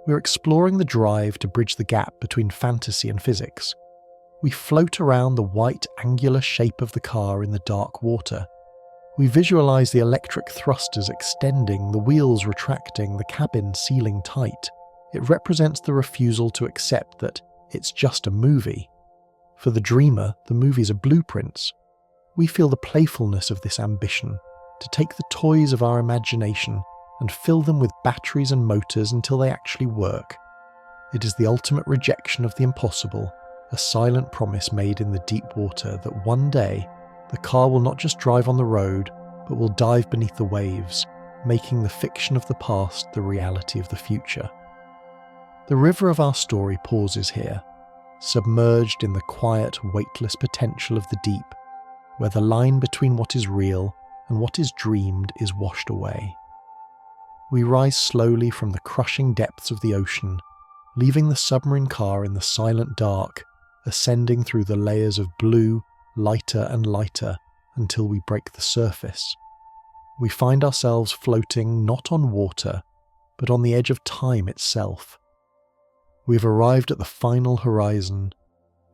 A: We're exploring the drive to bridge the gap between fantasy and physics. We float around the white, angular shape of the car in the dark water. We visualize the electric thrusters extending, the wheels retracting, the cabin sealing tight. It represents the refusal to accept that it's just a movie. For the dreamer, the movies are blueprints. We feel the playfulness of this ambition, to take the toys of our imagination and fill them with batteries and motors until they actually work. It is the ultimate rejection of the impossible, a silent promise made in the deep water that one day the car will not just drive on the road, but will dive beneath the waves, making the fiction of the past the reality of the future. The river of our story pauses here, submerged in the quiet, weightless potential of the deep, where the line between what is real and what is dreamed is washed away. We rise slowly from the crushing depths of the ocean, leaving the submarine car in the silent dark, ascending through the layers of blue, lighter and lighter, until we break the surface. We find ourselves floating not on water, but on the edge of time itself. We have arrived at the final horizon.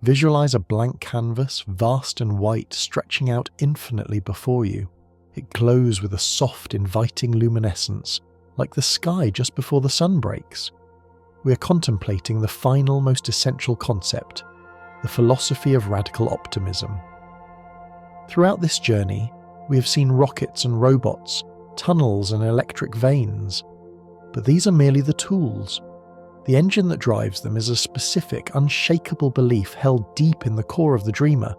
A: Visualize a blank canvas, vast and white, stretching out infinitely before you. It glows with a soft, inviting luminescence, like the sky just before the sun breaks. We are contemplating the final, most essential concept, the philosophy of radical optimism. Throughout this journey, we have seen rockets and robots, tunnels and electric veins. But these are merely the tools. The engine that drives them is a specific, unshakable belief held deep in the core of the dreamer,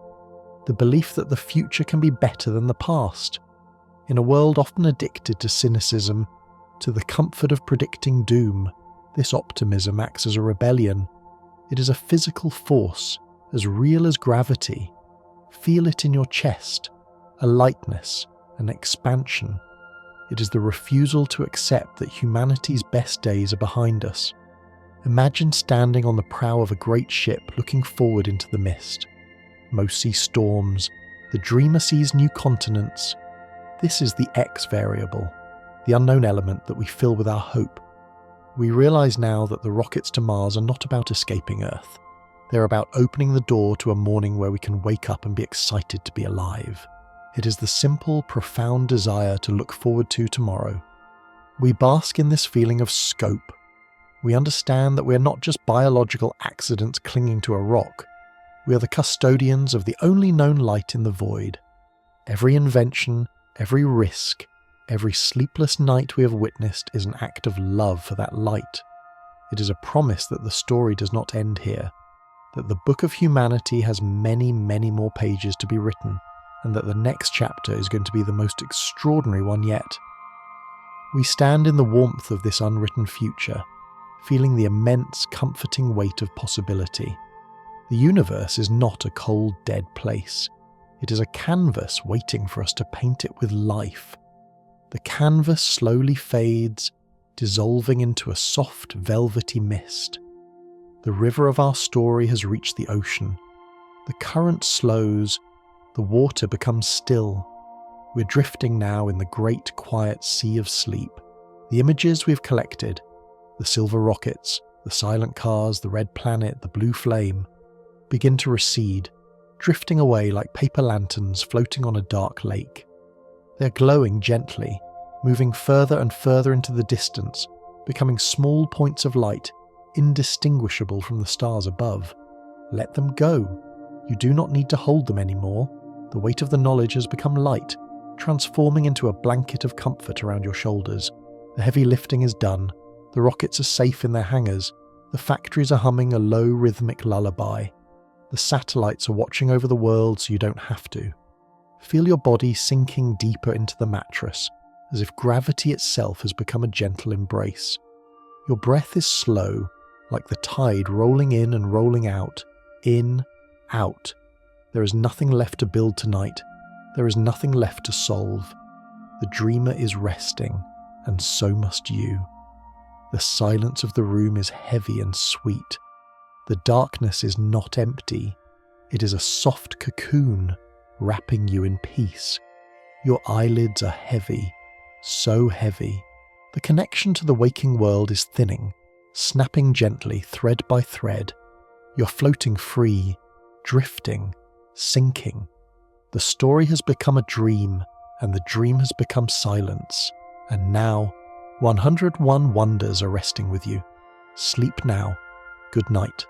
A: the belief that the future can be better than the past. In a world often addicted to cynicism, to the comfort of predicting doom, this optimism acts as a rebellion. It is a physical force, as real as gravity. Feel it in your chest, a lightness, an expansion. It is the refusal to accept that humanity's best days are behind us. Imagine standing on the prow of a great ship looking forward into the mist. Most see storms, the dreamer sees new continents. This is the X variable, the unknown element that we fill with our hope. We realize now that the rockets to Mars are not about escaping Earth. They're about opening the door to a morning where we can wake up and be excited to be alive. It is the simple, profound desire to look forward to tomorrow. We bask in this feeling of scope. We understand that we are not just biological accidents clinging to a rock. We are the custodians of the only known light in the void. Every invention, every risk, every sleepless night we have witnessed is an act of love for that light. It is a promise that the story does not end here, that the book of humanity has many, many more pages to be written, and that the next chapter is going to be the most extraordinary one yet. We stand in the warmth of this unwritten future, feeling the immense, comforting weight of possibility. The universe is not a cold, dead place. It is a canvas waiting for us to paint it with life. The canvas slowly fades, dissolving into a soft, velvety mist. The river of our story has reached the ocean. The current slows, the water becomes still. We're drifting now in the great, quiet sea of sleep. The images we've collected, the silver rockets, the silent cars, the red planet, the blue flame, begin to recede, drifting away like paper lanterns floating on a dark lake. They're glowing gently, moving further and further into the distance, becoming small points of light, indistinguishable from the stars above. Let them go. You do not need to hold them anymore. The weight of the knowledge has become light, transforming into a blanket of comfort around your shoulders. The heavy lifting is done. The rockets are safe in their hangars. The factories are humming a low rhythmic lullaby. The satellites are watching over the world so you don't have to. Feel your body sinking deeper into the mattress, as if gravity itself has become a gentle embrace. Your breath is slow, like the tide rolling in and rolling out. In, out. There is nothing left to build tonight. There is nothing left to solve. The dreamer is resting, and so must you. The silence of the room is heavy and sweet. The darkness is not empty. It is a soft cocoon, wrapping you in peace. Your eyelids are heavy, so heavy. The connection to the waking world is thinning, snapping gently thread by thread. You're floating free, drifting, sinking. The story has become a dream, and the dream has become silence. And now, 101 wonders are resting with you. Sleep now. Good night.